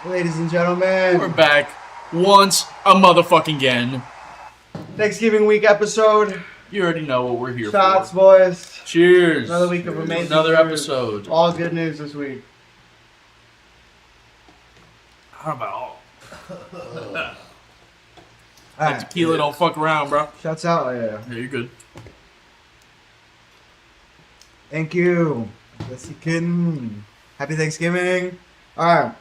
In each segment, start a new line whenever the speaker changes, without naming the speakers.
Ladies and gentlemen,
We're back once a motherfucking again.
Thanksgiving week episode.
You already know what we're here
Shots,
for.
boys.
Cheers.
Another week of amazing
Another
news.
episode.
All good news this week.
How about all?
All
That tequila don't fuck around, bro.
Shouts out. Oh, yeah.
Yeah, you're good.
Thank you. Let's see, kitten. Happy Thanksgiving. All right.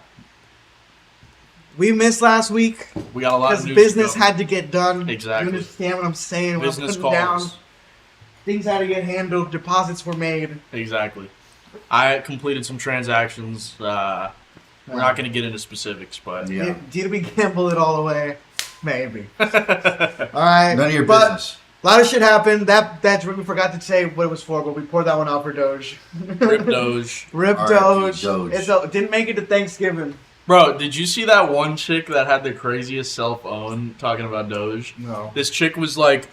We missed last week
We got a lot of
because
news
business
to go.
had to get done.
Exactly.
You understand what I'm saying?
Business
What I'm putting
calls.
down. Things had to get handled. Deposits were made.
Exactly. I completed some transactions. We're not going to get into specifics, but
Yeah.
Did we gamble it all away? Maybe. All right.
None of your
But
business.
a lot of shit happened. That we forgot to say what it was for, but we poured that one out for Doge.
Rip Doge.
Rip
R.I.P.
Doge.
Doge.
Didn't make it to Thanksgiving.
Bro, did you see that one chick that had the craziest self-own talking about Doge?
No.
This chick was like,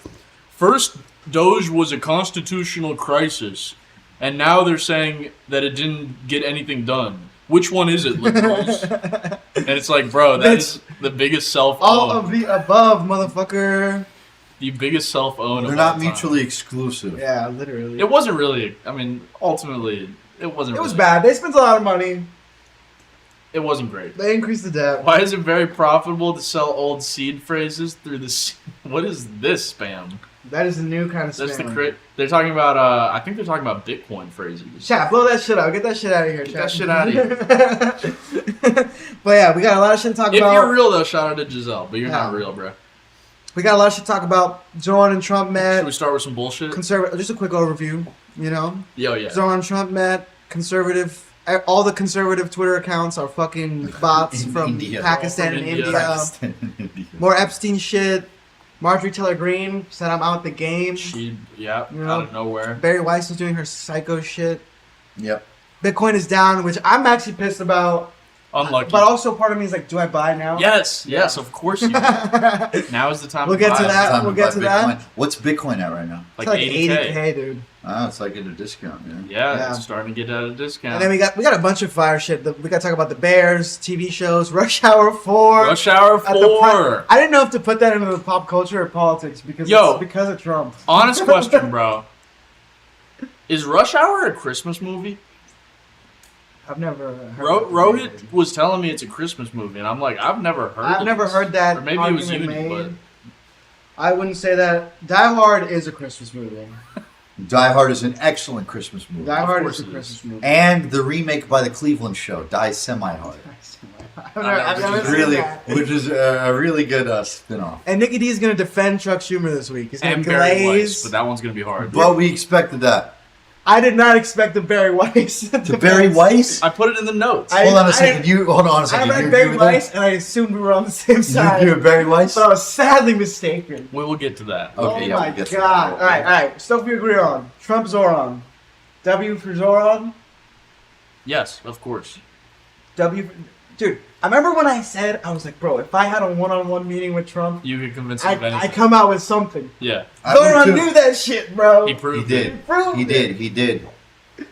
first, Doge was a constitutional crisis, and now they're saying that it didn't get anything done. Which one is it, liberals? And it's like, bro, that's the biggest self-own.
All of the above, motherfucker.
The biggest self-own
They're
of all
not
time.
mutually exclusive.
Yeah, literally.
It wasn't really, I mean, ultimately, it wasn't
It was
really-
bad. They spent a lot of money.
It wasn't great.
They increased the debt.
Why is it very profitable to sell old seed phrases through this? What is this spam?
That is the new kind of
That's the
spam.
They're talking about. I think they're talking about Bitcoin phrases.
Chat, blow that shit out. Get that shit out of here,
Get
chat.
that shit out of here.
But yeah, we got a lot of shit to talk
If
about.
you're real though, shout out to Giselle. But you're
Yeah.
not real, bro.
We got a lot of shit to talk about. Zohran and Trump
Should
met.
we start with some bullshit?
Just a quick overview, you know?
Yo, yeah.
Zohran and Trump met. All the conservative Twitter accounts are fucking bots
In
from
India.
Pakistan
All
and
from
India.
India.
More Epstein shit. Marjorie Taylor Greene said I'm out the game.
Yeah,
You know?
out of nowhere.
Barry Weiss is doing her psycho shit.
Yep.
Bitcoin is down, which I'm actually pissed about.
Unlucky.
But also part of me is like, do I buy now?
yes, of course you do. Now is the time
We'll
to
get
buy.
to that.
Time
We'll
to
get
buy
to that.
Bitcoin. What's Bitcoin at right now?
Like,
It's like
80K.
80K, dude.
It's like at a discount, man.
Yeah,
Yeah.
it's starting to get at a discount.
And then we got a bunch of fire shit. We got to talk about the Bears, TV shows, Rush Hour 4.
Rush Hour
at the
4.
I didn't know if to put that into the pop culture or politics because
Yo.
it's because of Trump.
Honest question, bro. Is Rush Hour a Christmas movie?
I've never heard
Rohit was telling me it's a Christmas movie, and I'm like, I've never heard.
I've
of
never
this.
heard that.
Or maybe it was
argument
you,
made. I wouldn't say that. Die Hard is a Christmas movie.
Die Hard is an excellent Christmas movie.
Die Hard
course
is a
it is.
Christmas movie.
And the remake by the Cleveland Show, Die Semi-Hard.
I've never
Which is
seen
really,
that.
which is a really good spin-off.
And Nicky D is going to defend Chuck Schumer this week. He's going
And
to
Barry Weiss,
glaze.
but that one's gonna be hard.
But we expected that.
I did not expect the Barry Weiss.
To Barry Weiss?
I put it in the notes.
Hold on a
I
second. Hold on a
I
second.
read
You
Barry
agree with that?
Weiss, and I assumed we were on the same side.
You agree with Barry Weiss?
But I was sadly mistaken.
We will get to that.
Okay,
Oh
yeah,
my
we'll get to
god.
that.
Alright. Stuff we agree on. Trump Zohran. W for Zohran.
Yes, of course.
Dude, I remember when I said, I was like, bro, if I had a one-on-one meeting with Trump,
You could convince him of
I
anything.
come out with something.
Yeah,
I
Zohran
would too.
knew that shit, bro.
he
He
proved
did.
it.
Proved
He
it.
did. He did.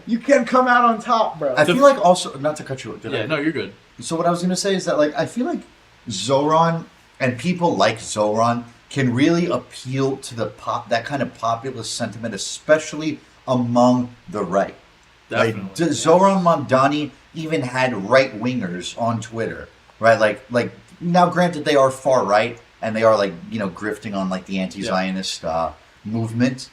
You can come out on top, bro.
I feel like also, not to cut you off.
Yeah, no, you're good.
So what I was going to say is that, like, I feel like Zohran and people like Zohran can really appeal to that kind of populist sentiment, especially among the right.
Definitely.
Like, Zohran Mamdani even had right wingers on Twitter, right? Like now, granted, they are far right and they are like grifting on like the anti-Zionist movement,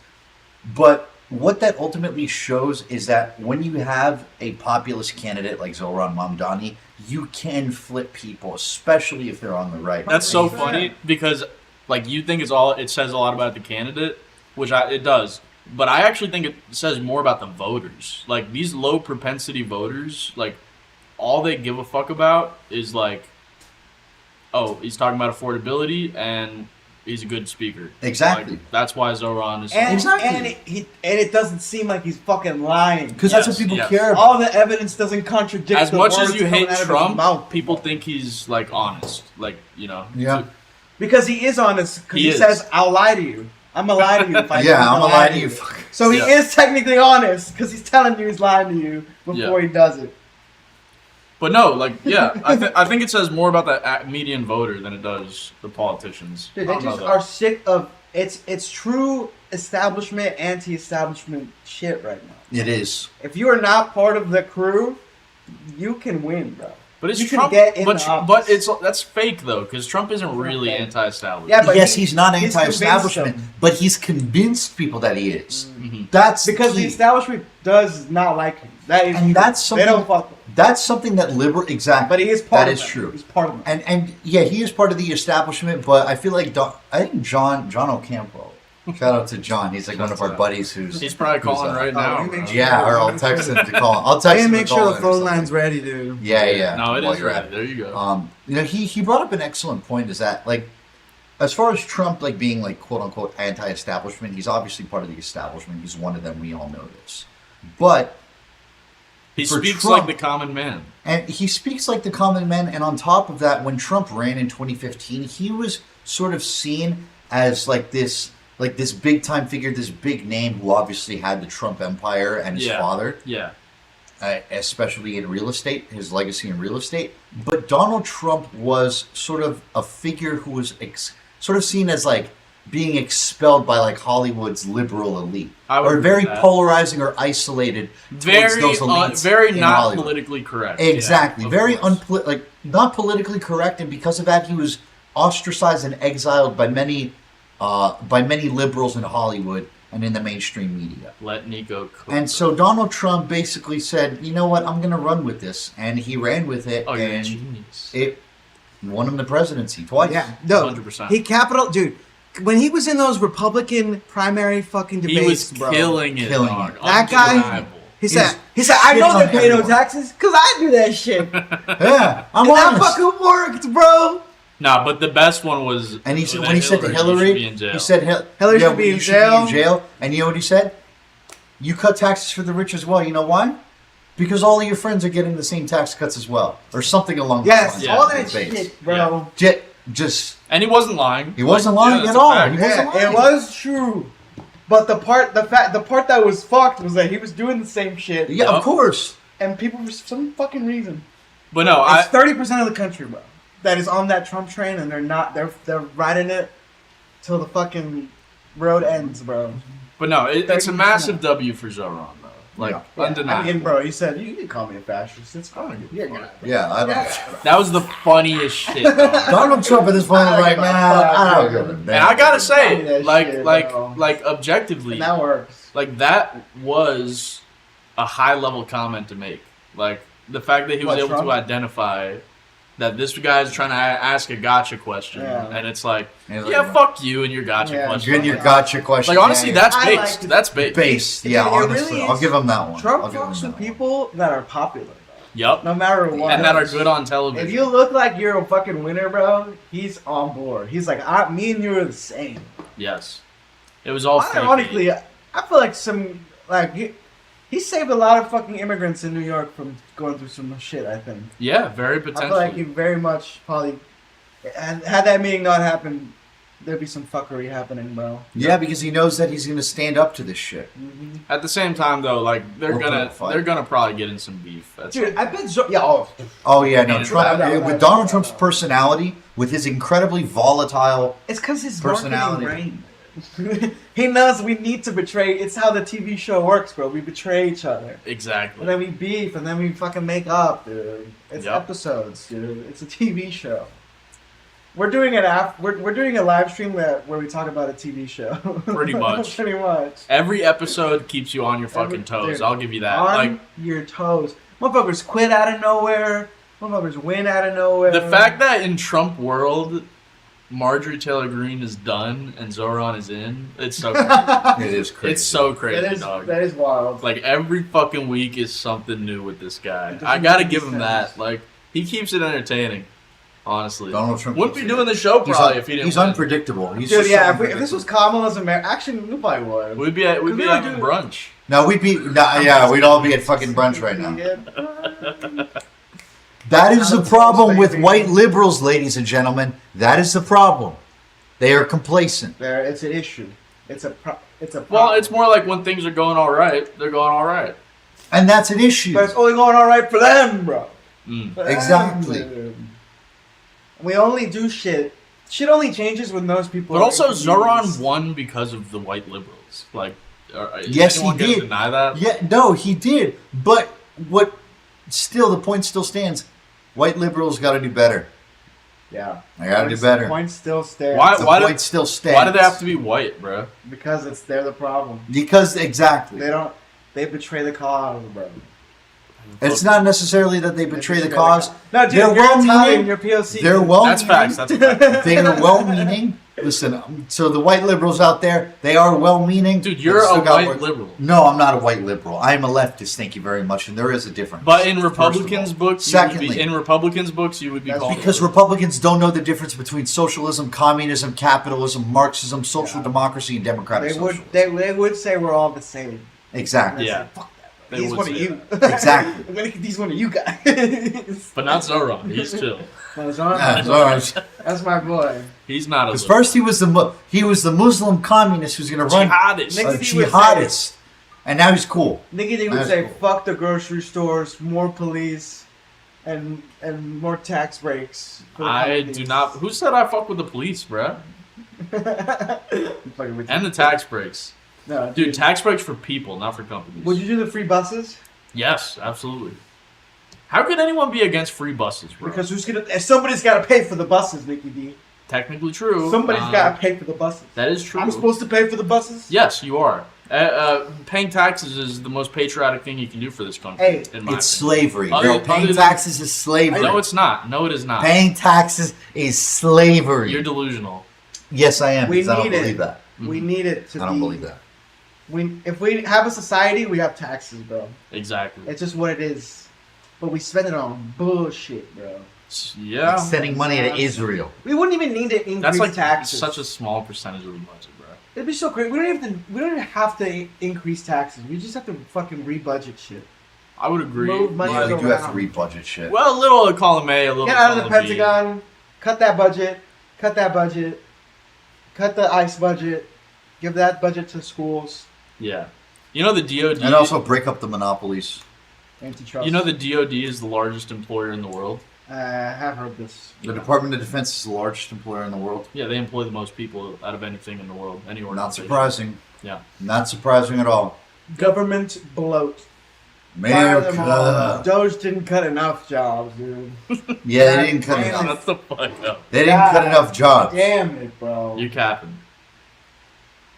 but what that ultimately shows is that when you have a populist candidate like Zohran Mamdani, you can flip people, especially if they're on the right.
That's so
100%.
funny because, like, you think it says a lot about the candidate, which it does. But I actually think it says more about the voters. Like, these low propensity voters, like, all they give a fuck about is like, oh, he's talking about affordability and he's a good speaker.
Exactly.
Like, that's why Zohran is.
and,
Exactly.
and it doesn't seem like he's fucking lying.
Because that's what
Yes,
people
yes.
care about.
All the evidence doesn't contradict
as
the
much as
words
you
coming
hate
out of his
Trump,
mouth.
people think he's like honest. Like,
Yeah.
Because he is honest. Because
He
he
is.
says, "I'll lie to you. I'm gonna lie to you." If I
Yeah,
say
I'm
I'll
gonna lie to you.
So he
Yeah.
is technically honest because he's telling you he's lying to you before
Yeah.
he does it.
But no, like, yeah, I think it says more about the median voter than it does the politicians.
Dude, they just are sick of it's true establishment, anti-establishment shit right now.
It is.
If you are not part of the crew, you can win, bro.
But it's
you
Trump.
Can get in the office.
That's fake though, because Trump isn't really anti-establishment.
Yeah, but
yes, he's not anti-establishment,
convinced
but he's convinced people that he is.
Mm-hmm.
That's
because
key.
the establishment does not like him. That is,
and that's something.
They don't fuck with him.
That's something that exactly.
But he is part.
That
of
is
them.
true.
He's part of them.
And yeah, he is part of the establishment. But I feel like I think John Ocampo. Shout out to John. He's like one of our buddies
he's probably calling right now.
Yeah, or I'll text him to call him. I'll text him.
Make sure the phone line's ready, dude.
Yeah.
No, it is ready. There you go.
He brought up an excellent point. Is that like, as far as Trump like being like quote unquote anti-establishment, he's obviously part of the establishment. He's one of them. We all know this, but
he
for
speaks
Trump,
like the common man.
and he speaks like the common man. And on top of that, when Trump ran in 2015, he was sort of seen as like this big time figure, this big name who obviously had the Trump empire and his father.
Yeah.
Especially in real estate, his legacy in real estate. But Donald Trump was sort of a figure who was sort of seen as like being expelled by like Hollywood's liberal elite, or very polarizing or isolated towards those elites.
Very not
Hollywood.
Politically correct.
Exactly,
yeah,
very not politically correct, and because of that, he was ostracized and exiled by many liberals in Hollywood and in the mainstream media.
Let Nico cook.
And so Donald Trump basically said, you know what, I'm going to run with this. And he ran with it.
Oh, you're a
and
genius.
It won him the presidency twice.
Yeah, no,
100%.
Dude, when he was in those Republican primary fucking debates,
he was
bro,
killing it.
That guy, he said, I
shit
know they
on
pay no
everyone.
taxes because I do that shit.
Yeah, I'm
And that
honest.
fucking worked, bro.
Nah, but the best one was
And he said, when he said to Hillary, he said,
Hillary should be in jail.
And you know what he said? You cut taxes for the rich as well. You know why? Because all of your friends are getting the same tax cuts as well. Or something along those lines.
Yes, all that shit, bro.
Just
and he wasn't lying.
He wasn't lying
yeah,
at all.
fact.
He wasn't lying.
It was true. But the part that was fucked was that he was doing the same shit.
Yeah, of course.
And people, for some fucking reason.
But no,
it's 30% of the country, bro, that is on that Trump train, and they're riding it till the fucking road ends, bro.
But no, it's a massive W for Zohran, though. Like, undeniable.
I mean, bro, he said, you can call me a fascist. It's fine.
Yeah, I don't.
That was the funniest shit, dog.
Donald Trump at this point is like, man, I don't give a damn.
And I gotta say,
shit,
like objectively,
and that works.
like that was a high level comment to make. Like the fact that he was able to identify that this guy is trying to ask a gotcha question, and it's like, fuck you and your gotcha question.
Good, your gotcha question.
Like honestly, that's
I
based.
like
That's based.
Based, yeah. Honestly,
really
I'll give him that one.
Trump fucks with people that are popular, bro.
Yep.
No matter what.
And that are good on television.
If you look like you're a fucking winner, bro, he's on board. He's like, me and you are the same.
Yes. It was all.
Ironically, I feel like he saved a lot of fucking immigrants in New York from going through some shit, I think.
Yeah, very potentially.
I feel like he very much probably... Had that meeting not happened, there'd be some fuckery happening, bro.
Yeah, because he knows that he's going to stand up to this shit.
Mm-hmm.
At the same time, though, like they're gonna probably get in some beef.
Dude, I bet...
Oh yeah, no.
And
Trump with Donald Trump's personality, with his incredibly volatile...
It's because his
personality.
brain. He knows we need to betray. It's how the TV show works, bro. We betray each other.
Exactly.
And then we beef, and then we fucking make up, dude. It's episodes, dude. It's a TV show. We're doing we're doing a live stream where we talk about a TV show.
Pretty much.
Pretty much.
Every episode keeps you on your fucking toes.
Dude,
I'll give you that.
On your toes. Motherfuckers quit out of nowhere. Motherfuckers win out of nowhere.
The fact that in Trump world, Marjorie Taylor Greene is done and Zohran is in, it's so crazy.
It is crazy.
It's so crazy, dog.
That is wild.
Like every fucking week is something new with this guy. I gotta give him that. Like he keeps it entertaining. Honestly,
Donald Trump
wouldn't be doing the show probably if he didn't.
He's
win.
unpredictable. He's
Dude,
just
yeah.
so
If this was Kamala's America, actually, we probably would.
We'd be having brunch.
No, we'd all be at fucking brunch right now. That is the problem with white liberals, ladies and gentlemen. That is the problem. They are complacent.
It's an issue. It's a problem.
Well, it's more like when things are going all right, they're going all right.
And that's an issue.
But it's only going all right for them, bro.
Exactly.
We only do shit. Shit only changes when those people.
But
are
also,
inconvenienced.
Zohran won because of the white liberals. Like, is
Yes, he
anyone gonna
did.
deny that?
Yeah, no, he did. But what? Still, the point still stands. White liberals got to do better.
Yeah.
I got to do better.
The point still stands.
Why-
The
why
point still stands.
Why do they have to be white, bro?
Because they're the problem.
Because exactly.
They betray the cause, bro.
It's not necessarily that they betray the cause.
No, dude,
They're
you're
well-meaning.
Italian, you're POC.
They're
dude.
well-meaning.
That's facts. That's a fact.
They are well-meaning. Listen, so the white liberals out there, they are well-meaning.
Dude,
but
you're
still
a
got
white
work.
liberal.
No, I'm not a white liberal. I am a leftist. Thank you very much, and there is a difference.
But in
first of
Republicans'
all.
books,
Secondly,
in Republicans' books, you would be
That's
called
because
a liberal.
Republicans don't know the difference between socialism, communism, capitalism, Marxism, social democracy, and democratic socialism.
They would say we're all the same.
Exactly.
Yeah.
Fuck that,
They
bro. He's
would
one of
say
you.
Exactly.
I'm gonna get these one of you guys.
But not Zohran. He's chill.
Because that's my boy.
He's not a liberal.
first he was the Muslim communist who's going to run
Jihadist.
Nigga,
a
he would
jihadist, and now he's cool.
Nigga, they would
That's
say,
cool.
fuck the grocery stores, more police, and more tax breaks. For the
I
companies.
do not. Who said I fuck with the police, bro?
Fucking with
And
you.
the tax breaks.
No,
Dude, tax breaks for people, not for companies.
Would you do the free buses?
Yes, absolutely. How could anyone be against free buses, bro?
Because somebody's got to pay for the buses, Mickey D.
Technically true.
Somebody's got to pay for the buses.
That is true.
I'm supposed to pay for the buses?
Yes, you are. Paying taxes is the most patriotic thing you can do for this country.
Hey,
in my
It's
opinion.
slavery,
Other-
bro.
other
Paying
than-
taxes is slavery.
No, it's not. No, it is not.
Paying taxes is slavery.
You're delusional.
Yes, I am.
We
Because I don't
need it.
believe that.
We need it to be.
I don't believe that.
If we have a society, we have taxes, bro.
Exactly.
It's just what it is. But we spend it on bullshit, bro.
Yeah.
It's sending money to Israel.
We wouldn't even need to increase
That's like
taxes.
such a small percentage of the budget, bro.
It'd be so great. We don't even have to increase taxes. We just have to fucking rebudget shit.
I would agree.
Move money
Yeah, they do have to
around.
rebudget shit.
Well, a little of column A, a little
Get out of the
column B.
Pentagon. Cut that budget. Cut that budget. Cut the ICE budget. Give that budget to schools.
Yeah. You know the DOD.
And also break up the monopolies.
Antitrust.
You know the DOD is the largest employer in the world.
I have heard this.
The Department of Defense is the largest employer in the world.
Yeah, they employ the most people out of anything in the world. Any
Not
organization.
surprising.
Yeah.
Not surprising at all.
Government bloat. Fire them all.
America.
Doge didn't cut enough jobs, dude.
Yeah, they didn't cut
Damn.
enough.
Shut the fuck up.
They didn't cut enough jobs.
Damn it, bro.
You're capping.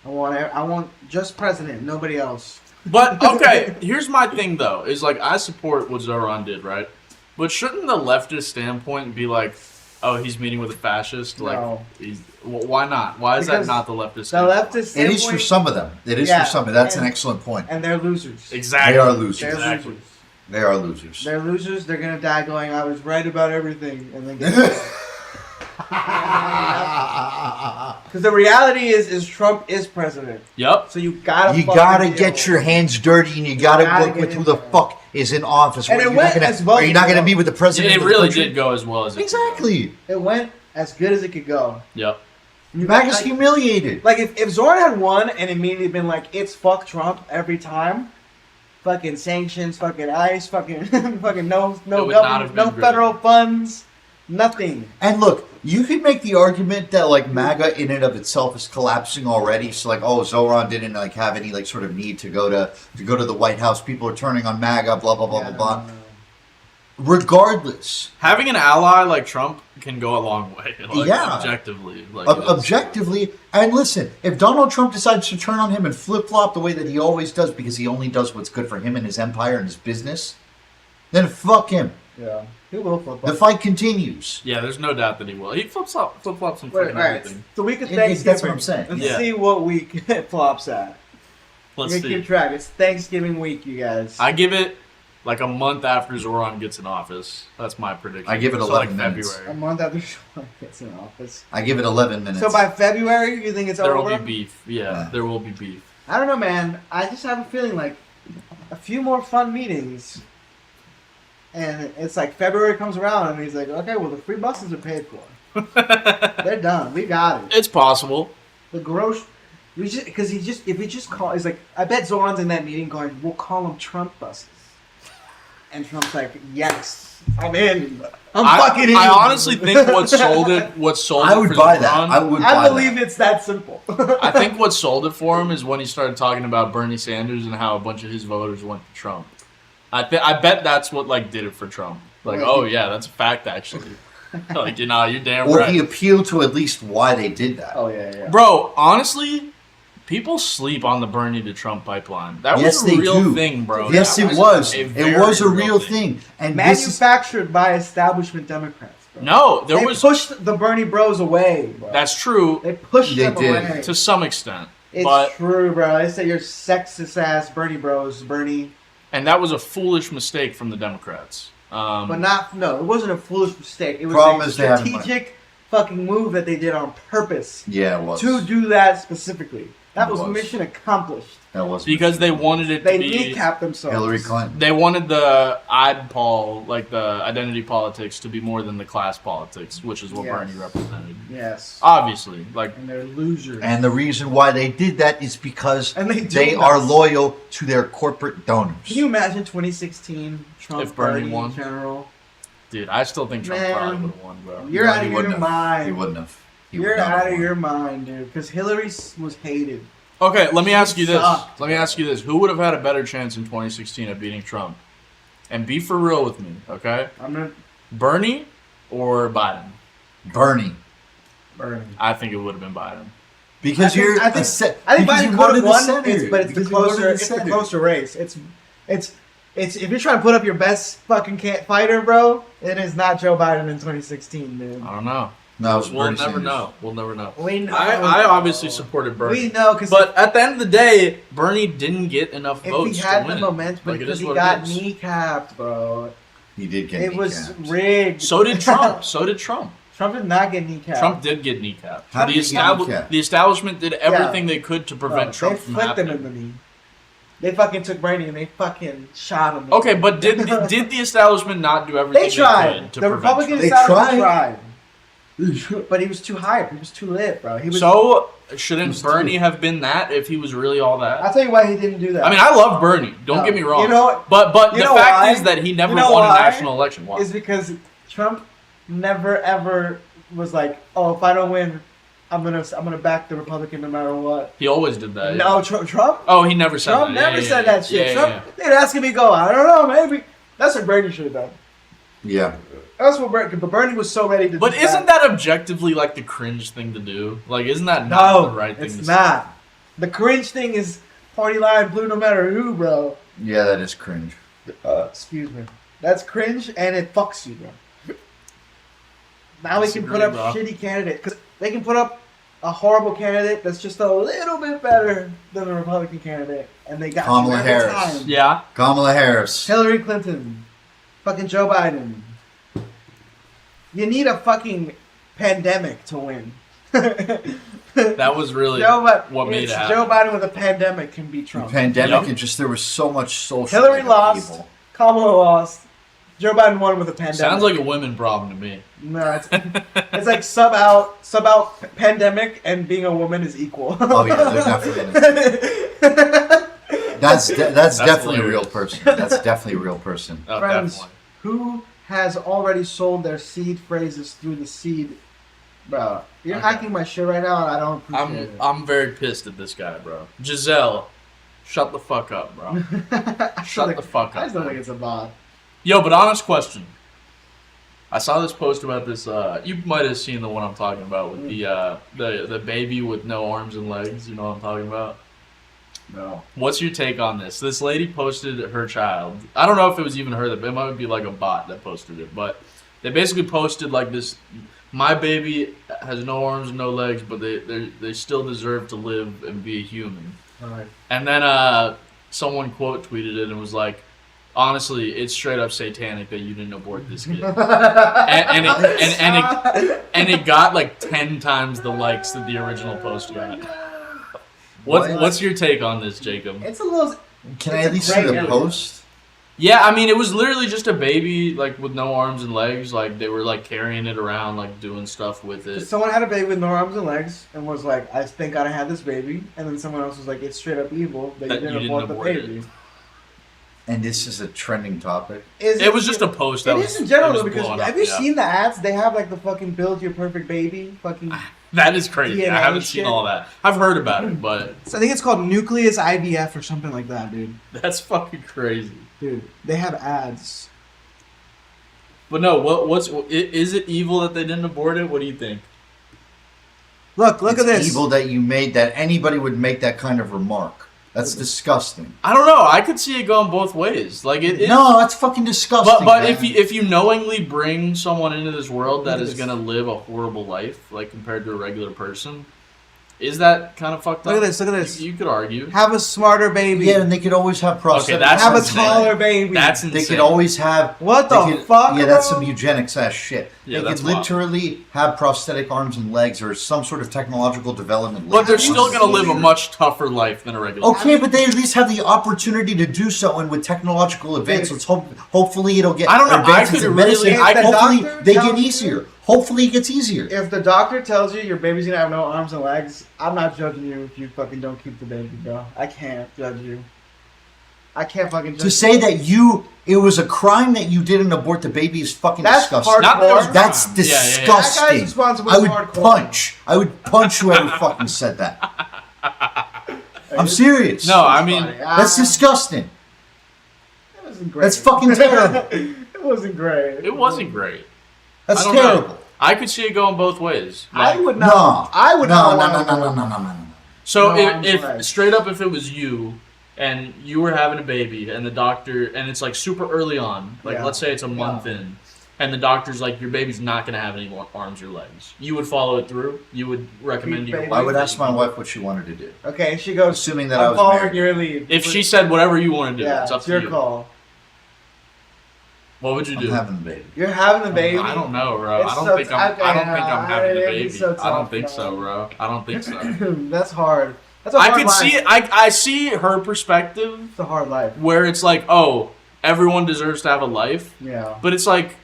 I want just president, nobody else.
But okay, here's my thing though: is like I support what Zohran did, right? But shouldn't the leftist standpoint be like, oh, he's meeting with a fascist? Like,
No.
why not? Why is
Because
that not the leftist?
The
standpoint?
leftist
It is for
standpoint-
some of them. It is
Yeah,
for some. That's an
and-
excellent point.
and they're losers.
Exactly.
They are losers.
They're
Exactly.
losers.
They are losers.
They're losers. They're gonna die going, I was right about everything, and then get because the reality is Trump is president.
Yep.
So you gotta
You
fucking
gotta
deal
get
with
your
it.
hands dirty, and you gotta
gotta
work
get
with
in
who the
there.
fuck is in office.
And
What,
it
you're not
went
gonna,
as well
are you not
as
gonna
well.
be with the president?
It
of the
really
country?
did go as well as it could go.
Exactly.
It went as good as it could go.
Yep.
MAGA's
Like-
humiliated.
Like if Zohran had won and immediately been like, it's fuck Trump every time, fucking sanctions, fucking ICE, fucking fucking no
It would not
government,
have
no
been great.
federal funds, nothing.
And look, you could make the argument that like MAGA in and of itself is collapsing already. So like, oh, Zohran didn't like have any like sort of need to go to the White House. People are turning on MAGA. Blah blah blah
Yeah,
blah blah.
no.
Regardless,
Having an ally like Trump can go a long way. Like,
Yeah.
Objectively. Like,
objectively, and listen, if Donald Trump decides to turn on him and flip flop the way that he always does because he only does what's good for him and his empire and his business, then fuck him.
Yeah, he will flip.
The fight continues.
Yeah, there's no doubt that he will. He flip flops some
Right,
fucking
right.
everything.
The week of
It-
Thanksgiving.
that's what I'm saying.
Let's
Yeah.
see what week it flops at.
Let's
We're gonna
see.
keep track. It's Thanksgiving week, you guys.
I give it like a month after Zohran gets in office. That's my prediction.
I give it
So,
11
like
minutes.
a
February.
month after Sean gets in office.
I give it 11 minutes.
So by February, you think it's
There
over?
will be beef. Yeah,
Yeah.
there will be beef.
I don't know, man. I just have a feeling like a few more fun meetings, and it's like February comes around, and he's like, "Okay, well, the free buses are paid for. They're done. We got it.
It's possible.
The gross." We just because if he just call, he's like, I bet Zoran's in that meeting going, "We'll call them Trump buses." And Trump's like, yes, I'm in. I'm fucking in.
I honestly think what sold it
I would
for
buy
Zohran,
that.
I believe it's that simple.
I think what sold it for him is when he started talking about Bernie Sanders and how a bunch of his voters went to Trump. I bet that's what like did it for Trump. Like, oh yeah, that's a fact actually. Like, you're damn
Or
right.
he appealed to at least why they did that.
Oh yeah.
Bro, honestly, people sleep on the Bernie to Trump pipeline. That
Yes,
was a
they
real
do.
thing, bro.
Yes,
That
it was.
a
It
very
was a real thing. And this is,
Manufactured by establishment Democrats. Bro.
No,
They pushed the Bernie Bros away, bro.
That's true
They pushed
They
them
did.
away.
to some extent.
It's
but
true, bro. They say you're sexist ass Bernie Bros, Bernie.
and that was a foolish mistake from the Democrats.
But it wasn't a foolish mistake. It was
Problem
a
is they haven't
strategic fucking move that they did on purpose
yeah, it was.
to do that specifically. That
It
was
was.
mission accomplished.
That was
because they wanted it
They
to be
kneecapped themselves.
Hillary Clinton.
they wanted the IPOL, like the identity politics, to be more than the class politics, which is what
Yes.
Bernie represented.
Yes.
Obviously, like
And they're losers.
And the reason why they did that is because
And they do
they
that.
are loyal to their corporate donors.
Can you imagine 2016 Trump
If Bernie
Bernie
won?
in general?
dude, I still think Trump
Man,
probably would have won, bro.
You're
No,
out
he
of
wouldn't
your
have.
mind.
He wouldn't have. He would
You're
not have
out of
won.
your mind, dude. Because Hillary was hated.
Okay, let me ask you this.
sucked.
Let me ask you this. Who would have had a better chance in 2016 of beating Trump? And be for real with me, okay?
I'm gonna
Bernie or Biden?
Bernie.
Bernie.
I think it would have been Biden.
Because
I think-
you're
I think-
a se-
I think
because
Biden
you
could
wanted
have
the
won,
Senate.
but it's the
Because you wanted
closer. It's the
Senate.
closer race. It's if you're trying to put up your best fucking fighter, bro, it is not Joe Biden in 2016, dude.
I don't know.
No, it was
We'll
Bernie
never
Sanders.
know. We'll never know.
We know.
I obviously supported Bernie.
We know because
But at the end of the day, Bernie didn't get enough
if
votes
he had
to
the
win.
momentum,
Like, it
because
is
he
what
got
it is.
kneecapped, bro.
He did get
It was
kneecapped.
rigged.
So did Trump. So did Trump.
Trump did not get kneecapped.
Trump did get kneecapped.
How did he get kneecapped?
The establishment did everything they could to prevent
Bro,
Trump
they
from
flicked him
happening.
in the knee. They fucking took Bernie and they fucking shot him.
Okay, but did the establishment not do everything
They tried.
could to
The
prevent
Republican
They
establishment
tried.
tried. But he was too hype. He was too lit, bro. He was.
So
He
shouldn't
was
Bernie
too-
have been that if he was really all that?
I'll tell you why he didn't do that.
I mean, I love Bernie. Don't
No.
get me wrong.
You know what?
But
You
the
know
fact
why?
is that he never
You know
won a
why?
national election. Why?
Is because Trump never ever was like, oh, if I don't win, I'm gonna back the Republican no matter what.
He always did that.
No,
yeah.
Trump.
Oh, he never said
Trump
that.
never said that shit.
Yeah,
Trump, they'd ask him to go. I don't know, maybe. That's what Bernie should have done.
Yeah.
That's what Bernie. But Bernie was so ready to.
But
do
isn't that objectively like the cringe thing to do? Like, isn't that not
No,
the right thing
it's
to say?
not. The cringe thing is party line blue no matter who, bro.
Yeah, that is cringe.
Excuse me. That's cringe and it fucks you, bro. Now they can put
Disagree,
up
bro.
shitty candidate because they can put up a horrible candidate that's just a little bit better than the Republican candidate, and they got
Kamala
you every
Harris.
time.
Yeah.
Kamala Harris.
Hillary Clinton, fucking Joe Biden. You need a fucking pandemic to win.
That was really what made it
it's
happen.
Joe Biden with a pandemic can beat
The
Trump.
pandemic
Yep.
and just there was so much social
Hillary
like,
lost.
upheaval.
Kamala lost. Joe Biden won with a pandemic.
Sounds like a women problem to me.
No, it's like sub out pandemic and being a woman is equal.
Oh yeah, there definitely is. That's definitely a
hilarious.
real person. That's definitely a real person.
Oh,
Friends,
definitely.
who has already sold their seed phrases through the seed? Bro, you're
Okay.
hacking my shit right now and I don't appreciate
I'm very pissed at this guy, bro. Giselle, shut the fuck up, bro.
it.
Shut the fuck
I
up.
just don't
man.
think it's a bot.
Yo, but honest question. I saw this post about this. You might have seen the one I'm talking about with the baby with no arms and legs. You know what I'm talking about?
No.
What's your take on this? This lady posted her child. I don't know if it was even her. It might be like a bot that posted it, but they basically posted like this. My baby has no arms and no legs, but they still deserve to live and be a human.
All right.
And then someone quote tweeted it and was like, honestly, it's straight up satanic that you didn't abort this kid. and it got like 10 times the likes that the original post got. What's your take on this, Jacob?
It's a little.
Can I
It's
at
a
least see
great
the
area.
post?
Yeah, I mean, it was literally just a baby like with no arms and legs. Like they were like carrying it around, like doing stuff with it.
Someone had a baby with no arms and legs and was like, I think I had this baby. And then someone else was like, it's straight up evil that you didn't abort the
abort it.
baby.
And this is a trending topic.
It was just a post.
It is in general though, because
blowing
have
up,
you
yeah.
seen the ads? They have like the fucking build your perfect baby, fucking.
That is crazy.
DNA
I haven't
shit.
seen all that. I've heard about it, but
So I think it's called Nucleus IVF or something like that, dude.
that's fucking crazy.
Dude, they have ads.
But no, is it evil that they didn't abort it? What do you think?
Look
It's
at this.
evil that you made that anybody would make that kind of remark. That's disgusting.
I don't know. I could see it going both ways. Like it.
No, that's fucking disgusting.
But
man.
if you knowingly bring someone into this world that
Look at
is
this.
gonna live a horrible life, like compared to a regular person, is that kind of fucked up?
Look at this. Look at this.
You could argue.
Have a smarter baby.
Yeah, and they could always have prosthetics.
that's
have a
insane.
taller baby.
That's insane.
They could always have.
What
they
the
could-
fuck,
Yeah, that's
bro?
some eugenics ass shit.
Yeah,
they
that's
could
wild.
literally have prosthetic arms and legs or some sort of technological development.
But they're
later
still
on.
gonna live a much tougher life than a regular.
Okay, but they at least have the opportunity to do so, and with technological advances, hopefully it'll get.
I don't know, I
advances
could
in
really-
medicine.
I could-
hopefully
the doctor
they
tells
get
you-
easier. Hopefully it gets easier.
If the doctor tells you your baby's gonna have no arms and legs, I'm not judging you if you fucking don't keep the baby, bro. I can't judge you. I can't fucking judge
To say that it was a crime that you didn't abort the baby is fucking
That's
disgusting.
hardcore.
Not that it was a
That's
crime. Yeah, yeah, yeah.
That guy's
disgusting.
responsible
I
for
would
hardcore.
punch whoever fucking said that. I'm serious.
No, I mean,
That's disgusting.
That wasn't great.
That's fucking terrible.
It wasn't great.
it wasn't great.
That's
I don't know.
terrible.
I could see it going both ways.
I
Like,
would
No.
not. I would not.
No,
want
no,
to
no,
go.
no, no, no, no.
So
No, I'm
if
sorry.
straight up, if it was you and you were having a baby and the doctor, and it's like super early on, like
Yeah.
let's say it's a month in, and the doctor's like, your baby's not gonna have any more arms or legs, you would follow it through. You would recommend
Keep
your
baby.
wife.
I would ask my wife what she wanted to do,
Okay, she goes.
assuming that I
I'm
was
following
married.
your lead.
If she said whatever you want to do,
yeah,
it's up
it's
to
your
you.
call.
What would you
I'm
do?
having the baby.
You're having the baby.
I don't know, bro.
It's
I don't
so
think
t-
I'm.
okay,
I don't think I'm having the
it'd
baby.
be so
I don't
tough,
think
man.
so, bro. I don't think so.
That's hard. That's a
I
hard
could
life.
see it. I see her perspective
It's a hard life.
where it's like, oh, everyone deserves to have a life.
Yeah.
But it's like,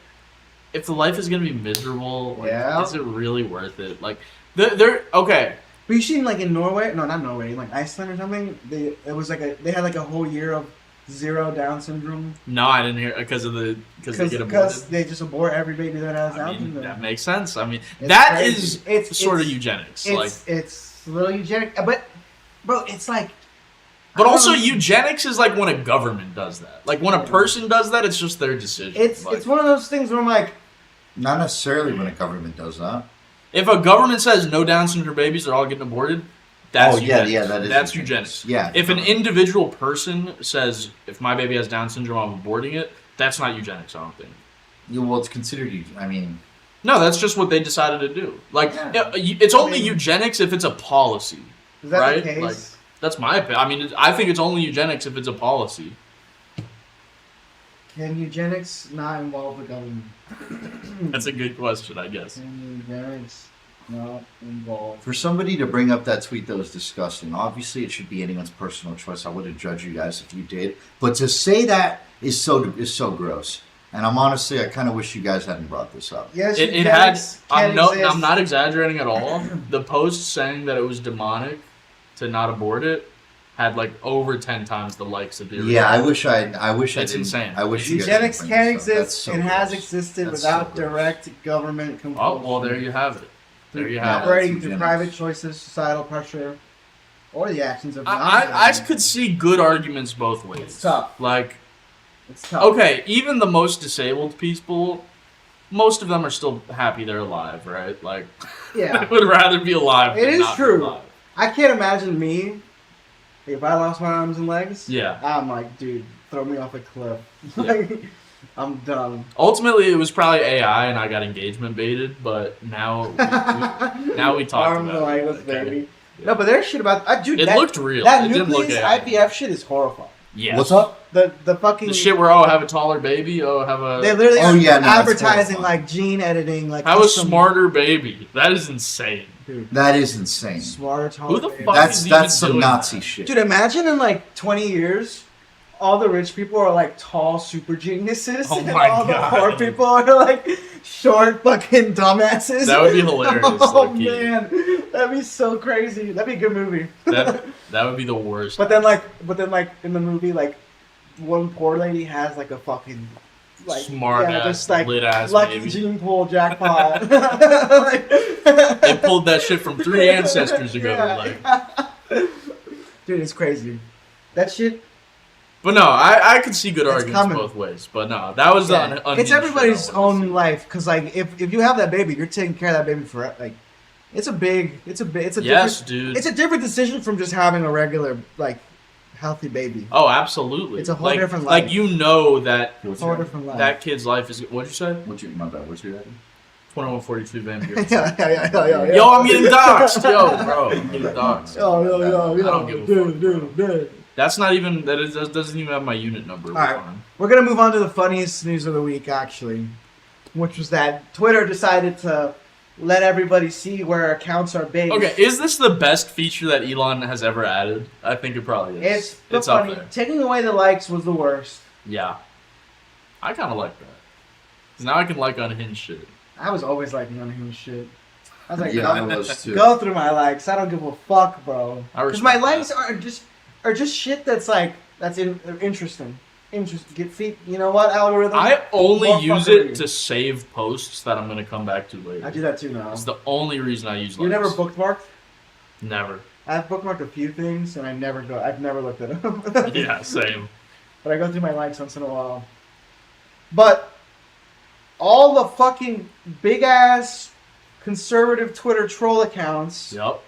if the life is gonna be miserable, like,
Yeah.
is it really worth it? Like, they're okay.
But you seen like in Norway? No, not Norway. Like Iceland or something. They had like a whole year of 0 Down syndrome
No, I didn't hear because they get aborted.
because they just abort every baby that has
I
Down
mean,
syndrome.
that makes sense. I mean,
It's
that
crazy.
is
It's-
sort of
it's-
eugenics. Like,
It's a little eugenic, but bro, it's like.
but
I don't
also
know.
eugenics is like when a government does that. Like when a person does that, it's just their decision.
It's
Like,
one of those things where I'm like,
Not necessarily when a government does that.
if a government says no Down syndrome babies, they're all getting aborted. That's
Oh, yeah,
eugenics.
yeah, that is
That's
eugenics.
eugenics.
Yeah.
If an individual person says, if my baby has Down syndrome, I'm aborting it, that's not eugenics, I don't think.
Well, it's considered. I mean,
No, that's just what they decided to do. Like,
Yeah.
it's only
I mean-
eugenics if it's a policy.
is that
Right?
the case?
Like- That's my opinion. I mean, I think it's only eugenics if it's a policy.
Can eugenics not involve the government?
That's a good question, I guess.
Can eugenics not involve?
for somebody to bring up that tweet, that was disgusting. Obviously, it should be anyone's personal choice. I wouldn't judge you guys if you did, but to say that is so gross. And I kind of wish you guys hadn't brought this up.
Yes,
It had.
eugenics can exist.
I'm not exaggerating at all. The post saying that it was demonic to not abort it had like over 10 times the likes of the original.
Yeah, I wish I
It's
didn't.
insane.
I wish you guys
Eugenics
didn't bring
can
this up. That's
exist
so
and has
gross.
existed
That's
without
so gross.
direct government
Oh,
compulsion.
well, there you have it. There you
Yeah,
have it.
Operating
that's
through
eugenics.
private choices, societal pressure, or the actions of
I
non-government.
could see good arguments both ways.
It's tough.
Like,
It's tough.
okay, even the most disabled people, most of them are still happy they're alive, right? Like,
Yeah.
they would rather be alive
It
than
is
not be
true.
alive.
I can't imagine me if I lost my arms and legs.
Yeah.
I'm like, dude, throw me off a cliff.
Yeah.
Like, I'm done.
Ultimately, it was probably AI, and I got engagement baited. But now, now we talk
Arms and
about it.
legs,
okay?
baby. No, but there's shit about dude.
It
that,
looked real.
That
It didn't look
nucleus
AI.
IVF shit is horrifying.
Yes.
What's up?
The fucking
The shit where have a taller baby. Have a
they literally
Oh,
are
yeah, no, it's
advertising
horrifying.
like gene editing, like
have a
custom-
smarter baby. That is insane.
dude.
That is insane.
Smarter, taller.
Who the
baby.
fuck
That's
is even
that's some
doing
Nazi
that?
shit.
Dude, imagine in like 20 years, all the rich people are like tall super geniuses,
Oh
and
my
all
God.
the poor people are like short fucking dumbasses.
That would be hilarious.
Oh
low-key.
man, that'd be so crazy. That'd be a good movie.
That would be the worst.
But then like in the movie, like one poor lady has like a fucking like
Smart ass,
just like
lit ass
lucky
baby.
gene pool jackpot. Like-
They pulled that shit from 3 ancestors ago.
Yeah.
Like,
Dude, it's crazy. That shit.
but no, I could see good
It's
arguments
coming.
both ways. But no, that was the unhinged
It's everybody's
shit I wanted to
own life because like if you have that baby, you're taking care of that baby forever. Like it's a
see. Yes,
different,
dude.
it's a different decision from just having a regular like healthy baby.
Oh, absolutely.
It's a whole different
Like
life.
you know that
What's
Whole
your
different life.
that kid's life is. What'd you say?
my bad? What's your dad?
2142 Vampire.
yeah.
Yo, I'm getting doxxed. Yo, bro, I'm getting doxxed.
Yo.
I don't give a fuck, bro.
Dude.
That's not even. That doesn't even have my unit number. We're
All right.
fine.
We're gonna move on to the funniest news of the week, actually, which was that Twitter decided to let everybody see where accounts are based.
Okay, is this the best feature that Elon has ever added? I think it probably is.
It's
up
funny.
there.
Taking away the likes was the worst.
Yeah, I kind of like that. 'Cause now I can like unhinged shit.
I was always liking unhinged shit. I was like,
Yeah, I was too.
go through my likes. I don't give a fuck, bro.
I
Because my
respect
likes are just shit that's interesting. Get feet. You know what algorithm?
I only
More
use
fuckery.
it to save posts that I'm gonna come back to later.
I do that too now.
It's the only reason I use.
You never
likes.
bookmarked?
Never.
I've bookmarked a few things and I've never looked at them.
Yeah, same.
But I go through my likes once in a while. But all the fucking big ass conservative Twitter troll accounts
Yep.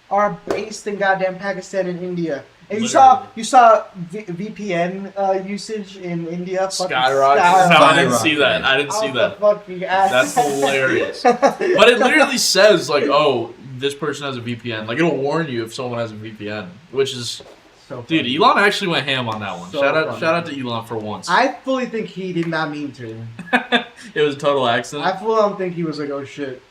are based in goddamn Pakistan and India. And
Literally.
you saw VPN usage in India fucking
Skyrocket. No, I didn't
Skyrocket.
see that. I didn't see that.
Fucking ass.
That's hilarious. But it literally says like, oh, this person has a VPN. Like it'll warn you if someone has a VPN, which is,
So
dude.
funny.
Elon actually went ham on that one.
So
Shout
funny.
out to Elon for once.
I fully think he did not mean to.
It was a total accident.
I fully don't think he was like, oh shit.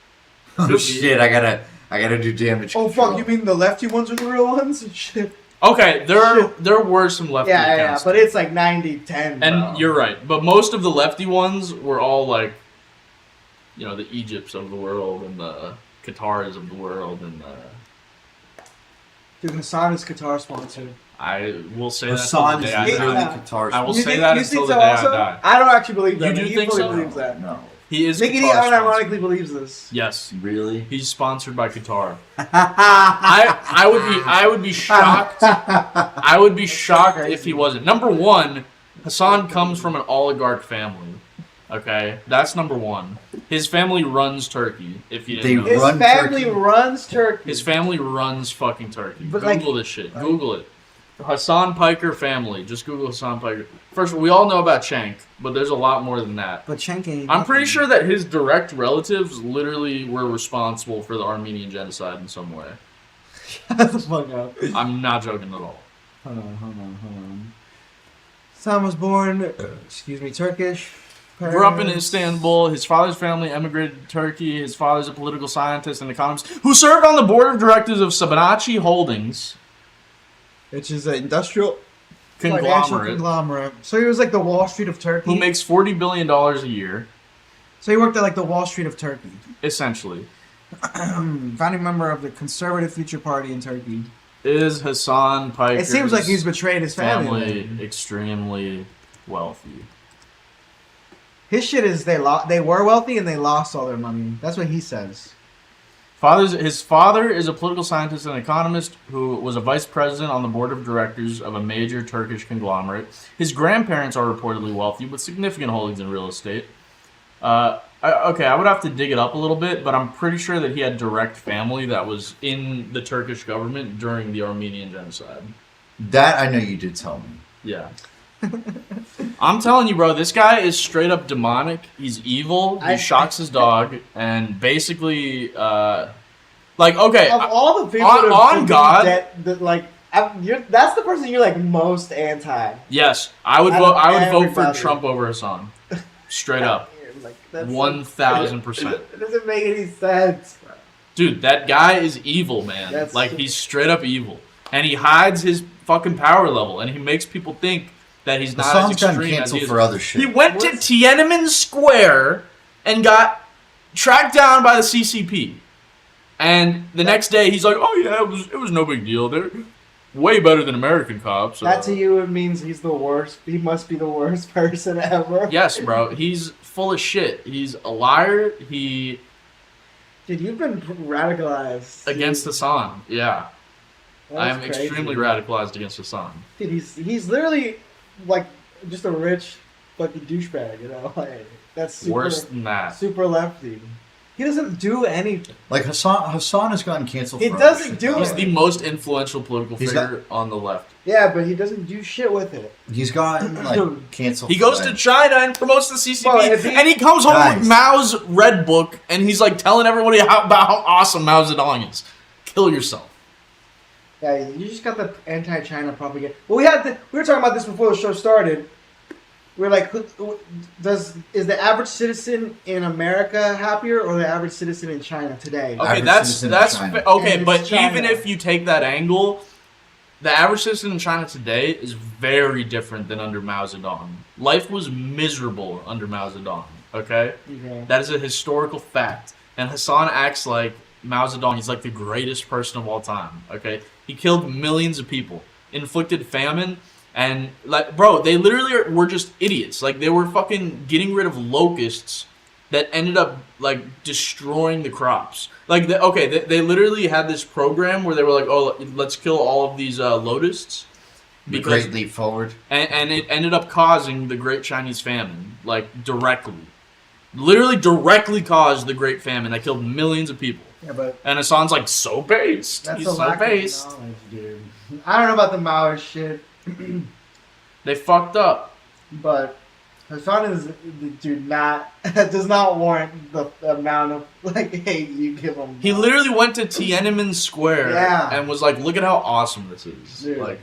Oh shit! I gotta do damage.
Oh
control.
fuck, you mean the lefty ones are the real ones? Shit.
Okay, there were some lefty
Yeah,
accounts.
but it's like 90-10.
And
bro.
you're right. But most of the lefty ones were all like, you know, the Egypts of the world and the Qatars of the world and
Dude, Hassan is Qatar sponsored.
I will say that
Hassan
until
is
the day I
literally
die.
Qatar's.
I will
You
say
think-
that
you
until
think
the
so
day
also?
I die.
I don't actually believe that.
You
but
do
he
think
fully
so?
believes that.
No,
He is
Nickety
Qatar sponsored.
unironically believes this.
Yes,
really.
he's sponsored by Qatar. I would be shocked. I would be shocked if he wasn't. Number one, Hassan comes from an oligarch family. Okay, that's number one. His family runs Turkey. If you
They
didn't know.
His
Run
family
Turkey.
runs Turkey.
His family runs fucking Turkey.
But,
Google
like-
this shit. Google it. Hassan Piker family. Just Google Hassan Piker. First of all, we all know about Cenk, but there's a lot more than that.
But Cenk ain't
I'm pretty
nothing.
sure that his direct relatives literally were responsible for the Armenian genocide in some way.
Shut the fuck up.
I'm not joking at all.
Hold on. Hassan was born, Turkish.
Grew up in
parents.
Istanbul. His father's family emigrated to Turkey. His father's a political scientist and economist who served on the board of directors of Sabanci Holdings
Which is an industrial financial
conglomerate,
conglomerate. So he was like the Wall Street of Turkey.
who makes $40 billion a year,
So he worked at like the Wall Street of Turkey.
essentially.
Founding member of the Conservative Future Party in Turkey.
Is Hassan Piker?
It seems like he's betrayed his family.
extremely wealthy.
His shit is they were wealthy and they lost all their money. That's what he says.
His father is a political scientist and economist who was a vice president on the board of directors of a major Turkish conglomerate. His grandparents are reportedly wealthy with significant holdings in real estate. I would have to dig it up a little bit, but I'm pretty sure that he had direct family that was in the Turkish government during the Armenian genocide.
That I know you did tell me.
Yeah. I'm telling you, bro, this guy is straight up demonic. He's evil. He shocks his dog, and basically, okay.
Of all the people
on-
that
on
have
God-
that's the person you're like most anti.
Yes, I would
Out
vote.
of
I would vote for
everybody.
Trump over Hassan. Straight up,
Like, that's
1000%.
It doesn't make any sense.
Dude. That guy is evil, man.
That's-
Like he's straight up evil, and he hides his fucking power level, and he makes people think that he's not as
Hassan's gotten
extreme as
canceled
he is.
for other shit.
He went to Tiananmen Square and got tracked down by the CCP. And the next day, he's like, "Oh yeah, it was no big deal. way better than American cops.
That to you, it means he's the worst. He must be the worst person ever.
Yes, bro. He's full of shit. He's a liar. He
Dude, you've been radicalized.
against Hassan. Yeah, I am
That's crazy.
extremely radicalized against Hassan.
Dude, he's literally like just a rich fucking douchebag, you know? Like, that's super,
Worse than that.
super lefty. He doesn't do anything.
Like Hassan has gotten canceled.
He
for
doesn't
other
do
shit.
He's
it.
the most influential political
He's
figure on the left.
Yeah, but he doesn't do shit with it.
He's gotten like canceled.
He
for,
goes
like,
to China and promotes the CCP,
Well, if he-
and he comes home
Guys.
with Mao's Red Book, and he's like telling everybody about how awesome Mao Zedong is. Kill yourself.
Yeah, you just got the anti-China propaganda. Well, we were talking about this before the show started. We're like, is the average citizen in America happier or the average citizen in China today?
Okay,
Average
that's
citizen in China.
okay,
And
but
it's China.
even if you take that angle, the average citizen in China today is very different than under Mao Zedong. Life was miserable under Mao Zedong. Okay,
Okay.
that is a historical fact, and Hassan acts like Mao Zedong is like the greatest person of all time. Okay, he killed millions of people, inflicted famine. And like, bro, they literally were just idiots. Like, they were fucking getting rid of locusts that ended up like destroying the crops. Like, they literally had this program where they were like, oh, let's kill all of these locusts,
the
because
Great Leap Forward.
and it ended up causing the Great Chinese Famine, like directly, literally directly caused the Great Famine that killed millions of people.
Yeah, but
And Hassan's like so based.
that's
He's
a
so
lack
based.
of knowledge, dude. I don't know about the Maoist shit,
They fucked up.
but Hassan is, dude, does not warrant the amount of like hate you give him.
He literally went to Tiananmen Square
Yeah.
and was like, "Look at how awesome this is!"
Dude.
Like,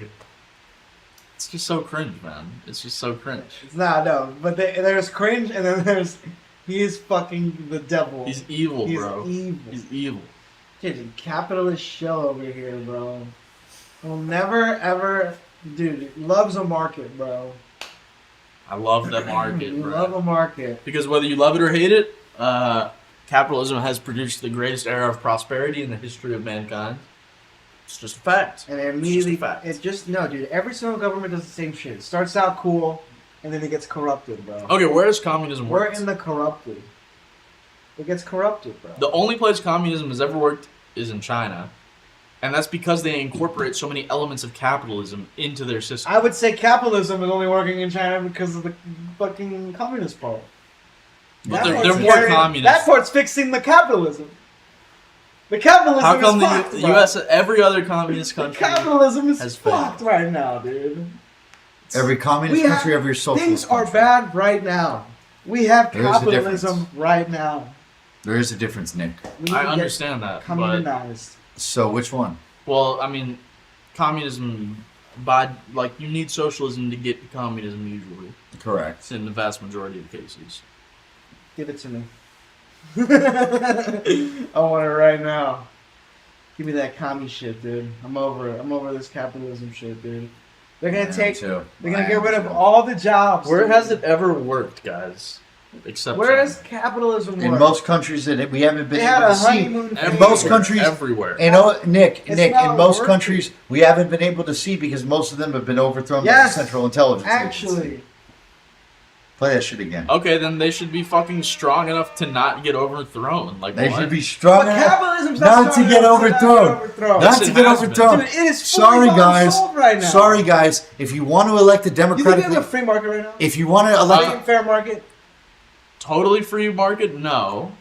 it's just so cringe, man. It's just so cringe.
It's not, no, but there's cringe and then he is fucking the devil.
He's evil,
He's
bro.
evil.
He's evil.
Dude, capitalist shell over here, bro. Will never ever, dude. Loves a market, bro.
I love that market,
You
bro.
love a market.
Because whether you love it or hate it, capitalism has produced the greatest era of prosperity in the history of mankind. It's just a fact.
And it
It's
immediately,
just a fact.
it just, no, dude. Every single government does the same shit. It starts out cool, and then it gets corrupted, bro.
Okay, where does communism
We're
work?
in the corrupted. It gets corrupted, bro.
The only place communism has ever worked is in China. And that's because they incorporate so many elements of capitalism into their system.
I would say capitalism is only working in China because of the fucking communist part.
But
That
they're
part's
more
carrying-
communist.
That part's fixing the capitalism. The capitalism
How come
is fucked,
the
bro.
U.S. every other communist
The
country
capitalism is
has
fucked
failed?
right now, dude.
Every communist
We have-
country, every socialist
Things are
country.
bad right now. We have
There is a
capitalism
difference.
right now.
There is a difference, Nick.
We need
I
to get
understand that, but
communized.
So which one?
well, I mean, communism like you need socialism to get to communism usually.
Correct.
It's in the vast majority of cases.
Give it to me. I want it right now. Give me that commie shit, dude. I'm over it. I'm over this capitalism shit, dude. They're gonna take. They're gonna get rid of all the jobs.
Where
dude.
has it ever worked, guys? Except
Where
China.
does capitalism work?
In most countries that we haven't been
They had
able
a
to see.
honeymoon
In
phase.
most countries,
everywhere.
and Nick,
It's
in
not
most
working.
countries we haven't been able to see because most of them have been overthrown by the
Yes,
Central Intelligence Agency.
Actually,
Play that shit again.
Okay, then they should be fucking strong enough to not get overthrown. Like
They
what?
should be strong
but
enough
capitalism's
not
not
to get overthrown. Not
Yes,
to
it
get
has been.
overthrown.
Dude, it is
Sorry,
fully
guys.
sold right now.
Sorry, guys. If you want to elect a
You think we
democratically,
have a free market right now?
if you want to elect,
Free and fair market?
Totally free market? No.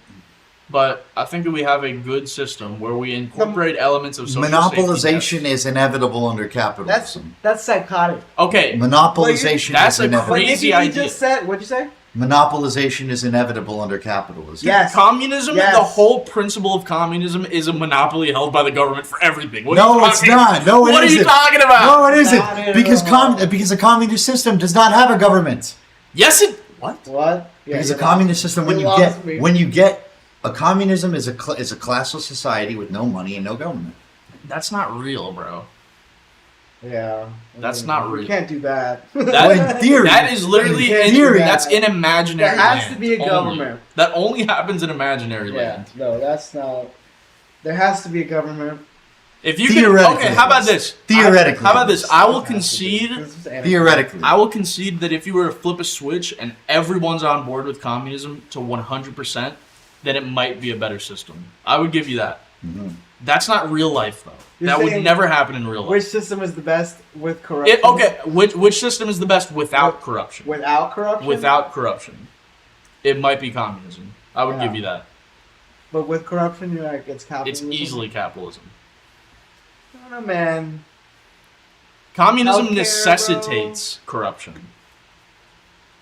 But I think that we have a good system where we incorporate elements of social
monopolization is inevitable under
That's
capitalism.
psychotic.
safety net. Okay,
Monopolization
That's
is
a
inevitable.
crazy-
But Nikki,
idea.
you just said, what'd you say?
Monopolization is inevitable under capitalism.
Yes.
communism,
Yes.
the whole principle of communism is a monopoly held by the government for everything. What
No,
are you
it's
talking-
not. No, it
What are you
isn't.
talking about?
No, it
Not
isn't.
at
Because
all.
because a communist system does not have a government.
Yes, it. What?
What? Yeah,
Because
you
a communist system,
you lost me.
when you get a communism is a classless society with no money and no government.
That's not real, bro.
Yeah.
That's not real.
You can't do that.
That,
Well, in theory.
that is literally
In
in
theory.
That's in imaginary
There has
land
to be a
only.
government.
That only happens in imaginary
Yeah,
land.
no, that's not. There has to be a government.
If you can,
Theoretically,
okay, how about this?
Theoretically,
How about this? I will
This is
concede.
Theoretically,
I will concede that if you were to flip a switch and everyone's on board with communism to 100%, then it might be a better system. I would give you that.
Mhm.
That's not real life, though.
You're
That would
saying
never happen in real life.
Which system is the best with corruption?
Which system is the best without corruption?
Without corruption?
Without corruption. It might be communism. I would
Yeah.
give you that.
But with corruption, you're like, it's
It's
capitalism?
easily capitalism.
I don't know, man.
Communism
Healthcare,
necessitates corruption.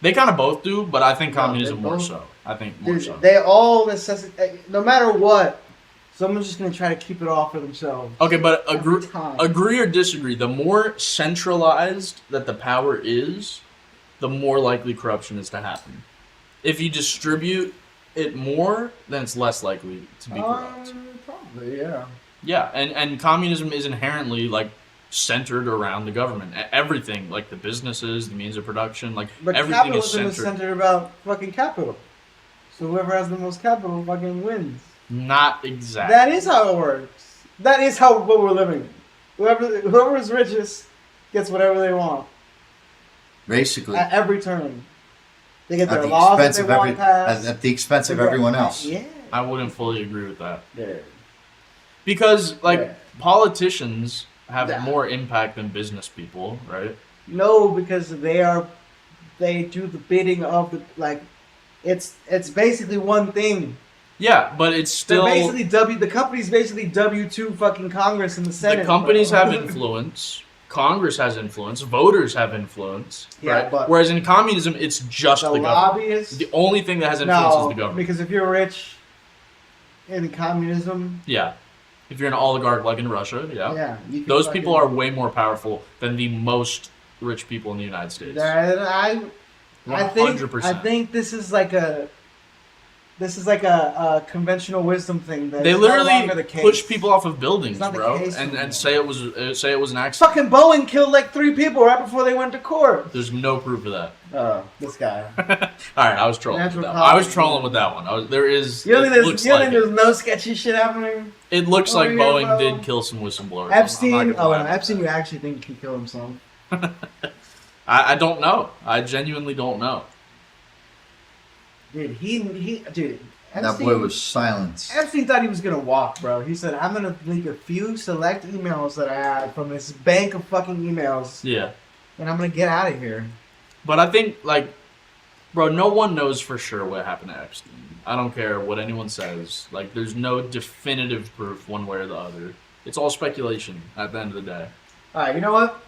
They kind of both do, but I think
No,
communism
they
more
both-
so. I think more
Dude,
so.
they all necessitate, no matter what, someone's just going to try to keep it all for themselves.
Okay, but
Every time.
agree or disagree, the more centralized that the power is, the more likely corruption is to happen. If you distribute it more, then it's less likely to be corrupt.
Probably, yeah.
Yeah, and communism is inherently like centered around the government. Everything, like the businesses, the means of production, like
But
everything is
capitalism is
centered.
centered about fucking capital. So whoever has the most capital fucking wins.
Not exactly.
That is how it works. That is how what we're living in. Whoever is richest gets whatever they want
basically,
at every turn. They get
at
their
the
laws that
expense
they
of
want passed.
at the expense of
They get-
everyone else.
Yeah.
I wouldn't fully agree with that.
Yeah.
Because like
Yeah.
politicians have
Yeah.
more impact than business people, right?
No, because they do the bidding of the like. It's basically one thing.
Yeah, but it's still
They're basically the company's basically W2 fucking Congress and the Senate.
the companies
bro.
have influence. Congress has influence. Voters have influence.
Yeah,
right?
but-
Whereas in communism, it's just
the
the government.
lobbyists.
The only thing that has influence is
No,
the government.
because if you're rich in communism,
Yeah. If you're an oligarch like in Russia, yeah.
you can
Those
fucking-
people are way more powerful than the most rich people in the United States.
I think
100%.
this is like a conventional wisdom thing. That
They
is no
literally
longer the case.
push people off of buildings,
It's not the
bro,
case
and
anymore.
say it was an accident.
Fucking Boeing killed like 3 people right before they went to court.
There's no proof of that.
Oh, this guy.
All right, I was trolling. With
Natural
that one. I was
causes.
trolling with that one. There is.
You don't think
it looks like
there's
it.
no sketchy shit happening?
It looks
over
like
here,
Boeing
bro?
did kill some whistleblowers.
Epstein?
I'm not gonna
Oh,
lie
no,
about
Epstein,
that.
you actually think he killed himself?
I don't know. I genuinely don't know.
Dude, dude.
That boy was silenced.
Epstein thought he was gonna walk, bro. He said, "I'm gonna leak a few select emails that I had from this bank of fucking emails,
Yeah,
and I'm gonna get out of here."
but I think like, bro, no one knows for sure what happened to Epstein. I don't care what anyone says. Like, there's no definitive proof one way or the other. It's all speculation at the end of the day.
All right, you know what?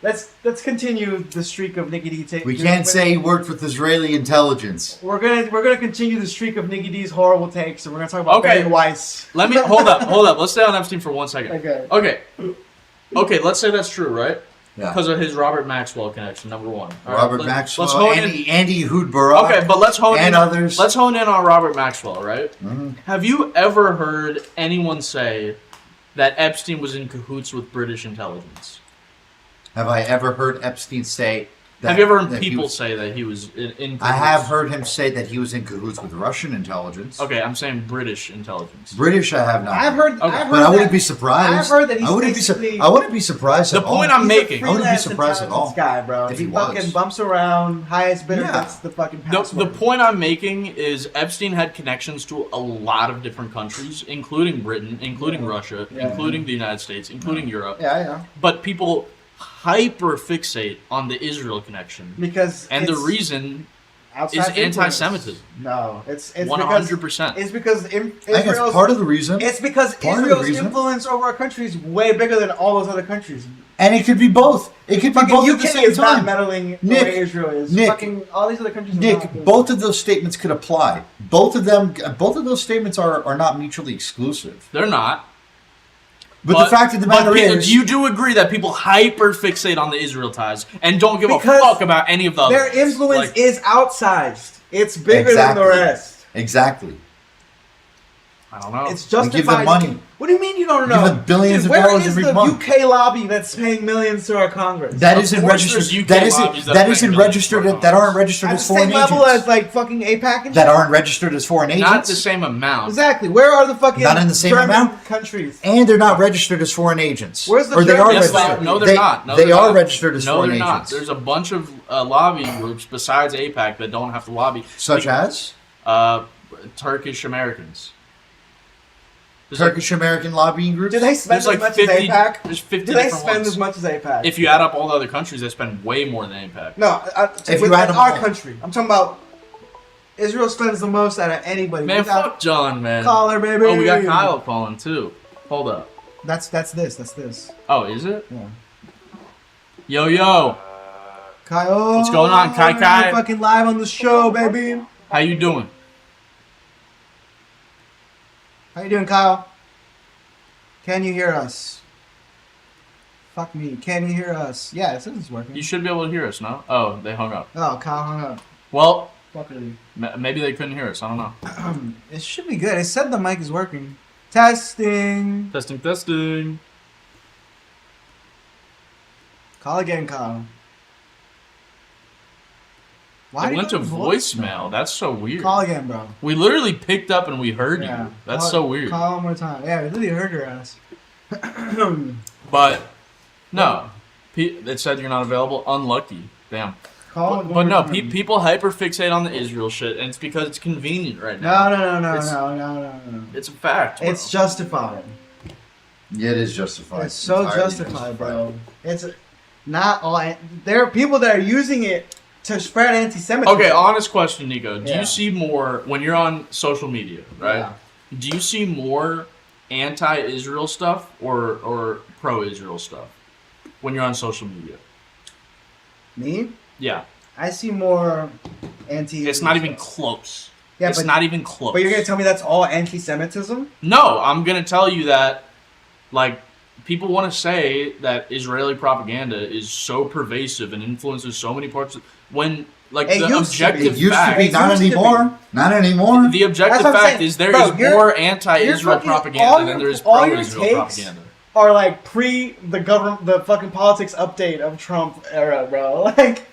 Let's continue the streak of Nicky D.
We can't say he worked with Israeli intelligence.
We're gonna continue the streak of Nicky D's horrible takes, and we're gonna talk about
Okay.
Barry Weiss.
Let me hold up. Let's stay on Epstein for 1 second.
Okay.
Okay. Let's say that's true, right?
Yeah.
Because of his Robert Maxwell connection, number one. All right,
Robert
let's
Maxwell,
hone in.
Andy Hood-Barak,
Okay, but let's hone
and
in.
others.
Let's hone in on Robert Maxwell, right?
Mhm.
Have you ever heard anyone say that Epstein was in cahoots with British intelligence?
Have I ever heard Epstein say that?
Have you ever heard
that he
people
was-
say that he was in cahoots?
I have heard him say that he was in cahoots with Russian intelligence.
Okay, I'm saying British intelligence.
British, I have not.
I've heard.
Okay.
I've heard
But I wouldn't
that-
be surprised.
I've heard that he's
I wouldn't
basically-
be. I wouldn't be surprised.
The
at all.
point I'm
He's a
making-
I wouldn't be
freelance
surprised at all
intelligence guy, bro.
if
He
he
fucking
was.
bumps around. Highest bidder
Yeah.
gets the fucking
The
password.
point I'm making is Epstein had connections to a lot of different countries, including Britain, including Russia,
Yeah.
including the United States, including Europe.
Yeah.
But people hyper fixate on the Israel connection.
Because
And the
it's
reason
outside
is
influence.
anti-Semitism.
No, it's
100%.
It's because
I think
Israel's
it's part of the reason,
It's because
Part of the
Israel's
reason.
influence over our country is way bigger than all those other countries.
and it could be both. It could be
Fucking
both at
UK
the same
is not
time.
meddling the
Nick,
way Israel is.
Nick,
Fucking all these other countries. are
Nick,
not.
both of those statements could apply. Both of those statements are not mutually exclusive.
They're not.
But the fact of the matter is,
you do agree that people hyper fixate on the Israel ties and don't give
Because
a fuck about any of the others.
Their influence
Like,
is outsized. It's bigger
Exactly.
than the rest.
exactly.
I don't know.
It's
We
justified.
give them money.
What do you mean you don't
We
know?
give them billions of
Where
dollars
is
every
the
month.
UK lobby that's paying millions to our Congress?
That
Of
isn't
course
registered.
there's UK
That
lobbies
isn't.
that
That
are
isn't
paying
registered.
millions
That aren't registered
At
as
the same
foreign
level
agents.
as like fucking APAC and
That
shit?
aren't registered as foreign agents.
Not the same amount.
Exactly. Where are the fucking
Not in the same
German
amount?
countries?
And they're not registered as foreign agents.
Where's the
Or they are
German
Yes,
registered.
no, they're
They-
not. No,
they
they're
are
not.
registered as
No,
foreign
they're not.
agents.
There's a bunch of lobby groups besides APAC that don't have to lobby.
Such as
Turkish Americans. There's
Turkish American lobbying groups.
Do they spend
There's like
as much
50
as APAC?
There's 50
Do they
different
spend
ones.
as much as APAC?
If you add up all the other countries, they spend way more than APAC.
No,
If you
within
add them
our
all.
country. I'm talking about Israel spends the most out of anybody.
Man,
Without-
fuck John, man.
Caller, baby.
Oh, we got Kyle calling too. Hold up.
That's this.
Oh, is it?
Yeah.
Yo, yo.
Kyle.
What's going on, Kai Kai?
We're fucking live on the show, baby.
How you doing?
How you doing, Kyle? Can you hear us? Fuck me. Can you hear us? Yeah, it says it's working.
You should be able to hear us, no? Oh, they hung up.
Oh, Kyle hung up.
Well,
Fuckery.
maybe they couldn't hear us. I don't know.
It should be good. It said the mic is working. Testing.
Testing, testing.
Call again, Kyle.
It
do
went to
you have
voicemail. That's so weird.
Call again, bro.
We literally picked up and we heard
Yeah.
you. That's
Call-
so weird.
Call one more time. Yeah, we literally heard your ass.
But no, it said you're not available. Unlucky. Damn.
Call
But,
one
but no,
more time.
people hyperfixate on the Israel shit, and it's because it's convenient right now.
No.
It's- It's a fact. Bro.
It's justified.
Yeah, it is justified.
It's so
entirely
justified, bro. It's not all. There are people that are using it to spread anti-Semitism.
Okay, honest question, Nico. Do
Yeah.
you see more when you're on social media, right?
Yeah.
Do you see more anti-Israel stuff or pro-Israel stuff when you're on social media?
Me?
Yeah,
I see more anti.
it's not even close.
Yeah,
it's
but,
not even close.
but you're gonna tell me that's all anti-Semitism?
No, I'm gonna tell you that, like, people want to say that Israeli propaganda is so pervasive and influences so many parts of, when, like,
It
the
used to be.
objective
It used
fact,
to be, not
used to be.
anymore. Not anymore.
the objective
That's what I'm
fact
saying.
is there
Bro,
is
you're-
more anti-Israel
fucking- all
propaganda
your-
than there is
all your
pro-Israel
takes
propaganda.
Are like pre the government, the fucking politics update of Trump era, bro. Like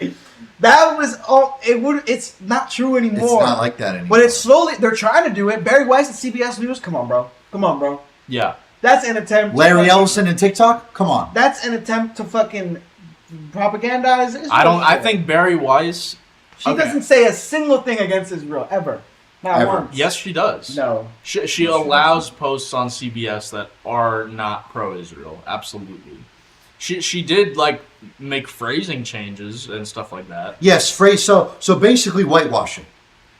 that was all. It's not true
It's
anymore.
not like that anymore.
But it's slowly. They're trying to do it. Barry Weiss at CBS News. Come on, bro. Come on, bro.
Yeah.
That's an attempt.
Larry
to
Ellison and TikTok? Come on.
That's an attempt to fucking propagandize Israel.
I think Barry Weiss.
she
okay.
doesn't say a single thing against Israel ever. Not
Ever.
once.
Yes, she does.
No.
She allows posts on CBS that are not pro-Israel. Absolutely. She did like make phrasing changes and stuff like that.
Yes, phrase. So basically whitewashing.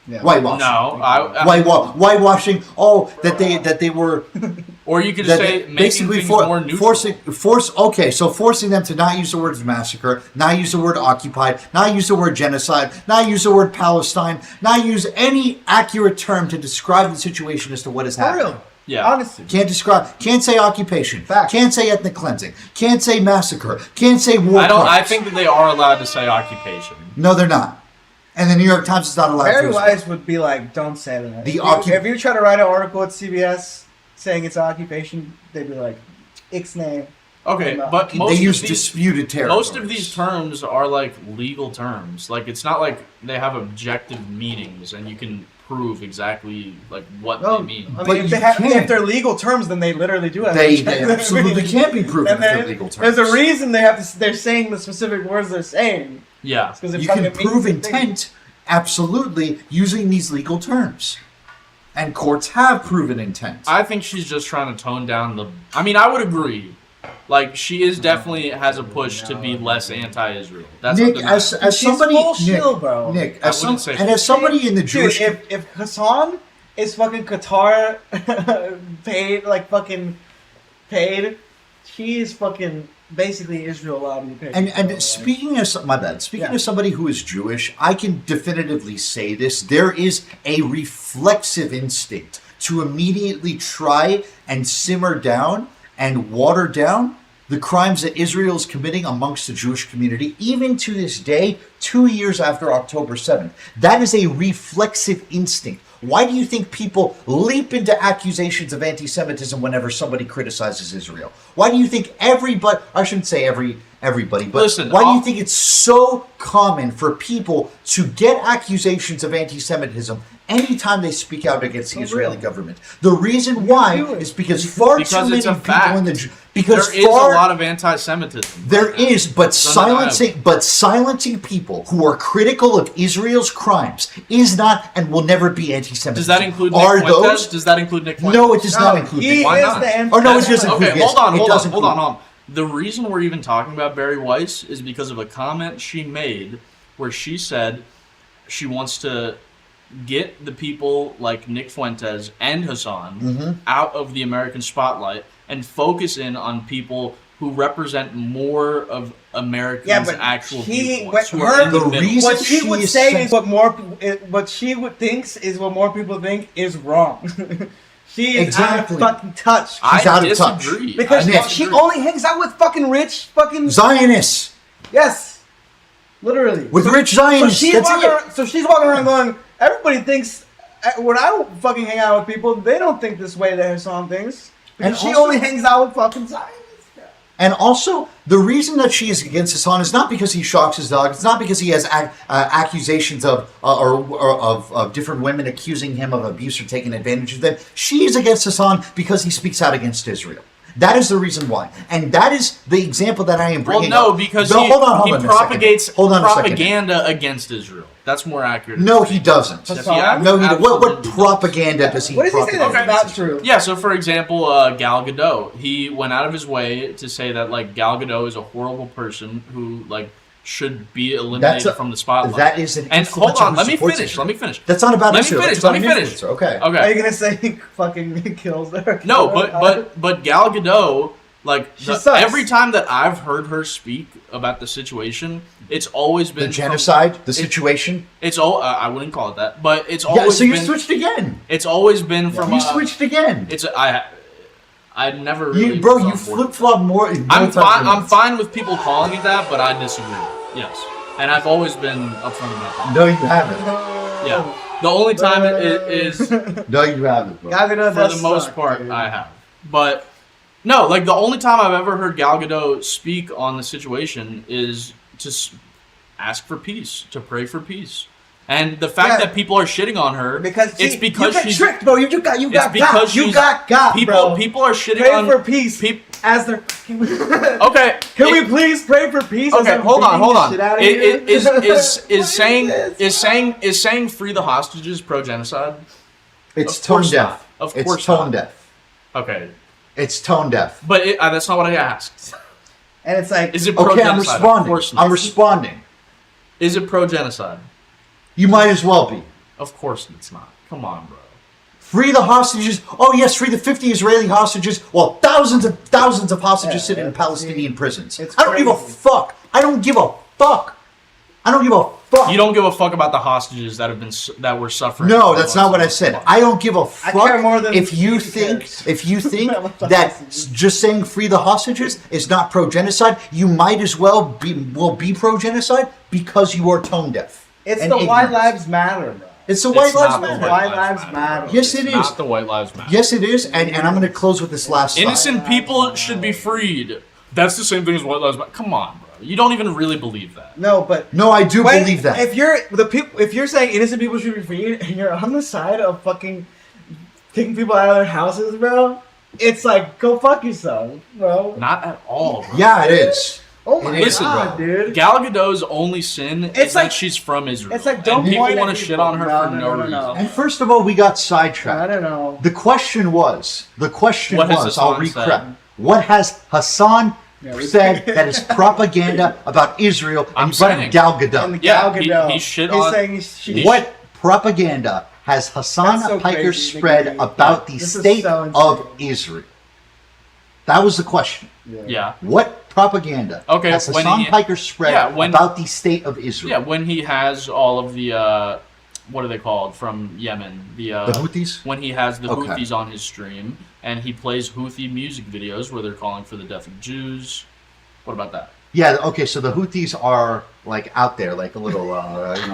Yeah.
Whitewashing.
No,
Whitewashing. Oh, that they were.
or you could
that
say
they-
making
basically
things more neutral.
forcing them to not use the word massacre, not use the word occupied, not use the word genocide, not use the word Palestine, not use any accurate term to describe the situation as to what is
For
happening.
real.
Yeah.
Honestly.
Can't say occupation.
Fact.
Can't say ethnic cleansing. Can't say massacre. Can't say war
I
crimes.
think that they are allowed to say occupation.
No, they're not. And the New York Times is not allowed
Barry
to.
Weiss would be like, don't say that.
The
If you try to write an article at CBS saying it's occupation, they'd be like, ixnay.
Okay,
No.
but
They
most
use
of these,
disputed territories.
most of these terms are like legal terms. Like it's not like they have objective meanings and you can prove exactly like what
No,
they mean.
I
But
mean,
you
if
can't.
they're legal terms, then they literally do have
They
to
absolutely can't be proven
And
if they're
then
legal terms.
there's a reason they're saying the specific words they're saying.
Yeah.
Because
You can prove intent absolutely using these legal terms. And courts have proven intent.
I think she's just trying to tone down the. I mean, I would agree. Like she is definitely has a push to be less anti-Israel. That's
Nick,
undeniable.
as
She's
somebody,
full shield, bro.
Nick,
I
as
wouldn't
some,
say
and as somebody in the
Dude,
Jewish,
if Hassan is fucking Qatar paid, she is fucking basically Israel lobby paid.
and speaking as speaking
Yeah.
as somebody who is Jewish, I can definitively say this: there is a reflexive instinct to immediately try and simmer down and water down the crimes that Israel is committing amongst the Jewish community, even to this day, 2 years after October 7th. That is a reflexive instinct. Why do you think people leap into accusations of anti-Semitism whenever somebody criticizes Israel? Why do you think everybody, I shouldn't say everybody, but
Listen,
why do you think it's so common for people to get accusations of anti-Semitism anytime they speak out against the Israeli government? The reason why is because far too many
it's a
people
fact.
in the... Because
There is a lot of anti-Semitism.
there is, but
undeniable.
silencing people who are critical of Israel's crimes is not and will never be anti-Semitism.
Does that include Nick
Are
Fuentes?
those?
Does that include Nick Fuentes?
No, it does not include.
He
Why
is
not?
the anti-
Or no, it doesn't include.
Okay,
yes,
hold
it does include.
on. The reason we're even talking about Barry Weiss is because of a comment she made where she said she wants to get the people like Nick Fuentes and Hassan out of the American spotlight and focus in on people who represent more of Americans' actual viewpoints. Who are in the middle.
What she would say is what she would thinks is what more people think is wrong. She is
Exactly.
out of fucking touch.
She's out of touch.
disagree.
Because
I
she
disagree.
only hangs out with fucking rich fucking
Zionists
yes, literally
with rich Zionists.
she's
That's
walking
it.
around, so she's walking around going, everybody thinks when I fucking hang out with people, they don't think this way that Hassan thinks. Because
And
she
also-
only hangs out with fucking Zionists.
And also, the reason that she is against Hassan is not because he shocks his dog. It's not because he has accusations of different women accusing him of abuse or taking advantage of them. She is against Hassan because he speaks out against Israel. That is the reason why. And that is the example that I am
Well,
bringing
no,
up.
because
No,
he
a
propagates
second. Hold on a second.
propaganda against Israel. That's more accurate.
No, he doesn't.
Yes,
Hassan?
No, he doesn't. What
absolutely does.
propaganda does he
What does he say
propagate?
that's not true?
Yeah, so for example, Gal Gadot, he went out of his way to say that like Gal Gadot is a horrible person who like should be eliminated from the spotlight.
That is an
and hold
influencer
on,
who
let me
supports
finish.
Israel.
Let me finish.
That's not about
Let me
Israel.
finish,
That's about
let me
an
finish.
influencer. Okay.
Are
Okay.
you gonna say he fucking kills her?
No, but Gal Gadot, like
She sucks.
every time that I've heard her speak about the situation, it's always been
The genocide, the situation.
It's all I wouldn't call it that, but it's
Yeah,
always
so you
been.
switched again.
It's always been from.
You switched again.
It's I never really.
You, bro,
was
you
on board
flip flop more.
I'm fine. I'm fine with people calling it that, but I disagree. Yes, and I've always been upfront about that.
No, you haven't.
Yeah, the only time it is
No, you haven't, bro.
Gal Gadot
for
does
the most
suck,
part
dude.
I have, but no, like the only time I've ever heard Gal Gadot speak on the situation is to ask for peace, to pray for peace. And the fact
Yeah.
that people are shitting on her
Because
it's
you
because
got
she's
tricked, bro. You got
because
you
she's-
got bro.
people are shitting
Pray
on
for peace
peop-
as they're.
Okay,
Can we please pray for peace? as
Okay,
I'm
hold on,
beating
hold
the
on.
shit out of you?
Is
What is
saying free the hostages pro genocide?
It's
Of
tone
course
deaf.
not. Of
It's
course
tone
not.
deaf.
Okay,
It's tone deaf.
but that's not what I asked.
And it's like,
Is it pro
Okay,
genocide?
I'm
Of
responding.
course not.
I'm responding.
Is it pro genocide?
You might as well be.
Of course it's not. Come on, bro.
Free the hostages. Oh yes, free the 50 Israeli hostages. While thousands of hostages sit in Palestinian prisons.
it's
I don't give a
crazy.
fuck. I don't give a fuck. I don't give a fuck.
You don't give a fuck about the hostages that have been that were suffering.
No, that's not what I said. I don't give a fuck
care more than
if you
he
think
cares.
that just saying free the hostages is not pro genocide. You might as well be pro genocide because you are tone deaf.
it's
and
the White
ignorant.
Lives Matter, bro.
It's the White
It's
Lives
not the
Matter.
White Lives Matter.
Yes,
It's
it is.
Not the White Lives Matter.
Yes, it is. And I'm going to close with this last slide.
Innocent people should be freed. That's the same thing as White Lives Matter. Come on, bro. You don't even really believe that.
No, but
No, I do
when-
believe that.
if you're saying innocent people should be free, and you're on the side of fucking kicking people out of their houses, bro, it's like go fuck yourself, bro.
Not at all, bro.
Yeah, it is.
Oh my
Listen,
god,
bro.
dude.
Gal Gadot's only sin is
It's like-
that she's from Israel.
it's like, don't
and people
point at
want to
people.
shit on her
No,
for
no,
no
no,
reason.
no.
And first of all, we got
I
sidetracked.
don't know.
The question was,
What has
I'll
Hassan
recap.
said?
What has Hassan
Yeah, we-
said that is propaganda about Israel
I'm
in front of
saying.
Gal
And the
Gadot?
Yeah,
Gal Gadot,
he shit
he's
on-
saying she
What propaganda has Hassan
That's so
Piker
crazy,
spread
Nicky.
about the
This is
state
so
of
insane.
Israel? That was the question.
Yeah.
What propaganda
Okay,
has
when
Hassan
he-
Piker spread
yeah, when-
about the state of Israel?
Yeah, when he has all of the what are they called from Yemen? The
Houthis?
When he has the
Okay.
Houthis on his stream and he plays Houthi music videos where they're calling for the death of Jews. What about that?
Yeah, okay, so the Houthis are like out there, like a little,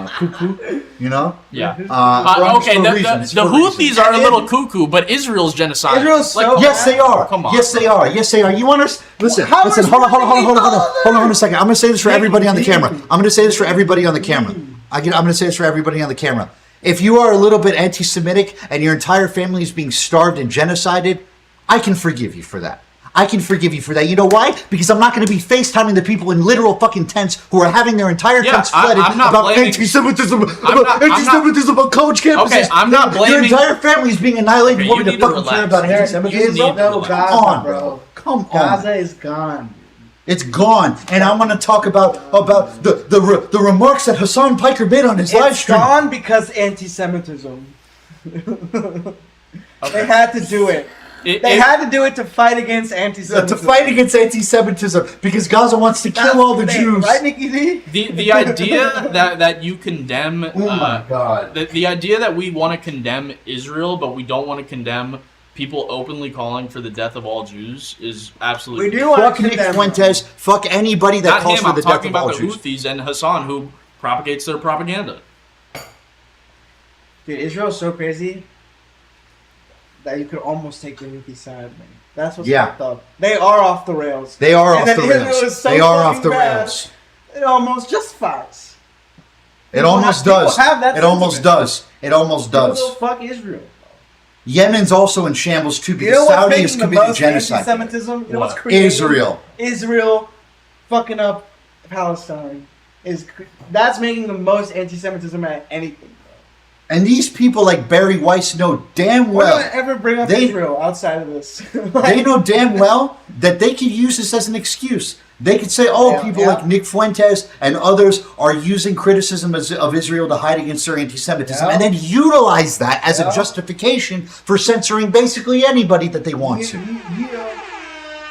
cuckoo, you know?
Yeah.
Okay,
the Houthis
reasons.
are a little cuckoo, but Israel's genocide.
Israel's so
Yes, they are.
Come on.
Yes, they are. Yes, they are. You want us? Listen,
How
listen.
much
Hold on,
money
hold on,
do you
hold on a second. I'm going to say this for everybody on the camera.
Nick.
I'm going to say this for everybody on the camera. I'm going to say this for everybody on the camera. If you are a little bit anti-Semitic and your entire family is being starved and genocided, I can forgive you for that. I can forgive you for that. You know why? Because I'm not going to be FaceTiming the people in literal fucking tents who are having their entire tents flooded about anti-Semitism, about college campuses.
Okay, I'm not blaming...
Your entire family is being annihilated.
Okay,
You want me to fucking care about anti-Semitism?
Gaza,
on,
bro.
Come on.
Gaza is gone.
It's gone, and I'm going to talk about the remarks that Hassan Piker made on his live
It's
stream.
gone because anti-Semitism. They had to do it. They had to do it to fight against anti-Semitism.
To fight against anti-Semitism because Gaza wants to kill all the Jews.
Right, Nikki D?
The idea that you condemn...
Oh my God.
The idea that we want to condemn Israel, but we don't want to condemn people openly calling for the death of all Jews is absolutely...
We do want
Fuck
to
Nick
condemn
Fuentes. Fuck anybody that
Not
calls
him,
for
I'm
the death
talking
of all
about the
Jews.
Houthis and Hassan, who propagates their propaganda.
Dude, Israel's so crazy that you could almost take the Houthi side, man. That's what's fucked up. They are off the rails.
They are
And
off the
then Israel
rails.
is so
They are off
fucking
the
bad,
rails.
It almost justifies.
It almost does.
People have that
It almost
sentiment.
does. It almost does.
People fuck Israel.
Yemen's also in shambles too
You
because
know what's
Saudi
making
has
the
committed
most
genocide.
anti-Semitism? You know what's
What?
creating
Israel.
Israel fucking up Palestine. That's making the most anti-Semitism at anything.
And these people like Barry Weiss know damn
We're
well.
gonna ever bring up
They-
Israel outside of this.
They know damn well that they could use this as an excuse. They could say, oh,
Yeah,
people
yeah.
like Nick Fuentes and others are using criticism of Israel to hide against their anti-Semitism
Yeah.
and then utilize that as
Yeah.
a justification for censoring basically anybody that they want to.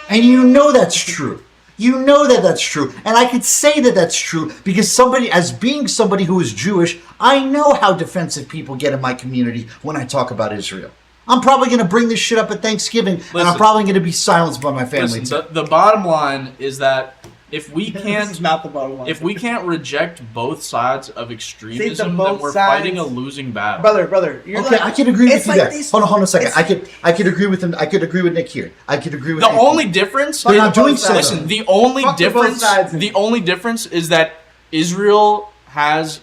And you know that's true. You know that that's true. And I could say that that's true because being somebody who is Jewish, I know how defensive people get in my community when I talk about Israel. I'm probably going to bring this shit up at Thanksgiving, and I'm probably going to be silenced by my family.
Listen, the bottom line is that if we
This
can't
is not the bottom line.
if we can't reject both sides of extremism, then
both
we're
sides-
fighting a losing battle.
brother, you're
Okay,
like,
I can agree with
it's
you
like
there.
these-
Hold on a second.
it's-
I could agree with him. I could agree with Nick here. I could agree with
The
Nick
only
here.
difference,
They're not doing
both sides.
so.
listen, the only
Fuck with both
difference,
sides.
the only difference is that Israel has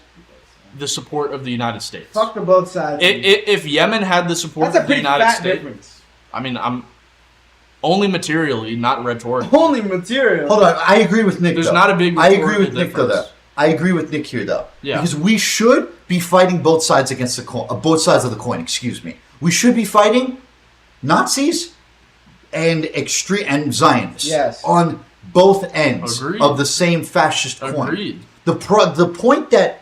the support of the United States.
Fuck to both sides.
If Yemen had the support
That's a
of the
pretty
United
fat
States,
difference.
I mean, I'm only materially, not rhetorically.
Only material.
Hold on. I agree with Nick.
There's
though.
not a big
I agree
rhetorical
with Nick though.
difference.
I agree with Nick here though.
Yeah.
Because we should be fighting both sides against the coin. Both sides of the coin. Excuse me. We should be fighting Nazis and Zionists.
Yes.
On both ends
Agreed.
of the same fascist coin.
Agreed.
The point that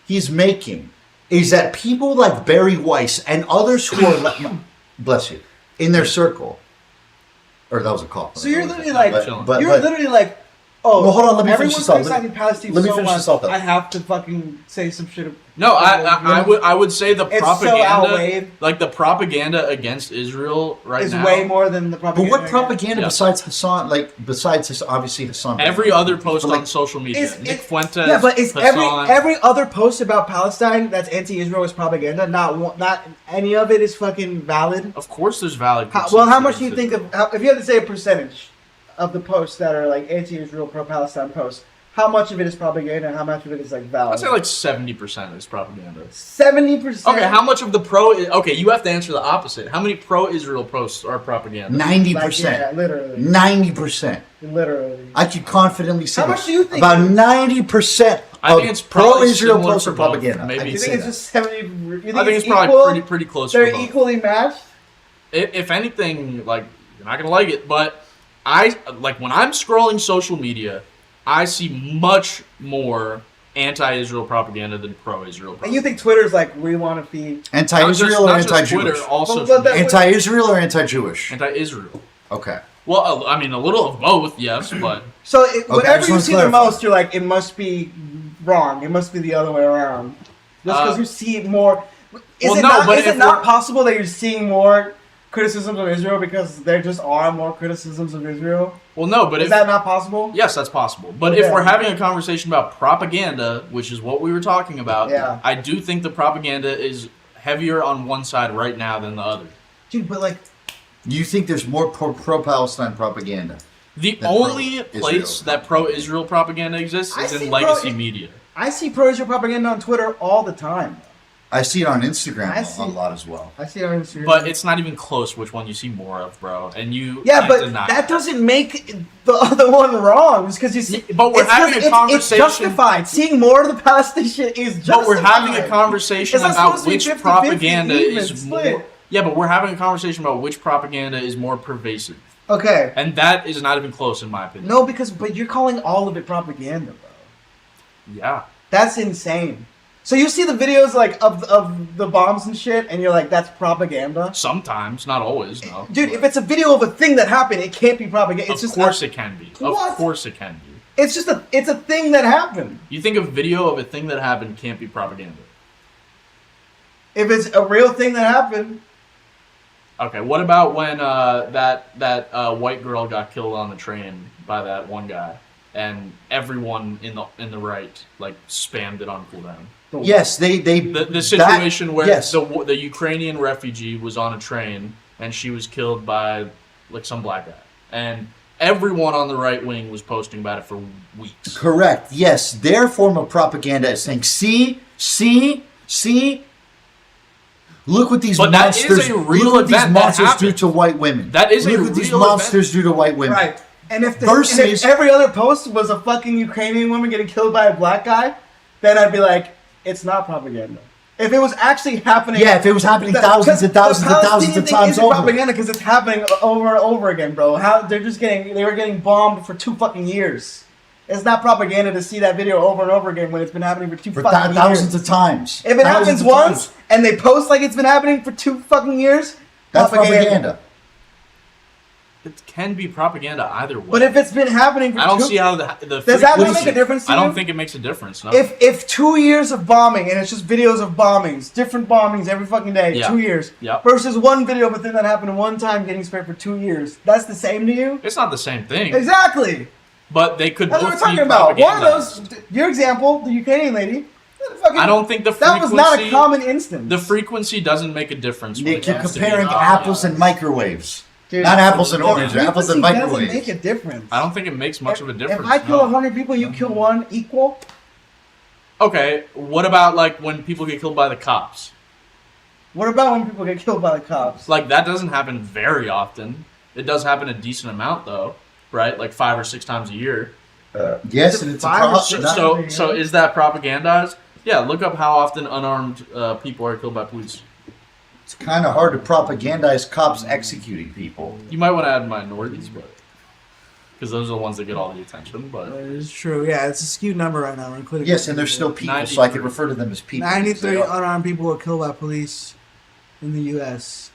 he's making is that people like Barry Weiss and others who are bless you in their circle, or that was a cough.
So you're literally like,
But-
you're literally like, oh,
Well, hold on, let me finish
everyone's
this up.
criticizing Palestine
Let me
so
finish
much,
this up, though.
I have to fucking say some shit.
No, I would say the
It's so
propaganda,
outweighed.
like the propaganda against Israel right
It's
now,
way more than the
But
propaganda.
what propaganda
Yeah.
besides Hassan? Obviously Hassan.
every other post
But, like,
on social media,
Is
Nick
it-
Fuentes,
Yeah, but is
Hassan,
every other post about Palestine that's anti-Israel is propaganda? Not any of it is fucking valid.
of course, there's valid.
How much do you think of? If you had to say a percentage of the posts that are like anti-Israel, pro-Palestine posts, how much of it is propaganda and how much of it is like valid?
I'd say like 70% is propaganda.
70%.
Okay, how much of the Okay, you have to answer the opposite. How many pro-Israel posts are propaganda?
90%.
Yeah, literally.
90%.
Literally.
I could confidently say
How much do you think
about
it is?
90%
I
of
think it's probably
pro-Israel
similar
posts
for
are
both,
propaganda.
maybe.
I
You
could
think
say
it's
that.
just 70? You think
I think it's probably
equal?
pretty close.
They're
for both.
equally matched.
If anything, like, you're not gonna like it, but when I'm scrolling social media, I see much more anti-Israel propaganda than pro-Israel propaganda.
And you think Twitter's like, we want to feed...
Anti-Israel or
not just
anti-Jewish?
Twitter, also
But that-
Anti-Israel or anti-Jewish?
anti-Israel.
Okay.
Well, I mean, a little of both, yes, but
So
I
whatever
just
you
wanna
see the
clarify.
most, you're like, it must be wrong. It must be the other way around. Just because you see it more... Is
well,
it
no,
not,
but
is
if
it not
we're-
possible that you're seeing more criticisms of Israel because there just are more criticisms of Israel?
Well, no, but
Is that not possible?
Yes, that's possible. But
Okay.
if we're having a conversation about propaganda, which is what we were talking about,
Yeah.
I do think the propaganda is heavier on one side right now than the other.
Dude, but like,
You think there's more pro-Palestine propaganda?
The
That
only
pro-Israel
place that pro-Israel propaganda exists
I
is
see
in legacy
pro-
media.
I see pro-Israel propaganda on Twitter all the time.
I see it on Instagram
I see-
a lot as well.
I see it on Instagram.
But it's not even close which one you see more of, bro. And you
yeah,
can't
but
deny
that doesn't make the other one wrong. Just because you see,
But we're
it's 'cause
having a
it's
conversation-
justified. Seeing more of the Palestinian shit is justified.
But we're having a conversation
It's not
about
supposed to be
which
50-50
propaganda
even
is
split.
more. Yeah, but we're having a conversation about which propaganda is more pervasive,
Okay.
and that is not even close in my opinion.
No, but you're calling all of it propaganda, bro.
Yeah.
That's insane. So you see the videos like of the bombs and shit, and you're like, that's propaganda.
Sometimes, not always, no.
Dude, if it's a video of a thing that happened, it can't be propaganda. It's
Of
just
course it can be.
What?
Of course it can be.
It's just it's a thing that happened.
You think a video of a thing that happened can't be propaganda?
If it's a real thing that happened,
Okay, what about when that white girl got killed on the train by that one guy, and everyone in the right like spammed it on cooldown?
Yes, they
The situation where
yes.
the Ukrainian refugee was on a train and she was killed by like some black guy, and everyone on the right wing was posting about it for weeks.
Correct. Yes, their form of propaganda is saying, see. Look what these
But that is
monsters.
a real
look what these
event that
monsters do
happened.
to white women.
That is a
look what these
real
monsters do to white women.
right? And if
Versus-
every other post was a fucking Ukrainian woman getting killed by a black guy, then I'd be like, it's not propaganda. If it was actually happening,
Yeah, if it was happening thousands and thousands and thousands of times over.
propaganda because it's happening over and over again, bro. How they were getting bombed for 2 fucking years. It's not propaganda to see that video over and over again when it's been happening for two
For
fucking
thousands
years.
of times.
If it
Thousands
happens
of
once
times.
and they post like it's been happening for 2 fucking years,
That's propaganda.
It can be propaganda either way.
But if it's been happening for
I don't
2
see how the
Does that not
frequency-
make a difference to
I
you?
don't think it makes a difference. No.
if 2 years of bombing and it's just videos of bombings, different bombings every fucking day,
Yeah.
2 years,
Yeah.
versus one video of a thing that happened one time getting spread for 2 years, that's the same to you?
It's not the same thing.
Exactly.
But they could
That's
both
what we're talking
be
about. One of
propagandized.
those, your example, the Ukrainian lady.
I don't think the
That
frequency.
was not a common instance.
The frequency doesn't make a difference. when
Nick,
it
you're
comes to
comparing
being
apples and
propagandized.
microwaves.
Dude,
Not apples and
the
oranges, apples and
frequency doesn't
microwaves.
make a difference.
I don't think it makes much of a difference.
If I kill
no.
100 people, you kill one, equal.
Okay, what about like when people get killed by the cops?
What about when people get killed by the cops?
Like that doesn't happen very often. It does happen a decent amount though, right? Like 5 or 6 times a year.
Yes,
Is it
and it's a
5 or
pro-
6?
not-
So is that propagandized? Yeah, look up how often unarmed people are killed by police.
it's kind of hard to propagandize cops executing people.
You might want to add minorities, but because those are the ones that get all the attention. But
It's true. Yeah, it's a skewed number right now. We're including
Yes, and they're still people, so I can
93.
refer to them as people.
93
They are-
unarmed people were killed by police in the U.S.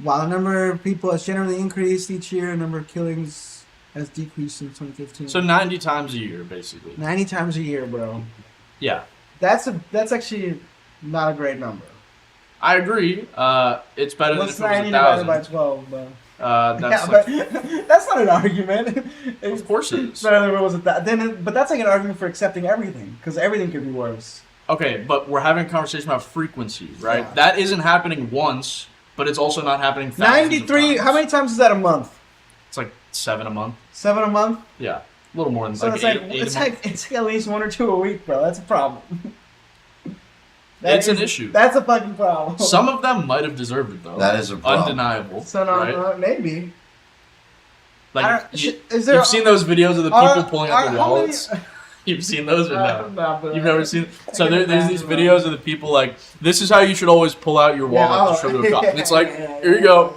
While the number of people has generally increased each year, the number of killings has decreased since 2015.
so 90 times a year, basically.
90 times a year, bro.
Yeah,
That's actually not a great number.
I agree. It's better
What's
than if it
90
was
divided by
1,000.
12, bro?
That's
Yeah,
like,
but that's not an argument.
of course it is.
Better than it was but that's like an argument for accepting everything, because everything could be worse.
Okay, but we're having a conversation about frequency, right?
Yeah.
That isn't happening once, but it's also not happening thousands of
93.
times.
How many times is that a month?
It's like 7 a month.
7 a month.
Yeah, a little more than
So
like
it's
8.
like
8
it's
a month.
like it's like at least 1 or 2 a week, bro. That's a problem.
It's an issue.
That's a fucking problem.
Some of them might have deserved it though.
That is a problem.
Undeniable.
So no,
right?
maybe. I
Like
don't- is there?
you've seen those videos of the
are-
people pulling
are-
out the
how many-
wallets. You've seen those or no?
Nah, but
You've never seen. So
I can
there's these
imagine,
videos of the people like, this is how you should always pull out your wallet to show to a cop. And it's like, here you go.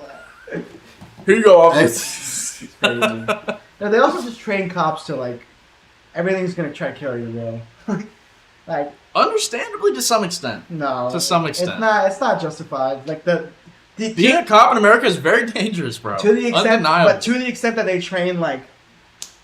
Here you go, officer.
It's-
No, they also just train cops to like everything's gonna try to kill you, bro. Like
Understandably, to some extent.
no,
To some extent.
It's not justified. Like
Being a cop in America is very dangerous, bro.
to the extent,
Undeniable.
but to the extent that they train like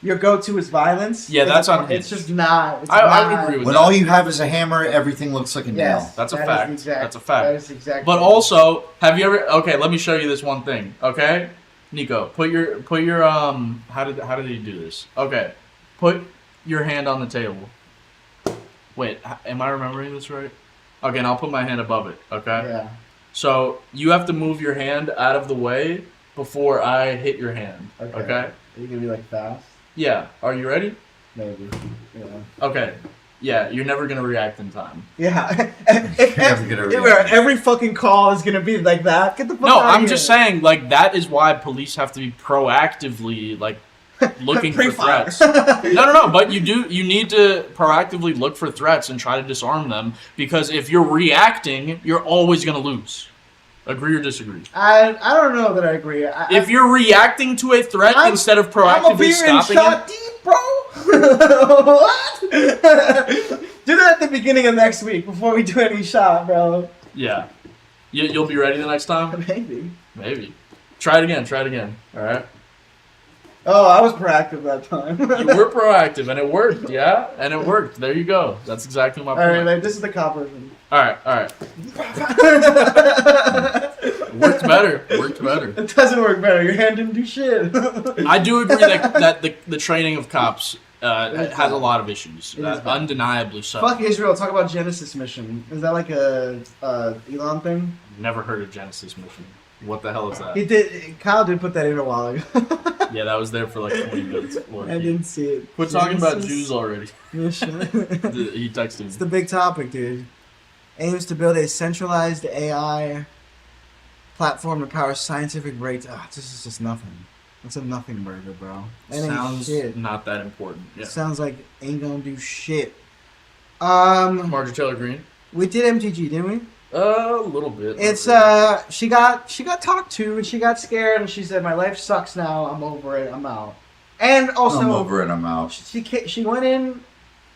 your go-to is violence.
Yeah, that's unhinged.
It's just not. It's
I
not,
agree with
When
that.
all you have is a hammer, everything looks like a nail.
Yes,
That's a
that is
fact.
the exact-
That's a fact.
That is exactly.
But also, have you ever? Okay, let me show you this one thing. Okay, Nico, put your How did he do this? Okay, put your hand on the table. Wait, am I remembering this right? Okay, and I'll put my hand above it. Okay.
Yeah.
So you have to move your hand out of the way before I hit your hand. Okay.
Are you gonna be like fast?
Yeah. Are you ready?
Maybe. Yeah.
Okay. Yeah, you're never gonna react in time.
Yeah.
Never gonna react.
Every fucking call is gonna be like that. Get the fuck
No,
out of
I'm
here.
just saying, like, that is why police have to be proactively, like, looking for
Pre-fire.
threats. No, but you need to proactively look for threats and try to disarm them, because if you're reacting, you're always gonna lose. Agree or disagree?
I don't know that I agree.
If you're reacting to a threat instead of
I'm a
proactively
beer and
stopping
shot
it,
deep, bro. What? Do that at the beginning of next week before we do any shot, bro.
yeah, you'll be ready the next time.
Maybe.
Try it again. All right.
Oh, I was proactive that time.
You were proactive, and it worked. Yeah, and it worked. There you go. That's exactly my point.
All right, like, this is the cop version.
All right. Worked better.
It doesn't work better. Your hand didn't do shit.
I do agree that the training of cops has a lot of issues.
It is bad.
Undeniably so.
Fuck Israel. Talk about Genesis mission. Is that like a Elon thing?
Never heard of Genesis mission. What the hell is that?
He did. Kyle did put that in a while ago.
Yeah, that was there for like 20 minutes.
I didn't see it.
Quit talking about
Genesis
Jews already.
mission.
He texted
It's
me.
the big topic, dude. Aims to build a centralized AI platform to power scientific breakthroughs. Ah, this is just nothing. It's a nothing burger, bro. That ain't
Sounds
shit.
not that important. Yeah.
Sounds like ain't gonna do shit.
Marjorie Taylor Greene.
We did MTG, didn't we?
A little bit.
It's she got talked to and she got scared and she said my life sucks now. I'm over it. I'm out. And also
I'm over it. I'm out.
she went in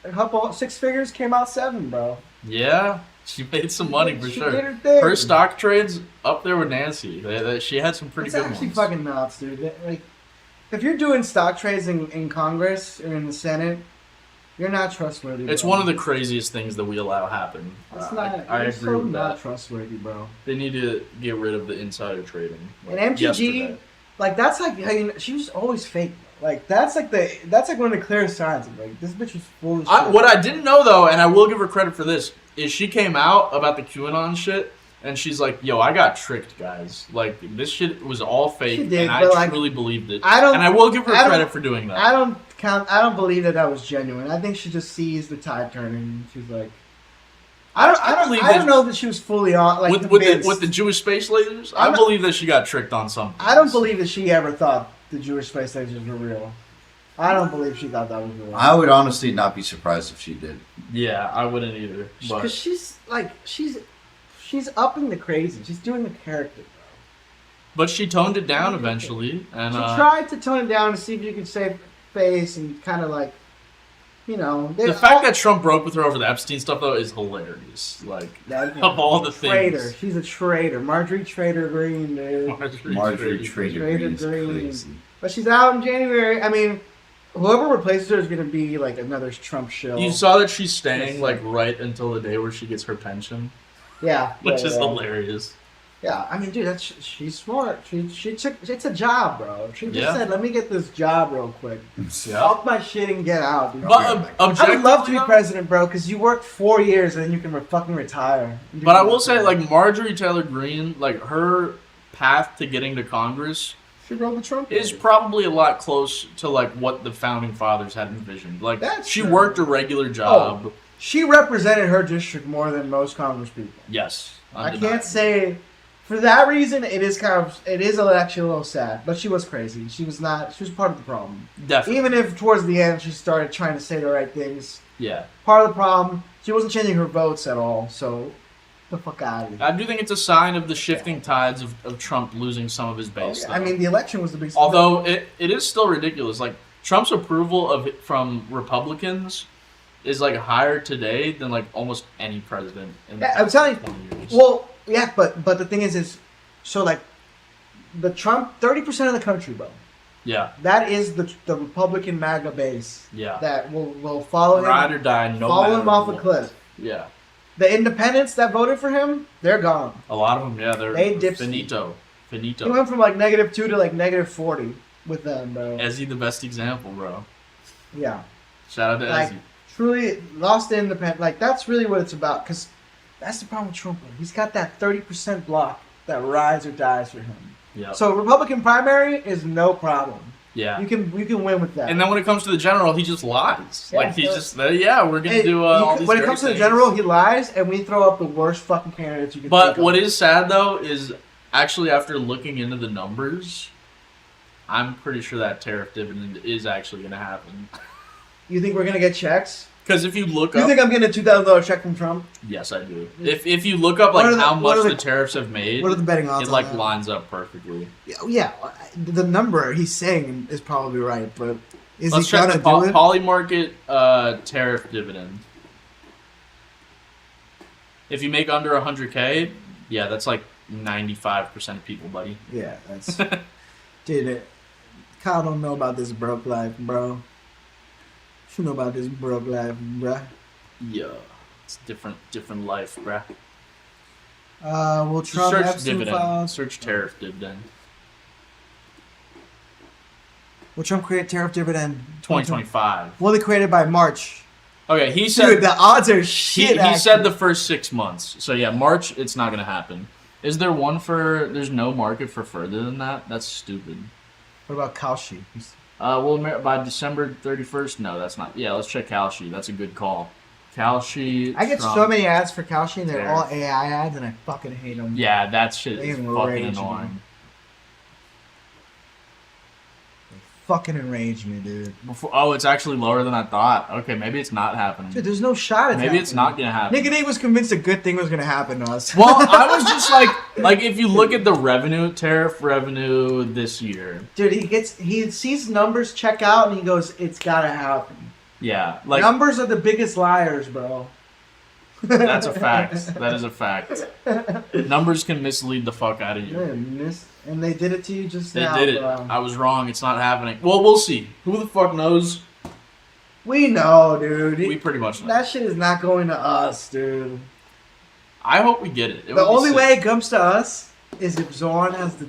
a couple 6 figures, came out 7, bro.
Yeah, she made some money for
She
sure.
did her thing.
Her stock trades up there with Nancy. She had some pretty
It's
good
actually
ones.
fucking nuts, dude. Like, if you're doing stock trades in Congress or in the Senate, you're not trustworthy.
It's
bro.
one of the craziest things that we allow happen.
It's not.
I
you're
agree
so
with
not
that.
trustworthy, bro.
They need to get rid of the insider trading.
And MTG,
yesterday.
like that's like how she was always fake. Like that's like one of the clearest signs of like this bitch was full of shit.
What I didn't know though, and I will give her credit for this, is she came out about the QAnon shit, and she's like, "Yo, I got tricked, guys. Like this shit was all fake,
She did,
and I
but, like,
truly believed it."
I don't-
and I will give her
I don't-
credit for doing that.
I don't believe that was genuine. I think she just sees the tide turning. She's like, I don't know that she was fully on like
with the Jewish space lasers, I believe that she got tricked on something.
I don't believe that she ever thought the Jewish space lasers were real. I don't believe she thought that was real.
I would honestly not be surprised if she did.
Yeah, I wouldn't either.
Because
But
she's upping the crazy. She's doing the character.
but she toned it down eventually, and
She tried to tone it down to see if you could save face and kind of like, you know.
the fact that Trump broke with her over the Epstein stuff though is hilarious. Like of all the
traitor.
things.
She's a traitor. Marjorie Trader Green, dude.
Marjorie Trader Green is
Green.
crazy.
But she's out in January. I mean, whoever replaces her is going to be like another Trump shill.
You saw that she's staying like right until the day where she gets her pension,
Yeah.
which is
yeah.
hilarious.
Yeah, I mean, dude, she's smart. She took it's a job, bro. She just
Yeah.
said, "Let me get this job real quick,
Yeah.
off my shit and get out." Dude.
But
I would
objectively,
love to be
though-
president, bro, because you work 4 years and then you can fucking retire.
But I will say, like Marjorie Taylor Greene, like her path to getting to Congress
she rode the Trump
is
wave.
probably a lot close to like what the founding fathers had envisioned. Like
That's
she
true.
worked a regular job.
She represented her district more than most Congress people.
Yes,
I
undeniably.
can't say. For that reason, it is actually a little sad. But she was crazy. She was part of the problem.
Definitely.
Even if towards the end she started trying to say the right things.
Yeah,
Part of the problem, she wasn't changing her votes at all. So, the fuck out of here.
I do think it's a sign of the shifting tides of Trump losing some of his base.
I mean, the election was the big.
although it is still ridiculous. Like Trump's approval of it from Republicans is like higher today than like almost any president in the
Yeah, I'm
past
telling you.
20 years.
Well, yeah, but the thing is so like the Trump 30% of the country, bro,
Yeah.
That is the Republican MAGA base
Yeah.
that will follow him,
Ride or die, no
follow
matter
him off a
what.
cliff.
Yeah.
The independents that voted for him, they're gone.
A lot of them, yeah,
They
they're
dipped.
finito.
He
Finito.
went from like -2 to like -40 with them, bro.
Ezzy, the best example, bro.
Yeah.
Shout out to
Like,
Ezzy.
truly lost the independent. Like, that's really what it's about. Because that's the problem with Trump. He's got that 30% block that rides or dies for him.
Yeah.
So Republican primary is no problem.
Yeah.
You can win with that.
And then when it comes to the general, he just lies.
Yeah,
Like, he's
so-
just, we're going to do all these
when it
great
comes to the
things.
general, he lies, and we throw up the worst fucking candidates you can
But
think of.
what is sad, though, is actually after looking into the numbers, I'm pretty sure that tariff dividend is actually going to happen.
You think we're going to get checks?
Because if you look
You
up...
think I'm getting a $2,000 check from Trump?
Yes, I do. If you look up
What
like
are the-
how
what
much
are
the
the-
tariffs have made,
What are the betting odds
it
on
like
that?
lines up perfectly.
Yeah, the number he's saying is probably right, but is
Let's
he
check
trying
the
to do it?
Polymarket tariff dividend. If you make under 100K, yeah, that's like 95% of people, buddy.
Yeah, that's... Dude, Kyle don't know about this broke life, bro. You know about this broke life, bruh.
Yeah, it's different life, bruh.
Will
Just
Trump
search
have some
dividend.
files?
Search tariff dividend.
Will Trump create tariff dividend?
2025.
Will it created by March?
Okay, he said
Dude, the odds are
he
shit.
said the first 6 months. So yeah, March it's not gonna happen. Is there one for? There's no market for further than that. That's stupid.
What about Kalshi?
Well, by December 31st, no, that's not. Yeah, let's check Kalshi. That's a good call. Kalshi.
I get so
Trump.
many ads for Kalshi, and they're
There.
all AI ads, and I fucking hate them.
Yeah, that shit
They
is
enrage
fucking
me.
annoying.
Fucking enrage me, dude.
It's actually lower than I thought. Okay, maybe it's not happening.
Dude, there's no shot.
Maybe it's not gonna happen.
Nick and Nate was convinced a good thing was gonna happen to us.
Well, I was just like if you look at the tariff revenue this year.
Dude, he sees numbers check out, and he goes, "It's gotta happen."
Yeah, like
Numbers are the biggest liars, bro.
that's a fact. That is a fact. Numbers can mislead the fuck out of you.
And they did it to you just
They
now.
did it.
Bro.
I was wrong. It's not happening. Well, we'll see. Who the fuck knows?
We know, dude.
We pretty much know.
That shit is not going to us, dude.
I hope we get it.
The only way it comes to us is if Zohran has the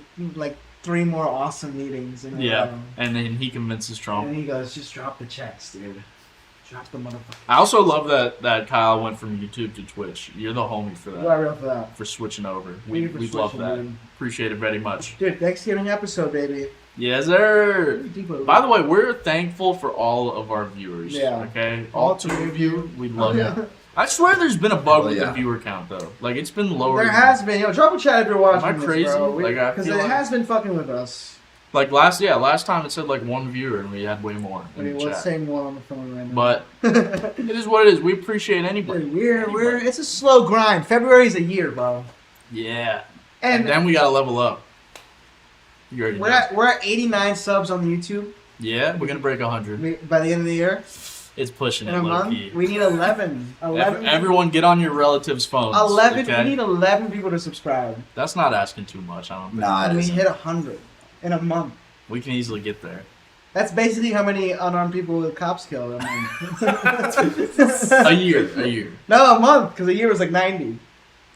3 more awesome meetings. In a
Yeah,
row.
and then he convinces Trump.
And he goes, just drop the checks, dude. Drop the motherfucker.
I also love that Kyle went from YouTube to Twitch. You're the homie for
You
that.
are real for that.
For switching over.
Thank
We
you for
love
switching,
that.
dude.
Appreciate it very much.
Dude, Thanksgiving episode, baby.
Yes, sir. By the way, we're thankful for all of our viewers.
Yeah.
Okay?
All
All 2 of you. We love
yeah.
you. I swear there's been a bug
Oh,
with
yeah.
the viewer count, though. Like, it's been lower.
There has been. Drop a chat if you're watching.
Am I crazy? Like,
Because
I
it
feel
has been fucking with us.
Like, last time it said, 1 viewer, and we had way more
I
in
mean,
the
we're
chat.
saying one on the phone right now.
But it is what it is. We appreciate anybody.
Dude, we're it's a slow grind. February's a year, bro.
Yeah. And
And
then we gotta level up. You already know.
we're at 89 subs on YouTube.
Yeah, we're gonna break 100.
By the end of the year,
It's pushing
in
it,
a
low
month,
key.
we need 11. 11.
Everyone get on your relatives' phones.
11.
Okay?
We need 11 people to subscribe.
That's not asking too much, I don't think.
Nah, it
And we
isn't.
hit 100 in a month.
We can easily get there.
That's basically how many unarmed people the cops killed.
A year.
No, a month, because a year was like 90.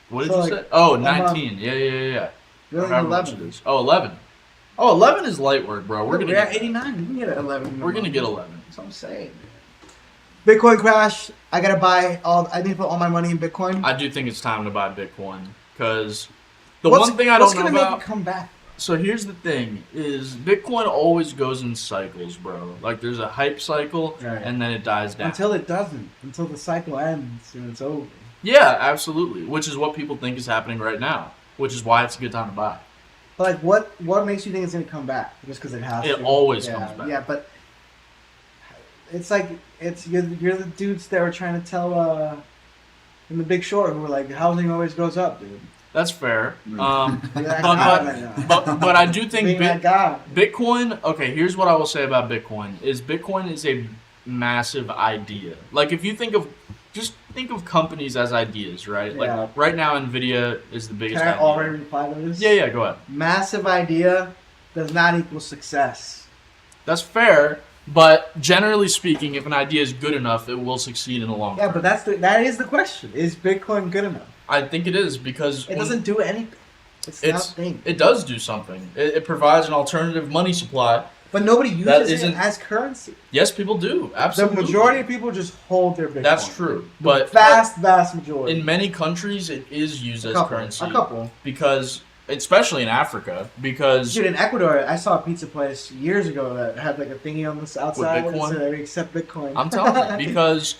What did
So,
you
like,
say? Oh,
a month.
19. Yeah.
We
Or
only need
however much
11.
it is. Oh, 11. Oh, 11 is light work, bro. We're gonna
at
get
89. We can get 11. in a
We're gonna
month.
get 11.
That's what I'm saying. Bitcoin crash. I gotta buy I need to put all my money in Bitcoin.
I do think it's time to buy Bitcoin because one thing I don't
what's
know
gonna
about.
make it come back?
So here's the thing: is Bitcoin always goes in cycles, bro. Like there's a hype cycle,
Right.
and then it dies down.
Until it doesn't. Until the cycle ends and it's over.
Yeah, absolutely. Which is what people think is happening right now. Which is why it's a good time to buy.
But like, what makes you think it's gonna come back? Just because it has
It
to?
always
Yeah,
comes back.
Yeah, but it's like you're the dudes that were trying to tell in The Big Short who were like, housing always goes up, dude.
That's fair.
You're that guy right now.
But I do think
Being that guy.
Bitcoin. Okay, here's what I will say about Bitcoin: is Bitcoin is a massive idea. Like if you think of companies as ideas, right? Like
Yeah.
right now, Nvidia is the biggest.
Can I
idea.
already reply to this?
Yeah, go ahead.
Massive idea does not equal success.
That's fair, but generally speaking, if an idea is good enough, it will succeed in the long term.
Yeah, but that is the question. Is Bitcoin good enough?
I think it is because
It doesn't do anything. It's not a thing.
It does do something. It provides an alternative money supply.
But nobody uses it as currency.
Yes, people do. Absolutely.
The majority of people just hold their Bitcoin.
That's true. But
vast majority.
In many countries, it is used as currency.
A couple.
Because, especially in Africa, because...
Dude, in Ecuador, I saw a pizza place years ago that had like a thingy on the outside that said they accept Bitcoin.
I'm telling you, because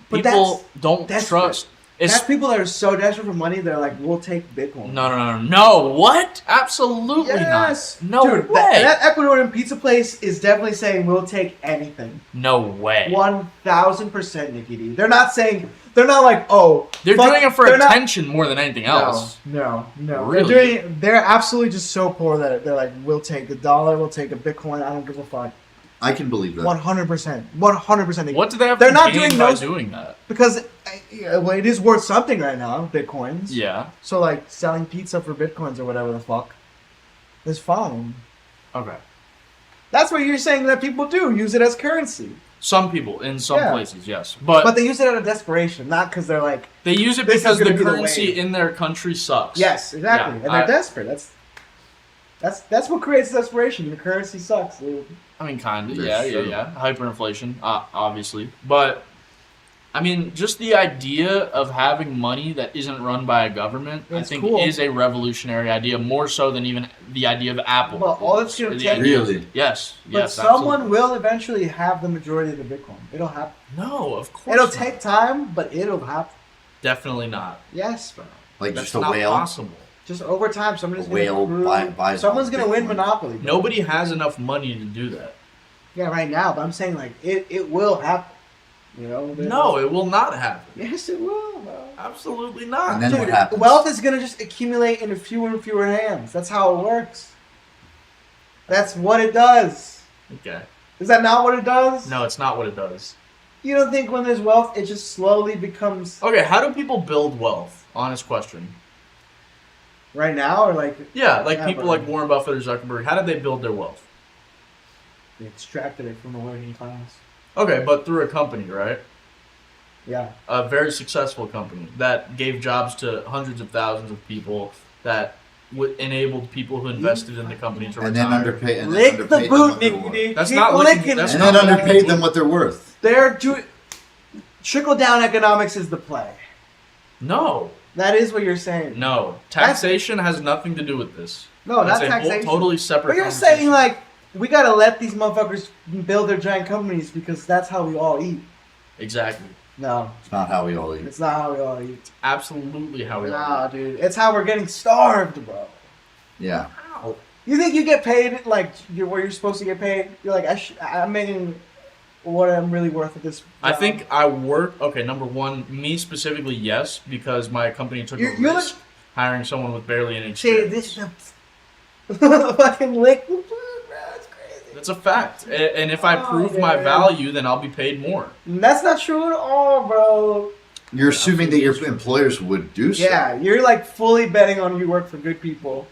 people don't trust...
That's people that are so desperate for money, they're like, we'll take Bitcoin.
No, what? Absolutely not. No
Dude,
way.
That Ecuadorian pizza place is definitely saying, we'll take anything.
No way.
1,000%, Nicky D. They're not like, oh.
They're doing it for attention more than anything else.
No.
Really?
They're absolutely just so poor that they're like, we'll take the dollar, we'll take a Bitcoin, I don't give a fuck.
I can believe that.
100%. 100%.
What do they have
They're
to
not
gain
doing
by
those,
doing that?
Because it is worth something right now, Bitcoins.
Yeah.
So, like, selling pizza for Bitcoins or whatever the fuck is fine.
Okay.
That's what you're saying that people do, use it as currency.
Some people, in some places, yes. But
they use it out of desperation, not because they're like...
They use it because the currency in their country sucks.
Yes, exactly.
Yeah,
and they're desperate. That's what creates desperation. Your currency sucks, dude.
I mean, kind of. Yeah. Hyperinflation, obviously. But, I mean, just the idea of having money that isn't run by a government, I think, is a revolutionary idea, more so than even the idea of Apple.
Well, all it's going to take...
Really?
Yes.
But someone will eventually have the majority of the Bitcoin. It'll happen.
No, of course
It'll
not.
take time, but it'll happen.
Definitely not.
Yes, bro.
Like
That's
just a
not
whale?
possible.
Just over time, somebody's going
to buys
someone's going to win Monopoly. Bro.
Nobody has enough money to do that.
Yeah, right now, but I'm saying, like, it will happen. You know?
No, it will not happen.
Yes, it will, bro.
Absolutely not.
And then what happens?
Wealth is going to just accumulate into fewer and fewer hands. That's how it works. That's what it does.
Okay.
Is that not what it does?
No, it's not what it does.
You don't think when there's wealth, it just slowly becomes...
Okay, how do people build wealth? Honest question.
Right now, or like...
Yeah, like people like Warren Buffett or Zuckerberg, how did they build their wealth?
They extracted it from the working class.
Okay, but through a company, right?
Yeah.
A very successful company that gave jobs to hundreds of thousands of people, that enabled people who invested in the company to retire.
And then underpaid. And
Lick the boot,
Nicky.
Nicky.
That's not licking.
And then underpaid them what they're worth.
Trickle-down economics is the play.
No.
That is what you're saying.
No. Taxation has nothing to do with this.
No,
That's
not
a
taxation.
whole totally separate
But you're saying, like, we gotta let these motherfuckers build their giant companies because that's how we all eat.
Exactly.
No.
It's not how we all eat.
It's not how we all eat.
It's absolutely how we all
Nah, dude. It's how we're getting starved, bro.
Yeah.
Ow.
You think you get paid, like, where you're supposed to get paid? You're like, I'm making what I'm really worth at this job.
I think I work... Okay, number one, me specifically, yes, because my company took a risk hiring someone with barely any experience.
This fucking lick the boot, bro. It's crazy.
That's a fact. And if I prove my value, then I'll be paid more.
That's not true at all, bro.
You're assuming that your employers would do so.
Yeah, you're like fully betting on you work for good people.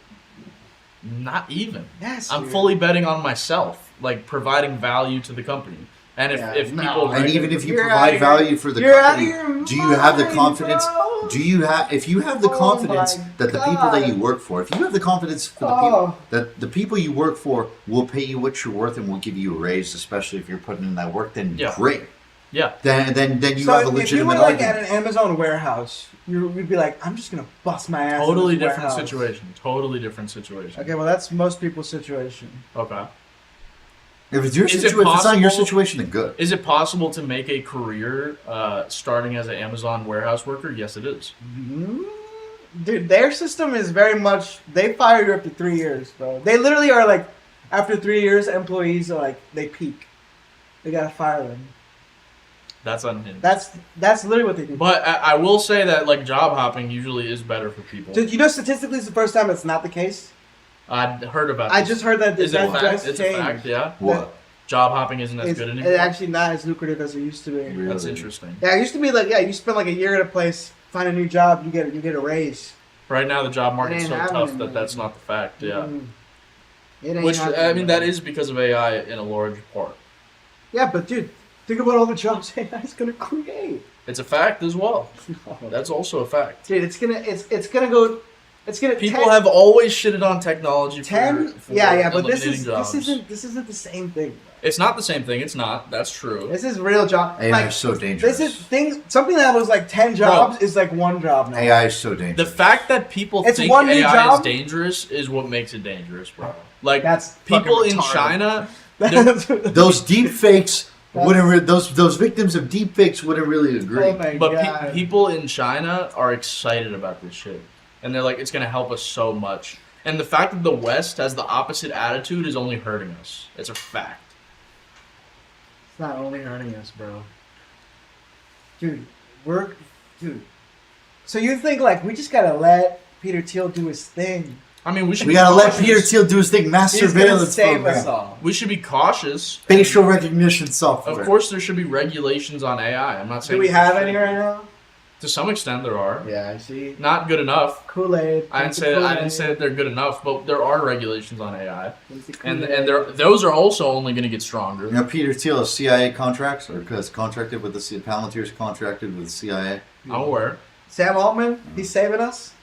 Not even.
Yes,
I'm
dude.
fully betting on myself, like providing value to the company. And if people...
And even if you
You're
provide value for the company, do you have the confidence?
Bro.
If you have the confidence
my
that the people that you work for, if you have the confidence for the people that the people you work for will pay you what you're worth and will give you a raise, especially if you're putting in that work, then great.
Yeah.
Then you
So
have a
if you
legitimate
were like
argument.
at an Amazon warehouse, you'd be like, I'm just gonna bust my ass.
Totally
in this
different
warehouse.
situation. Totally different situation.
Okay, well that's most people's situation.
Okay.
If it's your
Is it
situation, if it's not your
possible-
situation, then good.
Is it possible to make a career starting as an Amazon warehouse worker? Yes, it is.
Dude, their system is very much, they fire you after 3 years, bro. They literally are like, after 3 years, employees are like, they peak. They gotta fire them.
That's unhinged.
That's literally what they do.
But I will say that like job hopping usually is better for people.
Dude, you know statistically it's the first time it's not the case?
I'd heard about
I
this.
just heard that
Is it a
that
fact?
just
It's a
changed.
fact, yeah.
What?
Job hopping isn't as good anymore.
It's actually not as lucrative as it used to be.
Really?
That's interesting.
Yeah, it used to be like, you spend like a year at a place, find a new job, you get a raise.
Right now, the job market's
ain't
so
happening
tough
anymore.
that that's not the fact. Yeah.
It ain't
Which,
happening,
I mean,
bro.
that is because of AI in a large part.
Yeah, but dude, think about all the jobs AI is gonna create.
It's a fact as well. That's also a fact.
Dude, it's gonna go. It's gonna.
People have always shitted on technology for
Yeah, but
eliminating jobs.
this isn't the same thing. Bro.
It's not the same thing. It's not. That's true.
This is real job.
AI is so dangerous.
This is something that was like 10 jobs is like one job now.
AI is so dangerous.
The fact that people
It's
think
one new
AI
job?
is dangerous is what makes it dangerous, bro. Like
That's
people
fucking
in
retarded.
China,
Those deep fakes those victims of deep fakes wouldn't really agree.
Oh my
but
God.
people in China are excited about this shit, and they're like, it's gonna help us so much. And the fact that the West has the opposite attitude is only hurting us. It's a fact.
It's not only hurting us, bro. Dude. So you think like we just gotta let Peter Thiel do his thing?
I mean, we should.
We
be
gotta let
cautious.
Peter Thiel do his thing. Mass
He's gonna
surveillance
save us
program.
all.
We should be cautious.
Facial recognition software.
Of course, there should be regulations on AI. I'm not saying.
Do we
there
have
shouldn't
any
be.
right now?
To some extent, there are.
Yeah, I see.
Not good enough.
Kool-Aid.
I didn't say that they're good enough, but there are regulations on AI, and
Kool-Aid.
those are also only going to get stronger.
You know, Peter Thiel is CIA contracts, or because contracted with the Palantir's contracted with the CIA.
I'm aware.
Sam Altman, he's saving us.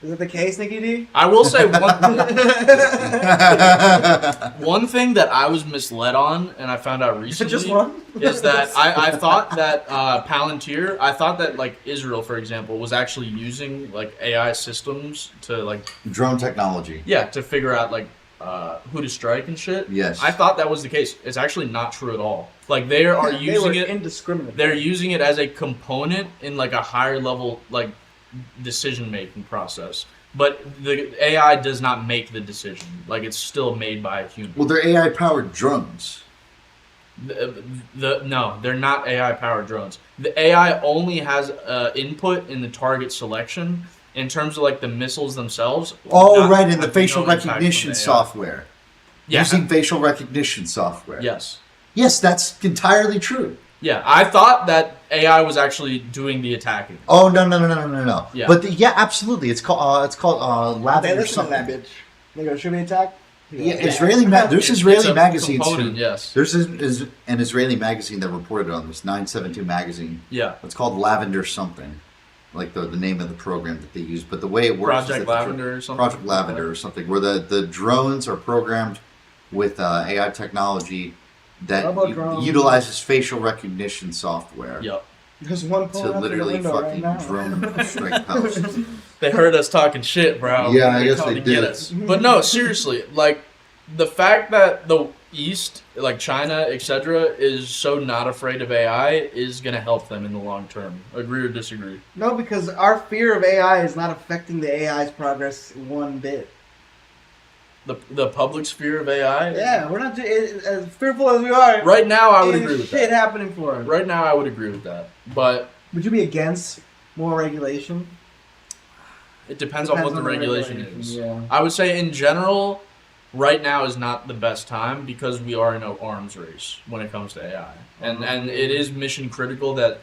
Is it the case, Nikki D?
I will say one thing that I was misled on, and I found out recently,
Just one?
is that I thought that Palantir, I thought that like Israel, for example, was actually using like AI systems to like
Drone technology.
to figure out like who to strike and shit.
Yes.
I thought that was the case. It's actually not true at all. Like they are using it
indiscriminate.
They're using it as a component in like a higher level like decision making process. But the AI does not make the decision. Like it's still made by a human.
Well, they're AI powered drones.
No, they're not AI powered drones. The AI only has input in the target selection in terms of like the missiles themselves.
Oh,
not
right, in the
have
facial
no impact
recognition
from the AI.
software.
Yeah.
Using facial recognition software.
Yes.
Yes, that's entirely true.
Yeah, I thought that AI was actually doing the attacking.
Oh no.
Yeah.
But absolutely. It's called
They
Lavender
listen to that
something.
bitch. They go, should we attack?
Yeah, Israeli. There's
It's
Israeli
a
magazines.
component, yes.
There's an Israeli magazine that reported on this. 972 magazine.
Yeah.
It's called Lavender something, like the name of the program that they use. But the way it works
Project
is that
Lavender or something.
Project Lavender or something, where the drones are programmed with AI technology that
Robo-drones.
utilizes facial recognition software
Yep.
There's one pulling
to
up to the
literally
window
fucking
right now.
drone strike posts.
They heard us talking shit, bro.
Yeah, I
They're
guess
coming
they
to get
did.
us. But no, seriously, like the fact that the East, like China, etc., is so not afraid of AI is gonna help them in the long term. Agree or disagree?
No, because our fear of AI is not affecting the AI's progress one bit.
The public's fear of AI.
Yeah, we're not as fearful as we are.
Right now, I would
there's
agree with
shit
that.
happening for us.
Right now, I would agree with that. But
Would you be against more regulation?
it depends on what the
the
regulation is.
Yeah.
I would say in general, right now is not the best time because we are in an arms race when it comes to AI. And it is mission critical that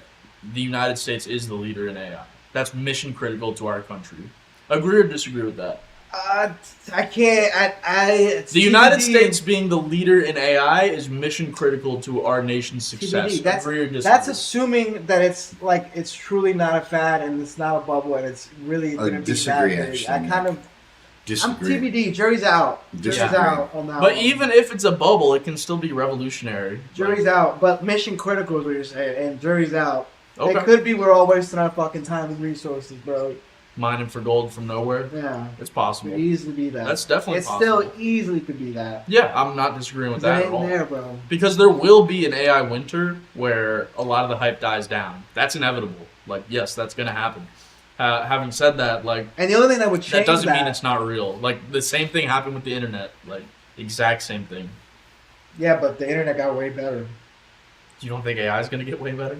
the United States is the leader in AI. That's mission critical to our country. Agree or disagree with that?
I can't. It's
The United
TBD.
States being the leader in AI is mission critical to our nation's success.
TBD. That's,
Agree or disagree?
that's assuming that it's truly not a fad and it's not a bubble and it's really going to be
disagree,
that big.
actually.
I'm
Disagree.
TBD. Jury's out. Jury's
Disagree.
out on that
But
one.
even if it's a bubble, it can still be revolutionary.
Jury's out. But mission critical is what you're saying, and jury's out.
Okay.
It could be we're all wasting our fucking time and resources, bro.
Mining for gold from nowhere.
Yeah.
It's
It
possible.
could easily be that.
That's definitely
It
possible.
still easily could be that.
Yeah, I'm not disagreeing with
'Cause
that
it
at
ain't
all.
there, bro.
Because there will be an AI winter where a lot of the hype dies down. That's inevitable. Like, yes, that's going to happen. Having said that, like,
And the only thing that would change
that doesn't mean it's not real. Like, the same thing happened with the internet. Like, exact same thing.
Yeah, but the internet got way better.
You don't think AI is going to get way better?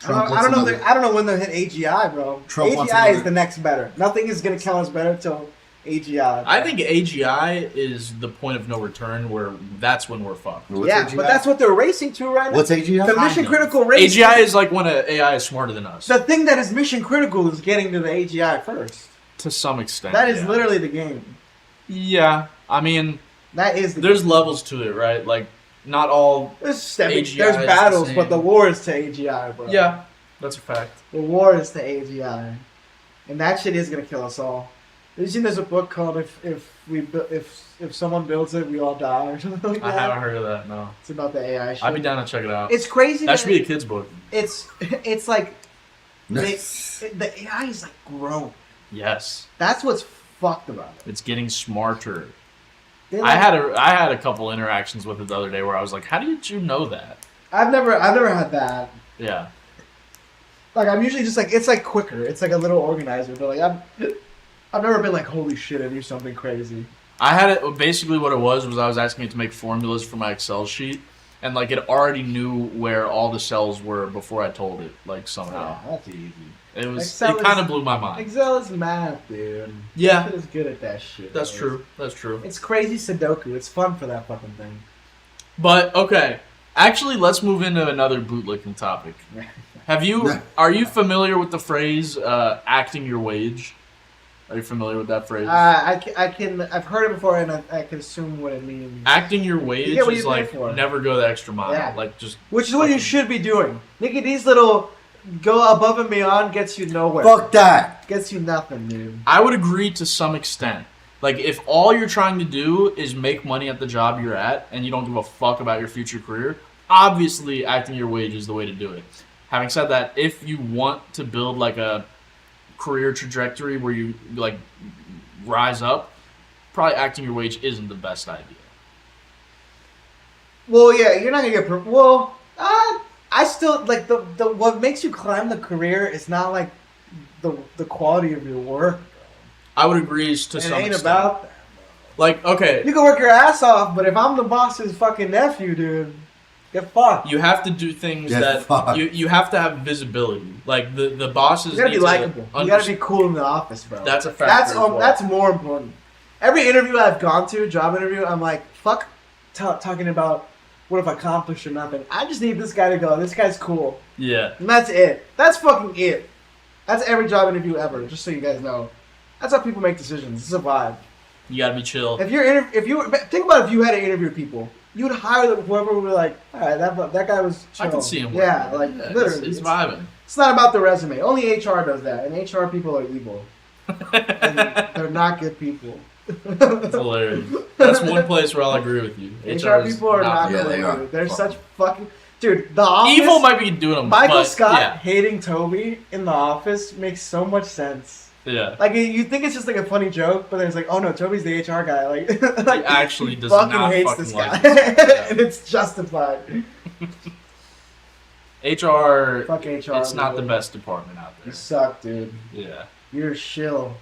Trump
I don't know.
wants
I don't know when they'll hit AGI, bro.
Trump wants
AGI is
another-
the next better. Nothing is gonna kill us better till AGI.
I think AGI is the point of no return where that's when we're fucked.
What's
yeah,
AGI?
but that's what they're racing to right now.
What's AGI?
The mission critical race.
AGI is like when an AI is smarter than us.
The thing that is mission critical is getting to the AGI first.
To some extent.
That is
yeah.
literally the game.
Yeah. I mean,
That is the
there's levels to it, right? Like, not all.
There's
AGI is
there's
the
battles,
same.
but the war is to AGI, bro.
Yeah, that's a fact.
The war is to AGI, and that shit is gonna kill us all. Have you seen there's a book called if someone builds it, we all die or something like that?
I haven't heard of that. No,
It's about the AI shit.
I'd be down to check it out.
It's crazy.
That should be a kid's book.
It's like the AI is like grown.
Yes,
That's what's fucked about it.
it's getting smarter.
They
I
like-
had a couple interactions with it the other day where I was like, "How did you know that?"
I've never had that.
Yeah,
Like I'm usually just like it's like quicker. It's like a little organizer, but like I've never been like holy shit I do something crazy.
I had it. Basically, what it was I was asking it to make formulas for my Excel sheet, and like it already knew where all the cells were before I told it. Like somehow,
That's easy.
it was.
Excel
It kind of
is-
blew my mind.
Excel is math, dude.
Yeah.
It is good at that shit.
That's
bro.
true. That's true.
It's crazy Sudoku. It's fun for that fucking thing.
But okay, actually, let's move into another bootlicking topic. Are you familiar with the phrase "acting your wage"? Are you familiar with that phrase?
I've heard it before, and I can assume what it means.
Acting your wage
You get what
is
you pay
like
for.
never go the extra mile.
Yeah.
Like just
Which is what you
fucking-
should be doing. Nigga, these little go above and beyond gets you nowhere.
Fuck that.
Gets you nothing, dude.
I would agree to some extent. Like if all you're trying to do is make money at the job you're at, and you don't give a fuck about your future career, obviously acting your wage is the way to do it. Having said that, if you want to build like a career trajectory where you like rise up, probably acting your wage isn't the best idea.
Well, yeah, you're not gonna get. I still like the what makes you climb the career is not like the quality of your work.
I would agree to
It
some
ain't
extent.
about that.
Like, okay,
You can work your ass off, but if I'm the boss's fucking nephew, dude, get fucked.
you have to do things
Get
that
fucked.
you have to have visibility. Like the bosses
You gotta
need
be
to
likable. You gotta be cool in the office, bro.
That's a factor.
That's more important. Every interview I've gone to, job interview, I'm like, fuck talking about what I've accomplished or nothing. I just need this guy to go. This guy's cool.
Yeah.
And that's it. That's fucking it. That's every job interview ever, just so you guys know. That's how people make decisions. It's a vibe.
You gotta be chill.
If you think about if you had to interview people, you would hire them, whoever would be like, all right, that guy was chill.
I can see him.
Yeah,
working.
like
Yeah,
literally.
he's vibing.
It's not about the resume. Only HR does that, and HR people are evil. And they're not good people.
It's hilarious. That's one place where I'll agree with you.
HR
is
people are not
Yeah,
cool.
they are.
Dude. They're such fucking dude. The Office.
Evil might be doing them.
Michael
but,
Scott hating Toby in The Office makes so much sense.
Yeah.
Like you think it's just like a funny joke, but then it's like, oh no, Toby's the HR guy. Like,
He actually does
fucking
not
hates
fucking
this
like
guy,
him. Yeah.
and it's justified.
HR.
Fuck HR.
It's not the
dude.
best department out
You
there.
suck, dude.
Yeah.
You're a shill.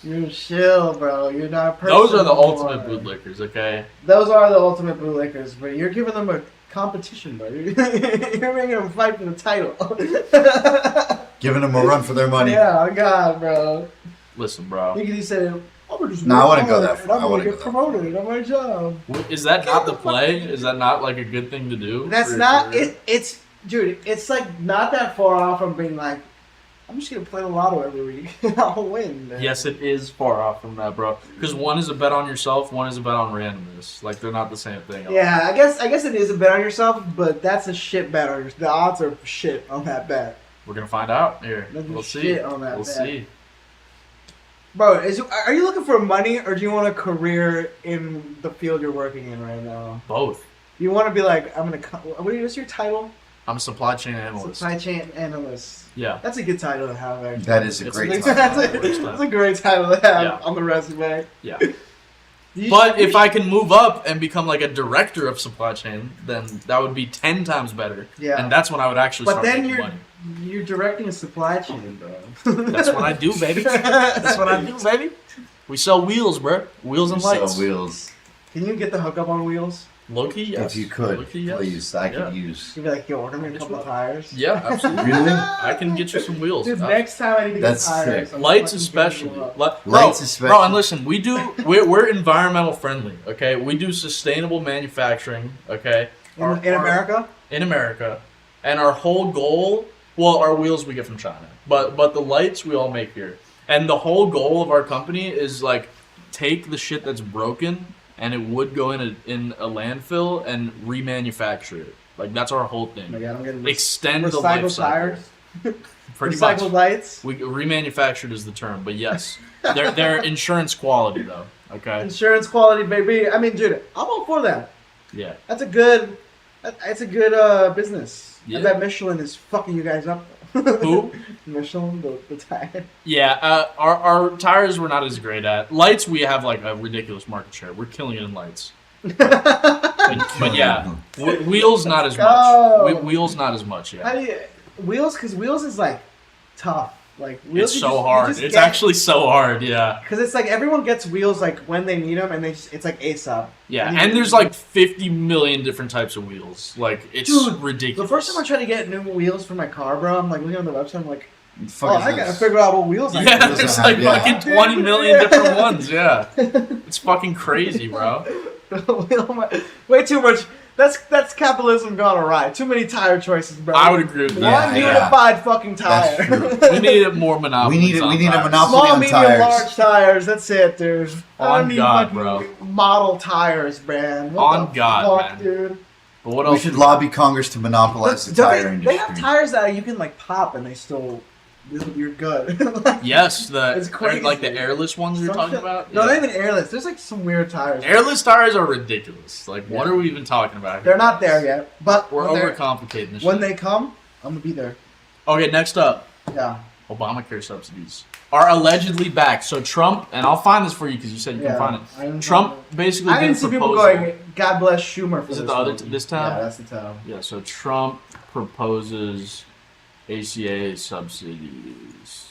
You're a shill, bro. You're not a person.
Those are the
anymore.
ultimate bootlickers. Okay.
Those are the ultimate bootlickers, but you're giving them a competition, bro. You're making them fight for the title.
Giving them a run for their money.
Yeah, oh God, bro.
Listen, bro.
He said, I'm just
No, I wouldn't go
work
that
hard
far.
and
I
I'm gonna
wouldn't
get
go that far.
promoted on my job.
Is that not the play? Is that not like a good thing to do?
That's
for your
not
career?
it. It's dude. It's like not that far off from being like, I'm just gonna play the lotto every week. I'll win. Man.
Yes, it is far off from that, bro. Because one is a bet on yourself, one is a bet on randomness. Like they're not the same thing.
Yeah, I guess it is a bet on yourself, but that's a shit bet on yourself. The odds are shit on that bet.
We're gonna find out here.
There's
We'll see.
shit on that
We'll
bet.
see.
Bro, are you looking for money or do you want a career in the field you're working in right now?
Both.
You want to be like, what's your title?
I'm a supply chain analyst.
Supply chain analyst.
Yeah.
That's a good title to have, actually.
That is a
It's
great
like-
time.
That's a great title to have
Yeah.
on the resume.
Yeah.
You
But
should-
if I can move up and become like a director of supply chain, then that would be 10 times better.
Yeah.
And that's when I would actually
But
start
then
making
you're
money.
you're directing a supply chain, bro.
That's what I do, baby. That's what I do, baby. We sell wheels, bro. Wheels and lights.
So wheels.
Can you get the hookup on wheels?
Low-key, yes.
If you could,
Low-key, yes.
please, I
Yeah.
could use.
You'd be like, yo, order me a couple of tires.
Yeah, absolutely.
Really?
I can get you some wheels.
Dude, next time I need to
That's
get tires.
sick.
I'm
Lights
fucking
especially.
hitting you up.
Bro,
Lights especially.
Bro, and listen, we're environmental friendly, okay? We do sustainable manufacturing, okay?
In America?
In America. And our whole goal, well, our wheels we get from China. But the lights we all make here. And the whole goal of our company is like take the shit that's broken and it would go in a landfill and remanufacture it. Like that's our whole thing.
Like, I don't get
Extend the life
recycled
cycle.
tires.
Pretty
Recycled
much.
lights.
Remanufactured is the term, but yes, they're insurance quality though. Okay.
Insurance quality, baby. I mean, dude, I'm all for that.
Yeah.
That's a good. That's a good business.
Yeah.
I bet Michelin is fucking you guys up.
Who?
Michelin, the tire.
Yeah. Our tires we're not as great at. Lights we have like a ridiculous market share. We're killing it in lights. But yeah, wheels not as much. Wheels not as much.
How
Yeah.
do you wheels? Because wheels is like tough. Like wheels,
It's so hard. It's actually so hard. Yeah.
because it's like everyone gets wheels like when they need them, and it's like ASAP.
Yeah.
you-
And there's like 50 million different types of wheels. Like it's
Dude,
ridiculous.
The first time I tried to get new wheels for my car, bro, I'm like looking on the website. I'm like,
Fuck
oh,
is
I gotta
this?
figure out what wheels I
Yeah,
need.
there's like
Yeah.
fucking 20 million different ones. Yeah. It's fucking crazy, bro.
Way too much. That's capitalism gone awry. Too many tire choices, bro.
I would agree with
One
that.
Yeah,
unified fucking tire.
That's true.
We need more monopoly.
We need a monopoly.
Small,
on
medium,
tires.
large tires. That's it, dude. I
On
don't need
God,
fucking
bro.
model tires, man. What
On
the
God,
fuck,
man.
dude.
But what
We
else?
should lobby Congress to monopolize the tire
They
industry.
have tires that you can like pop and they still, you're good. Like,
Yes,
It's crazy.
like the airless ones you're
some
talking
shit-
about.
No,
Yeah.
not even airless. There's like some weird tires.
Airless tires are ridiculous. Like, what
Yeah.
are we even talking about? here,
They're not
guys?
there yet, but
We're
when they're-
overcomplicating this.
when
shit.
they come, I'm gonna be there.
Okay, next up,
Yeah.
Obamacare subsidies are allegedly back. So Trump, and I'll find this for you because you said you
Yeah.
can find
I
it.
didn't
Trump
find
basically
I
did a
didn't see people
proposal.
going, God bless Schumer for
Is it
this
the other
one."
this tab?
Yeah, that's the tab.
Yeah, so Trump proposes ACA subsidies.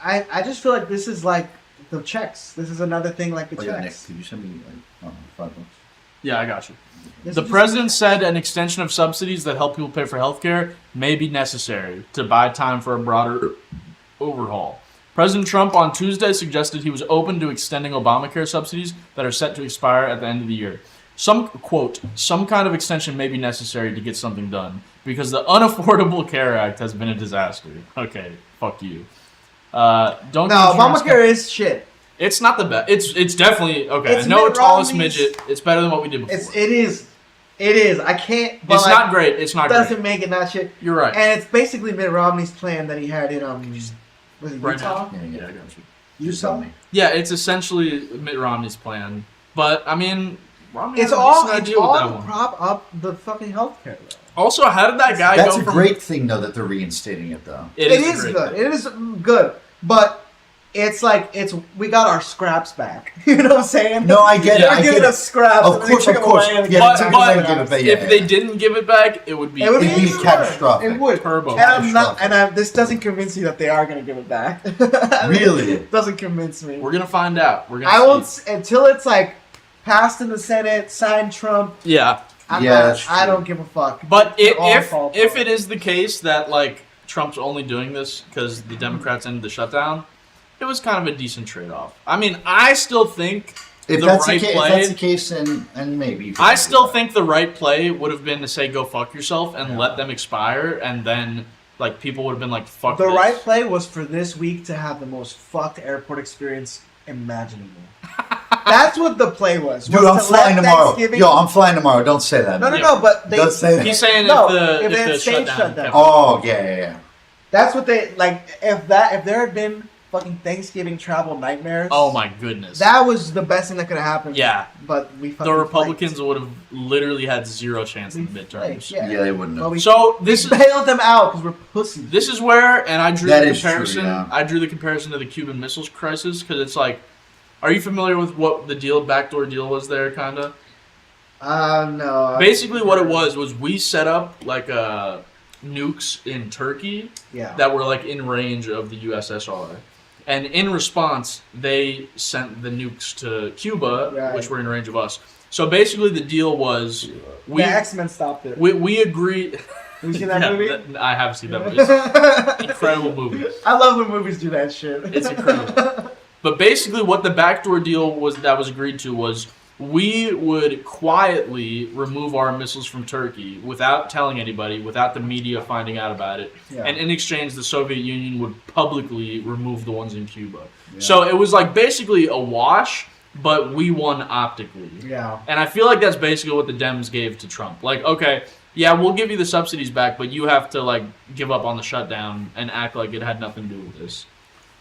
I just feel like this is like the checks. This is another thing like the
Oh, yeah, Nick,
checks.
could you send me like $5?
Yeah, I got you.
This
The
is just-
president said an extension of subsidies that help people pay for healthcare may be necessary to buy time for a broader overhaul. President Trump on Tuesday suggested he was open to extending Obamacare subsidies that are set to expire at the end of the year. Some kind of extension may be necessary to get something done because the Unaffordable Care Act has been a disaster. Okay, fuck you. Don't
No,
insurance
Obamacare is shit.
It's not the best. It's definitely okay.
It's
I know
Mitt
it's all this
Romney's-
midget. It's better than what we did before.
It is. I can't. But
It's
like,
not great. It's not
doesn't
great.
make it not shit.
You're right.
And it's basically Mitt Romney's plan that he had in was it
Right
Utah?
now. Yeah, I got you.
Utah.
Yeah, it's essentially Mitt Romney's plan. But I mean, Romney
It's
has a
all
decent
it's
idea with that
all to
one.
prop up the fucking healthcare. Though.
Also, how did that guy
That's
go
a
from?
great thing, though, that they're reinstating it, though.
It
a
is
great
good.
thing.
It is good, but. It's like we got our scraps back. You know what I'm saying?
No, I get it.
They're
I
giving
get it.
us scraps.
Of
and they
course,
took
of
them
course.
away and
Yeah,
gave
But-
them
but
back.
give it back. Yeah,
If they didn't give it back, it would be.
It would
It'd be
even worse.
catastrophic.
It would.
Turbo.
And I'm not.
Catastrophic.
And this doesn't convince you that they are going to give it back.
Really?
It doesn't convince me.
We're gonna find out. We're gonna.
I
see.
won't until it's like passed in the Senate, signed Trump.
Yeah,
I'm
Yeah,
not,
that's
I
true.
don't give a fuck.
but
They're all
if
fall
if
apart.
it is the case that like Trump's only doing this because the Democrats ended the shutdown, it was kind of a decent trade-off. I mean, I still think
If
the
that's,
right
the case,
play.
if that's the case, and maybe. you could
I
do
still
that.
think the right play would have been to say go fuck yourself and
Yeah.
let them expire, and then like people would have been like fuck.
The
this.
right play was for this week to have the most fucked airport experience imaginable. That's what the play was.
Dude,
was
I'm
to
flying
let
tomorrow.
Thanksgiving-
Yo, I'm flying tomorrow. Don't say that.
No,
man.
but they.
Don't say that.
He's saying
No,
if
if
the
they stayed
shutdown.
shut down.
kept-
Oh, yeah.
That's what they like. If there had been fucking Thanksgiving travel nightmares.
Oh my goodness.
That was the best thing that could have happened.
Yeah.
But we fucking
The Republicans would have literally had zero chance in the
flaked.
midterms.
Yeah.
Yeah, they wouldn't
Well,
have.
we
So this is
bailed them out because we're pussies.
this is where, and I drew
That
the
is true,
comparison.
yeah.
I drew the comparison to the Cuban Missiles Crisis because it's like, are you familiar with what the backdoor deal was there, kinda?
No.
Basically, what it was we set up like nukes in Turkey
Yeah.
that were like in range of the USSR. And in response, they sent the nukes to Cuba,
Right.
which were in range of us. So basically, the deal was
the X-Men stopped it.
we agreed.
Have you seen that
Yeah,
movie?
I have seen that movie. It's an incredible movie.
I love when movies do that shit.
It's incredible. But basically, what the backdoor deal was that was agreed to was we would quietly remove our missiles from Turkey without telling anybody, without the media finding out about it.
Yeah.
And in exchange, the Soviet Union would publicly remove the ones in Cuba.
Yeah.
So it was like basically a wash, but we won optically.
Yeah.
And I feel like that's basically what the Dems gave to Trump. Like, okay, yeah, we'll give you the subsidies back, but you have to like give up on the shutdown and act like it had nothing to do with this.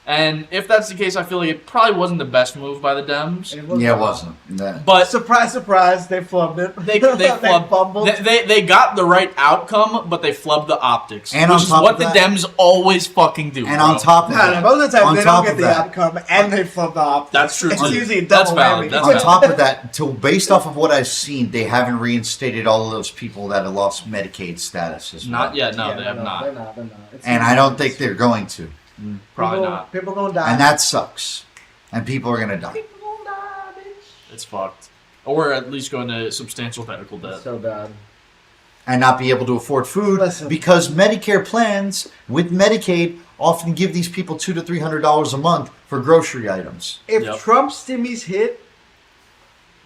And if that's the case, I feel like it probably wasn't the best move by the Dems.
Yeah, it wasn't. No.
But
Surprise, surprise, they flubbed it.
they
fumbled.
they got the right outcome, but they flubbed the optics,
And
which
on
is
top
what
of
the
that-
Dems always fucking do.
And
bro.
on top of
No,
that,
most of the time
on
they
top
don't get
of
the
that,
outcome and they flub the optics.
That's true,
It's
too.
usually a
That's
double
valid,
whammy.
that's
on
valid.
top of that, based off of what I've seen, they haven't reinstated all of those people that have lost Medicaid status as well.
Not yet. No,
Yeah,
they have not.
They're not. It's
And I don't think they're going to.
Probably
people,
not.
People gonna die.
And that sucks. And people are going to die.
People gonna die, bitch.
It's fucked. Or at least go into substantial medical debt.
So bad.
And not be able to afford food
Listen.
because Medicare plans with Medicaid often give these people $200 to $300 a month for grocery items.
If
Yep.
Trump's stimmies hit,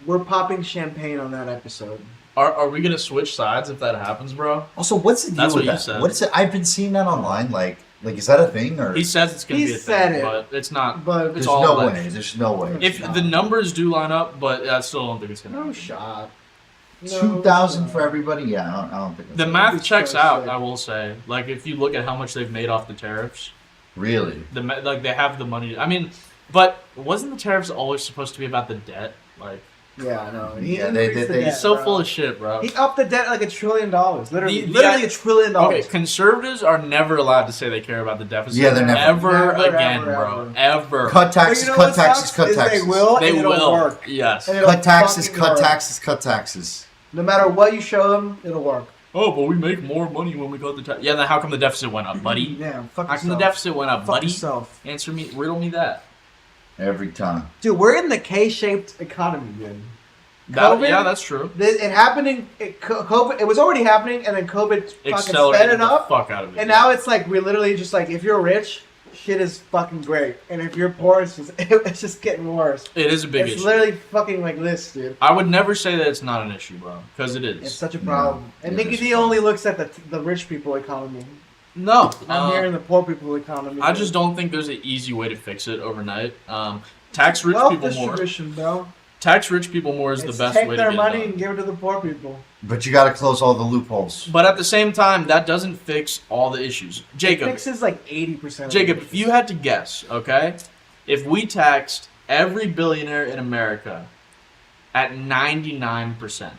we're popping champagne on that episode.
Are we gonna switch sides if that happens, bro?
Also, what's the deal
That's
with
what you
that?
said.
What's it? I've been seeing that online. Like, is that a thing or?
He says it's gonna
He
be a
said
thing,
it.
but it's not.
But
It's
There's
all
no
alleged.
way. There's no way.
If the numbers do line up, but I still don't think it's gonna.
no
happen.
shot. No
2,000
shot.
for everybody? Yeah, I don't think
The
that's
math
It's
checks
so
out.
sick.
I will say, like if you look at how much they've made off the tariffs,
really.
like they have the money. I mean, but wasn't the tariffs always supposed to be about the debt? Like
Yeah, I know.
Yeah, they-
increased the
they-
debt,
he's so
bro.
full of shit, bro.
He upped the debt like $1 trillion. Literally,
The-
literally $1 trillion.
Okay, conservatives are never allowed to say they care about the deficit.
Yeah, they're never.
Ever
Never,
again,
ever,
bro.
ever.
Ever.
Cut
But
taxes,
you know
cut
what
taxes,
sucks
cut
is
taxes.
They will,
They
and it'll
will.
work.
Yes.
And it'll
Cut taxes,
fucking
cut
work.
taxes, cut taxes.
No matter what you show them, it'll work.
Oh, but we make more money when we cut the tax. Yeah, then how come the deficit went up, buddy?
Yeah, fuck
How come the
yourself.
deficit went up,
Fuck
buddy?
yourself.
Answer me, riddle me that.
Every time.
Dude, we're in the K-shaped economy, dude.
That-
COVID?
yeah, that's true.
It happening. COVID. It was already happening, and then COVID fucking sped
Accelerated
it
the
up.
fuck out of it.
And now it's like we're literally just like, if you're rich, shit is fucking great, and if you're poor, it's just getting worse.
it is a big
It's
issue.
literally fucking like this, dude.
I would never say that it's not an issue, bro, because it
It's
is.
such a problem. And
it
Nicky
is
D
fun.
only looks at the rich people economy.
No,
I'm hearing the poor people economy.
I just don't think there's an easy way to fix it overnight. Tax rich
wealth
people more.
distribution, bro.
Tax rich people more is
It's
the best
take
way to
their
get
money
it
and
done.
give it to the poor people.
But you got to close all the loopholes.
But at the same time, that doesn't fix all the issues.
It
Jacob,
fixes like 80%.
Jacob, if you had to guess, okay, if we taxed every billionaire in America at 99%,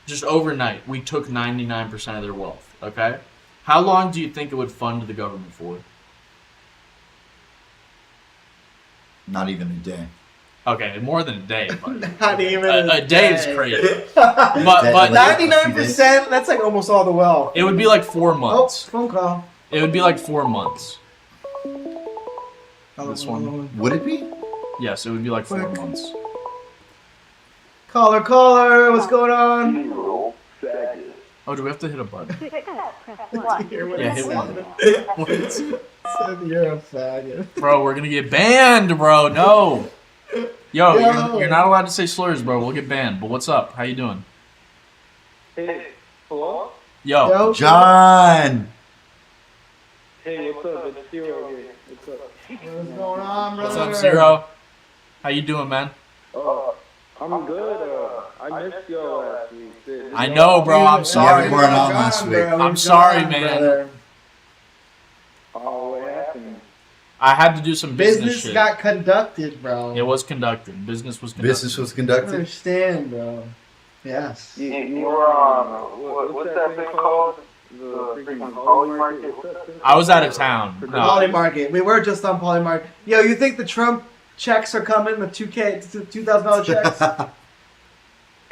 just overnight, we took 99% of their wealth, okay? How long do you think it would fund the government for?
Not even a day.
Okay, more than a day, but
Not even
a day is crazy.
That-
But
like-
99%. That's like almost all the wealth.
it would be like 4
Oh,
months.
phone call.
It would be like 4 months.
This
one.
Would it be?
Yes, it would be like 4
Quick.
months.
Caller, what's going on?
Zero faggot.
Oh, do we have to hit a button?
Hear what
Yeah,
it
hit
said.
one.
It said you're a faggot.
Bro, we're gonna get banned, bro. No. Yo,
Yo.
you're not allowed to say slurs, bro. We'll get banned. But what's up? How you doing?
Hey, hello?
Yo.
Yo,
John!
Hey, what's up? It's Zero here. What's up?
what's going on, brother?
What's up, Zero? How you doing, man?
I'm good. I missed y'all last week. Shit.
I know, bro. I'm sorry.
we weren't on last week.
I'm sorry, man.
Oh, what happened?
I had to do some business,
Business
shit.
got conducted, bro.
It was conducted. Business was conducted.
Business was
I
conducted.
understand, bro. Yes.
You were on, what's that thing called? The freaking Poly Market? What's that thing
I was
called?
out of town. No.
Poly Market. We were just on Poly Market. Yo, you think the Trump checks are coming? The $2,000 checks?
I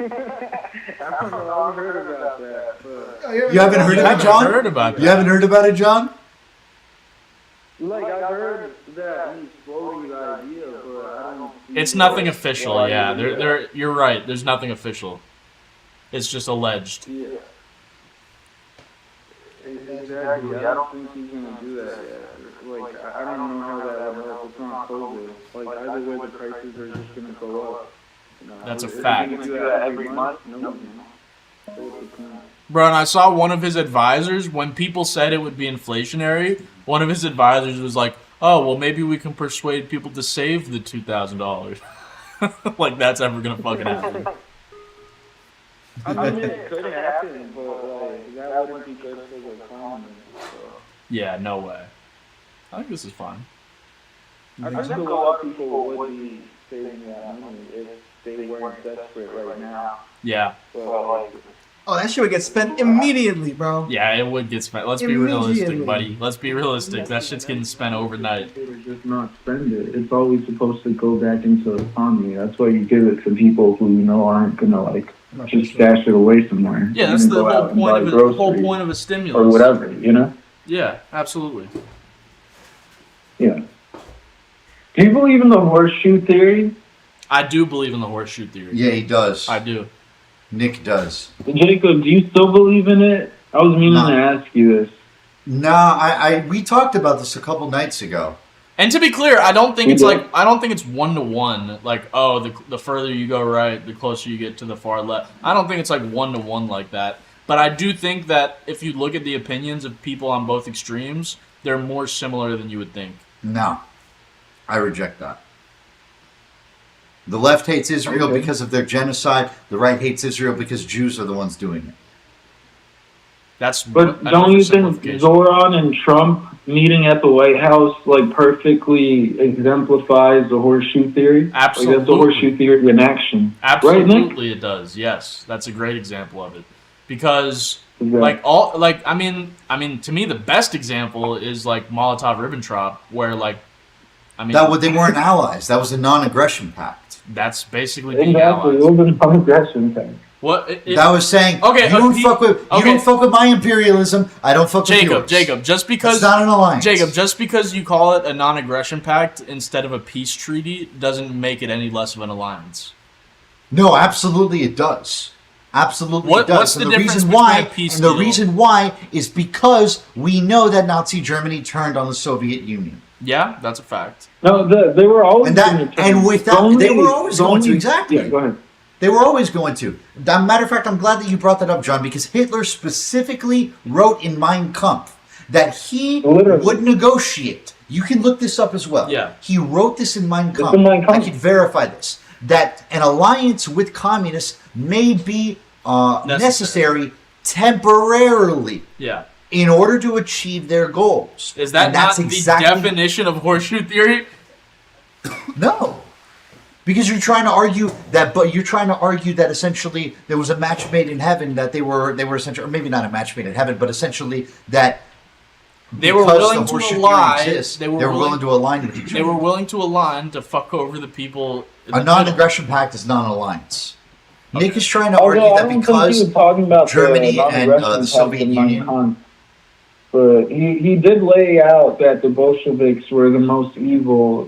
don't know. I've heard about that. But,
You haven't heard
You
of it,
haven't
John?
heard about that.
You haven't heard about it, John?
like, I heard that he's floating the idea, but I don't see
It's nothing
what-
official,
why
yeah.
he did that.
You're right. There's nothing official. It's just alleged.
Yeah. Exactly. I don't think he's gonna do that yet. Like, I don't know how that would help. It's not COVID. Like, either way, the prices are just gonna go up.
That's a
If
fact.
you do that every month, no.
Bro, and I saw one of his advisors, when people said it would be inflationary, one of his advisors was like, oh, well, maybe we can persuade people to save the $2,000. Like, that's ever going to fucking happen.
I mean, it could happen, but like that wouldn't be good for the economy. So.
Yeah, no way. I think this is fun.
I think a lot of people would be saving that money if they weren't desperate right now.
Yeah.
But like,
Oh, that shit would get spent immediately, bro.
Yeah, it would get spent. Let's be realistic, buddy. Let's be realistic. That shit's getting spent overnight.
Just not spend it. It's always supposed to go back into the economy. That's why you give it to people who you know aren't gonna like just stash it away somewhere.
Yeah, that's the whole point of it. The whole point of a stimulus.
Or whatever, you know.
Yeah, absolutely.
Yeah. Do you believe in the horseshoe theory?
I do believe in the horseshoe theory.
Yeah, he does.
I do.
Nick does.
Jacob, do you still believe in it? I was meaning to ask you this.
Nah, we talked about this a couple nights ago.
And to be clear, I don't think it's like I don't think it's 1-to-1. Like, oh, the further you go right, the closer you get to the far left. I don't think it's like 1-to-1 like that. But I do think that if you look at the opinions of people on both extremes, they're more similar than you would think.
No, I reject that. The left hates Israel because of their genocide. The right hates Israel because Jews are the ones doing it.
But don't you think Zohran and Trump meeting at the White House like perfectly exemplifies the horseshoe theory?
Absolutely.
Like, that's the horseshoe theory in action.
Absolutely, it does. Yes, that's a great example of it. Because I mean, to me, the best example is like Molotov-Ribbentrop, where like, I mean,
they weren't allies. That was a non-aggression pact.
That's basically being allies.
It was a non-aggression thing.
What?
That was saying, you don't fuck with my imperialism. I don't fuck with yours.
Jacob, just because
it's not an alliance.
Jacob, just because you call it a non-aggression pact instead of a peace treaty doesn't make it any less of an alliance.
No, absolutely it does. Absolutely it does.
What's the difference
reason
between
why,
a peace
and the
deal?
reason why is because we know that Nazi Germany turned on the Soviet Union.
Yeah, that's a fact.
No, they were always going to.
And with that, they were always going to. Exactly.
Yeah, go ahead.
They were always going to. Matter of fact, I'm glad that you brought that up, John, because Hitler specifically wrote in Mein Kampf that he would negotiate. You can look this up as well.
Yeah.
He wrote this in Mein Kampf.
in Mein Kampf.
I can verify this. That an alliance with communists may be necessary temporarily.
Yeah.
In order to achieve their goals.
Is that not the definition of horseshoe theory?
No. Because you're trying to argue that essentially there was a match made in heaven, that they were essentially, or maybe not a match made in heaven, but essentially that
they were willing to align.
They were willing to align with each other.
They were willing to align to fuck over the people.
A non-aggression pact is non-alliance. Okay. Nick is trying to argue that because Germany and the Soviet Union.
But he did lay out that the Bolsheviks were the most evil,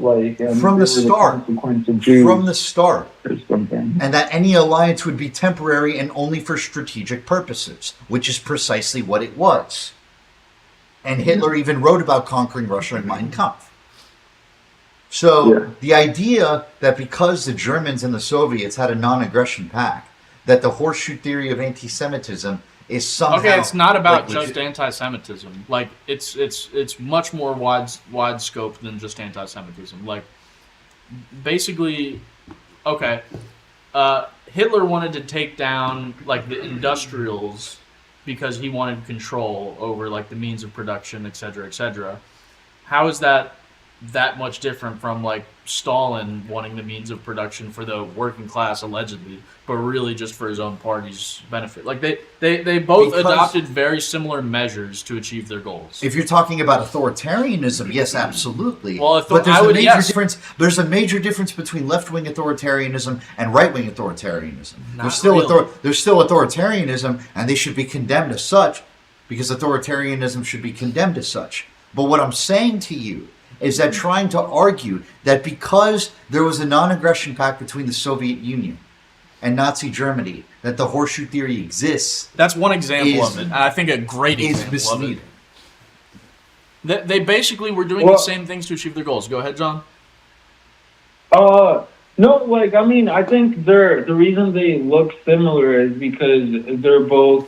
from the start. From the start.
And
that any alliance would be temporary and only for strategic purposes, which is precisely what it was. And Hitler even wrote about conquering Russia in Mein Kampf. So the idea that because the Germans and the Soviets had a non-aggression pact, that the horseshoe theory of anti-Semitism is somehow...
Okay, it's not about just anti-Semitism. Like, it's much more wide scope than just anti-Semitism. Like, basically, okay, Hitler wanted to take down, like, the industrials because he wanted control over, like, the means of production, etc., etc. How is that much different from, like, Stalin wanting the means of production for the working class, allegedly, but really just for his own party's benefit? Like, they both adopted very similar measures to achieve their goals.
If you're talking about authoritarianism, yes, absolutely.
Well,
but there's a major difference between left-wing authoritarianism and right-wing authoritarianism. There's still authoritarianism, and they should be condemned as such, because authoritarianism should be condemned as such. But what I'm saying to you is that trying to argue that because there was a non-aggression pact between the Soviet Union and Nazi Germany, that the horseshoe theory exists.
That's one example of it. And I think a great example
misleading.
Of it. They basically were doing the same things to achieve their goals. Go ahead, John.
No, No, like I think the reason they look similar is because they're both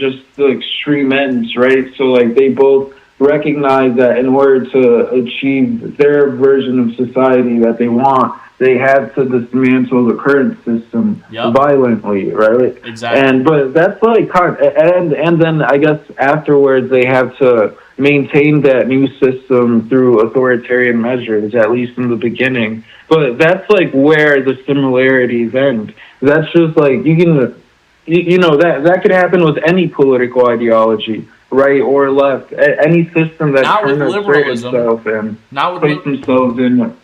just the extreme ends, right? So like they both recognize that in order to achieve their version of society that they want, they have to dismantle the current system
Yep.
violently, right?
Exactly.
But that's like and then I guess afterwards they have to maintain that new system through authoritarian measures, at least in the beginning. But that's like where the similarities end. That's just like you know that could happen with any political ideology, right or left, any system that
Not with
trying to assert
liberalism.
itself and
Not
place
with
themselves in.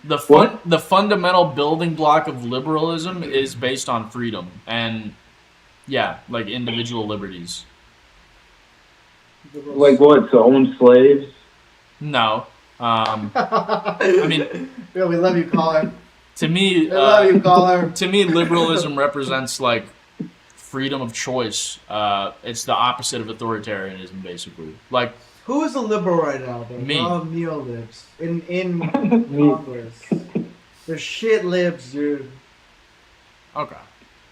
the fundamental building block of liberalism is based on freedom and like individual liberties.
Like what, to own slaves?
No. I mean,
yeah, we love you, caller.
to me,
We love you, caller.
to me, liberalism represents like freedom of choice. It's the opposite of authoritarianism, basically. Like,
Who is a liberal right now, though?
Me.
They're all neo-libs in Congress. They're shit libs, dude.
okay,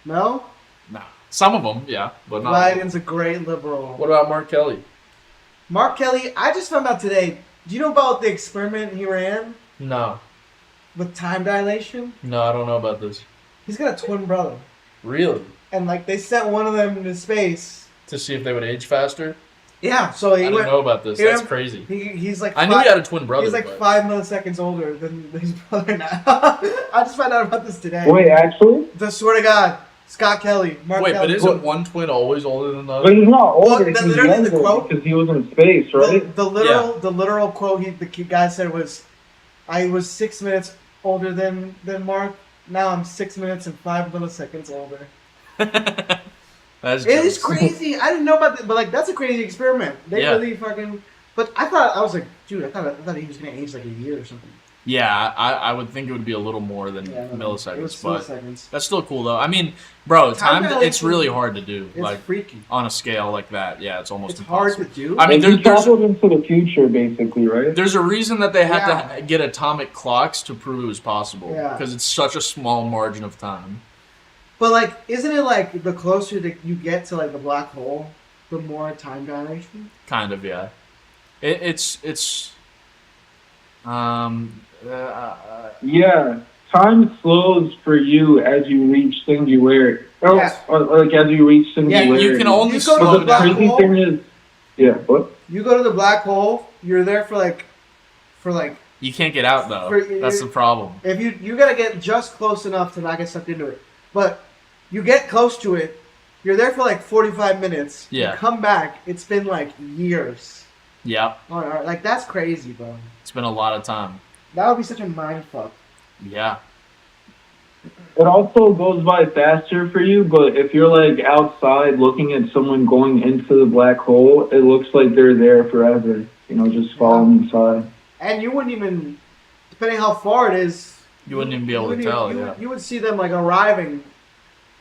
No?
nah, some of them, yeah, but not. all of them.
Biden's a great liberal.
What about Mark Kelly?
Mark Kelly, I just found out today. Do you know about the experiment he ran
No,
with time dilation?
no, I don't know about this.
He's got a twin brother.
Really?
And, like, they sent one of them into space.
To see if they would age faster?
Yeah, so he
I
went...
didn't know about this.
he
That's
went-
crazy.
He's like...
I knew he had a twin brother.
He's like
but-
5 milliseconds older than his brother now. I just found out about this today.
Wait, actually?
I swear to God. Scott Kelly. Mark
Wait,
Kelly.
but isn't one twin always older than the
But
other?
he's not older,
Well,
he's
literally the
younger
quote-
because he was in space, right?
The literal quote the guy said was, "I was 6 minutes older than Mark. Now I'm 6 minutes and 5 milliseconds older."
That's
It is
jokes.
crazy. I didn't know about that, but like that's a crazy experiment. They
Yeah.
really fucking. But I was like, dude, I thought he was gonna age like a year or something.
Yeah, I would think it would be a little more than
Yeah, no,
milliseconds,
it was
but
milliseconds.
that's still cool though. I mean, bro,
Time
it's
dilation-
really hard to do.
It's
Like
freaky.
on a scale like that, yeah, it's almost
It's
impossible.
hard to do.
I mean,
He
there's
traveled into the future, basically, right?
there's a reason that they had
Yeah.
to get atomic clocks to prove it was possible
Yeah.
because it's such a small margin of time.
But like, isn't it like the closer that you get to like the black hole, the more time dilation?
Kind of, yeah. It's
Yeah. Time slows for you as you reach singularity. Oh,
Yeah.
or, like as you reach singularity.
you can only
You go to
slow
But
the
the
black
down.
crazy
hole?
thing is, yeah, what?
You go to the black hole, you're there for like,
You can't get out though.
For-
That's the problem.
if you gotta get just close enough to not get sucked into it. But you get close to it, you're there for like 45 minutes.
Yeah.
You come back, it's been like years.
Yeah,
Like that's crazy, bro.
it's been a lot of time.
That would be such a mind fuck.
Yeah.
It also goes by faster for you, but if you're like outside looking at someone going into the black hole, it looks like they're there forever. You know, just falling inside.
And you wouldn't even, depending how far it is,
You wouldn't even be able to
wouldn't
tell,
even-
yeah.
You would see them like arriving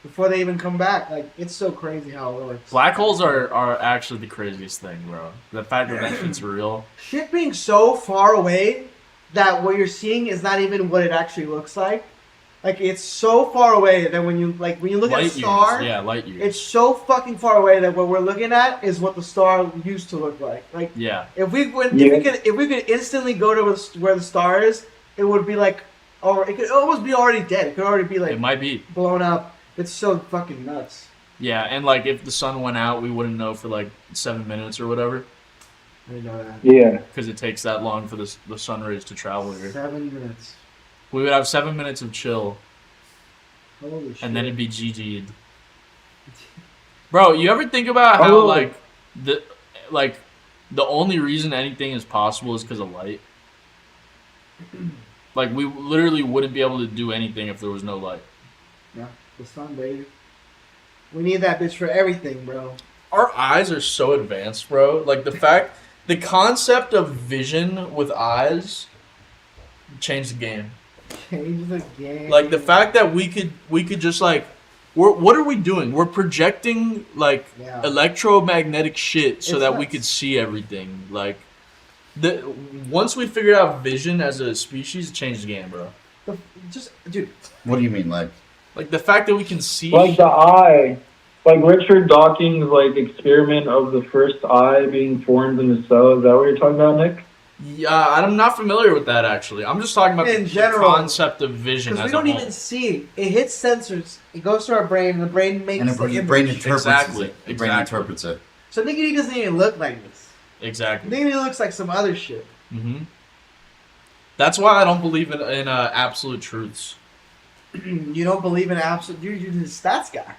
before they even come back. Like it's so crazy how it works.
Black holes are actually the craziest thing, bro. The fact that that shit's real.
Shit being so far away that what you're seeing is not even what it actually looks like. Like it's so far away that when you look at a
Light
star,
years. Yeah, light years.
it's so fucking far away that what we're looking at is what the star used to look like. Like
Yeah.
if we could instantly go to where the star is, it would be like, or it could almost be already dead. It could already be like
It might be.
blown up. It's so fucking nuts.
Yeah, and like if the sun went out, we wouldn't know for like 7 minutes or whatever,
I didn't know that.
Yeah.
because it takes that long for the sun rays to travel here.
7 minutes.
We would have 7 minutes of chill,
Holy shit.
and then it'd be GG'd. Bro, you ever think about how
Oh.
like the only reason anything is possible is because of light? Like we literally wouldn't be able to do anything if there was no light.
Yeah, the sun, baby. We need that bitch for everything, bro.
Our eyes are so advanced, bro. Like the concept of vision with eyes changed the game.
Change the game.
Like the fact that we could just like, what are we doing? We're projecting like
Yeah.
electromagnetic shit so
It's
that we
nuts.
could see everything. Like once we figured out vision as a species, it changed the game, bro.
Dude,
What do you mean, like?
Like the fact that we can see.
Like the eye. Like Richard Dawkins' like experiment of the first eye being formed in the cell. Is that what you're talking about, Nick?
Yeah, I'm not familiar with that actually. I'm just talking about
In
the
general,
concept of vision
because
as
we
a
don't
whole.
even see. It hits sensors. It goes to our brain, and the brain makes
And
the
the
image.
brain interprets
Exactly,
it. The brain
exactly.
interprets it.
So Nicky D doesn't even look like this.
Exactly.
Nicky D looks like some other shit.
Mm-hmm. That's why I don't believe in absolute truths.
You don't believe in absolute. You're the stats guy.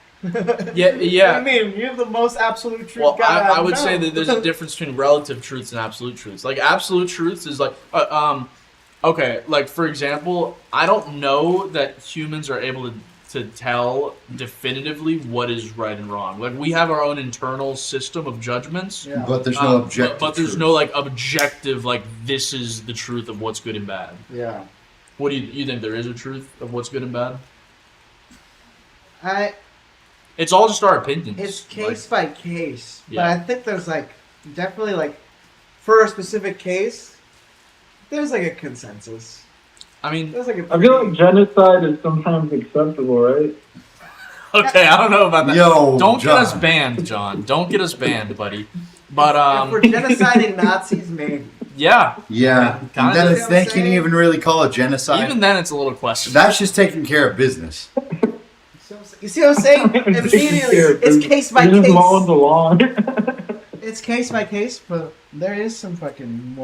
Yeah, yeah.
What do you mean? You're the most absolute truth
Well,
guy.
I would
know.
say that there's a difference between relative truths and absolute truths. Like absolute truths is like, okay, like for example, I don't know that humans are able to tell definitively what is right and wrong. Like we have our own internal system of judgments.
Yeah.
But there's no objective.
But there's
truth.
no like objective like this is the truth of what's good and bad.
Yeah.
What do you think there is a truth of what's good and bad? It's all just our opinions.
It's case by case,
Yeah.
but I think there's like definitely like for a specific case, there's like a consensus.
I mean,
There's like a.
I feel like genocide is sometimes acceptable, right?
okay, I don't know about that.
Yo,
Don't
John.
get us banned, John. Don't get us banned, buddy. But
If we're genociding Nazis, maybe.
yeah,
Yeah.
Kinda.
And then,
You know what I'm
then can you
saying?
even really call it genocide?
even then it's a little questionable.
That's just taking care of business.
You see what I'm saying? Immediately, it's case by
You're just mowing
case.
the lawn.
It's case by case, but there is some fucking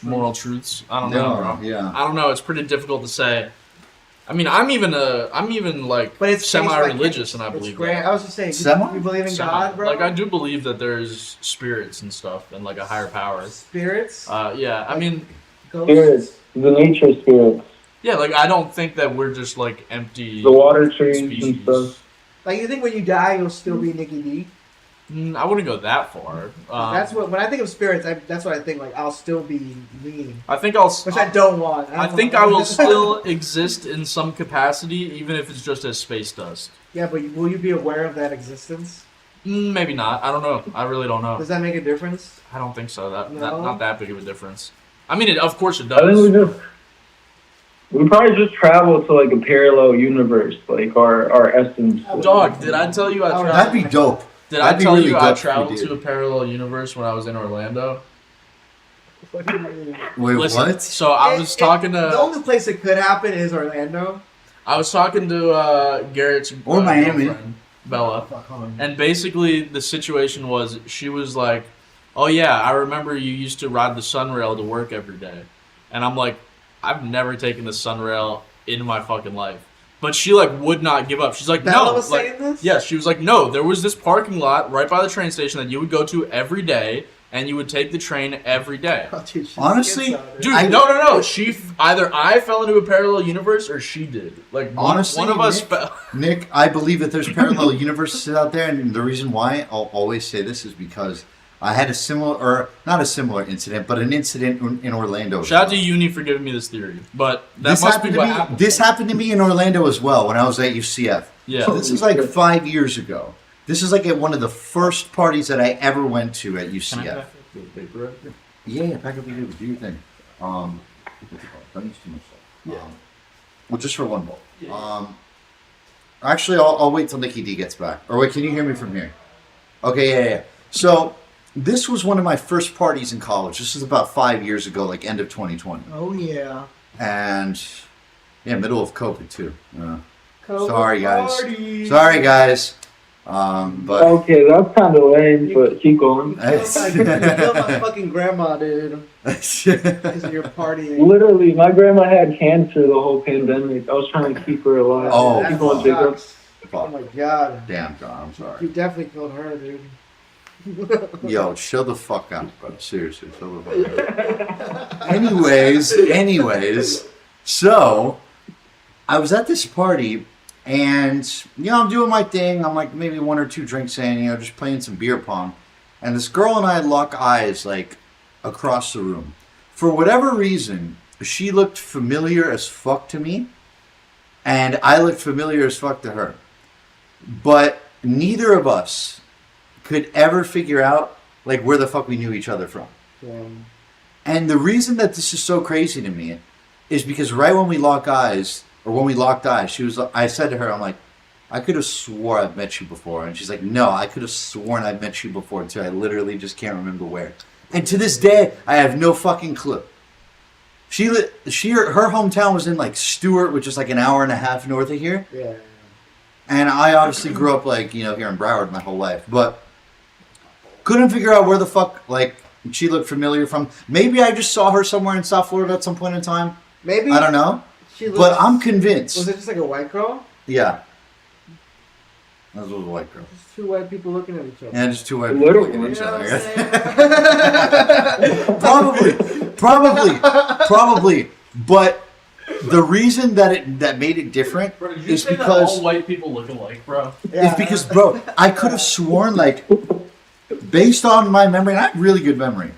Moral truths. I don't know, bro.
Yeah.
I don't know. It's pretty difficult to say. I mean, I'm even like
But it's case by
semi-religious,
case.
and I
It's
believe
great.
that.
I was just saying,
Semi?
you believe in
Semi.
God, bro?
Like I do believe that there's spirits and stuff, and like a higher power.
Spirits,
Yeah. I mean,
ghosts.
Spirits. The nature spirits.
yeah. Like I don't think that we're just like empty
The water trees
species.
and stuff.
Like you think when you die, you'll still be Nicky D?
I wouldn't go that far.
That's what when I think of spirits, that's what I think. Like I'll still be me,
I think I'll.
which I don't want.
I think I will still exist in some capacity, even if it's just as space dust.
Yeah, but will you be aware of that existence?
Maybe not. I don't know. I really don't know.
Does that make a difference?
I don't think so. That
No?
not that big of a difference. I mean, of course it
I think
does.
we probably just travel to like a parallel universe, like our essence.
Dog, did I tell you I
That'd
That'd
traveled?
be dope.
Did I
that'd be
tell
really
you
dope
I
if you
traveled
did.
to a parallel universe when I was in Orlando?
What do you mean?
Wait,
Listen,
what?
so I was talking
The
to
only place it could happen is Orlando.
Garrett's
Or Miami.
girlfriend, Bella.
Fuck on.
And basically, the situation was she was like, "Oh yeah, I remember you used to ride the Sunrail to work every day," and I'm like, "I've never taken the Sunrail in my fucking life." But she like would not give up. She's like,
Bella
"No."
was
Like,
saying this?
yes, she was like, "No, there was this parking lot right by the train station that you would go to every day, and you would take the train every day."
Oh, dude, she's
Honestly,
schizo,
Dude, no. She either I fell into a parallel universe or she did. Like
Honestly,
one of us
Nick-
fell.
Nick, I believe that there's parallel universes out there, and the reason why I'll always say this is because I had a similar, or not a similar incident, but an incident in Orlando.
Shout out to Uni for giving me this theory, but that
This
must
happened
be
to
what
me.
happened.
This happened to me in Orlando as well when I was at UCF.
Yeah.
So this is like 5 years ago. This is like at one of the first parties that I ever went to at
Can I
UCF.
pack the paper right here?
Yeah, pack up your do your thing. Don't use too much stuff. Well, just for one bowl. Actually, I'll wait till Nicky D gets back. Or wait, can you hear me from here? Okay, yeah. So this was one of my first parties in college. This is about 5 years ago, like end of 2020,
Oh yeah.
and yeah, middle of COVID too.
COVID
Sorry, guys.
party.
Sorry, guys. But
Okay, that's kind of lame, but keep going.
You killed my fucking grandma, dude, because of your partying.
Literally, my grandma had cancer the whole pandemic. I was trying to keep her alive.
Oh,
Keep on, Jacob.
sucks. Oh my god.
damn, John, I'm
You
sorry.
definitely killed her, dude.
Yo, chill the fuck out, bro. Seriously, chill the fuck out. Anyways, so I was at this party, and I'm doing my thing. I'm like maybe 1 or 2 drinks in, just playing some beer pong, and this girl and I lock eyes like across the room. For whatever reason, she looked familiar as fuck to me, and I looked familiar as fuck to her. But neither of us could ever figure out like where the fuck we knew each other from.
Yeah.
And the reason that this is so crazy to me is because right when we locked eyes, I said to her, I'm like, I could have swore I've met you before. And she's like, no, I could have sworn I've met you before too. I literally just can't remember where. And to this day, I have no fucking clue. Her hometown was in like Stewart, which is like an hour and a half north of here.
Yeah.
And I obviously grew up like, here in Broward my whole life. But couldn't figure out where the fuck, like, she looked familiar from. Maybe I just saw her somewhere in South Florida at some point in time.
Maybe.
I don't know. But I'm convinced.
Was it just like a white girl?
Yeah. That was a white girl.
Just two white people looking at each other.
Yeah, just two white people looking at each
You know
other.
what I'm
Probably. But the reason that made it different
Bro, did you
is
say that
because
all white people look alike, bro?
it's because, bro, I could have sworn, like, based on my memory, and I have really good memory,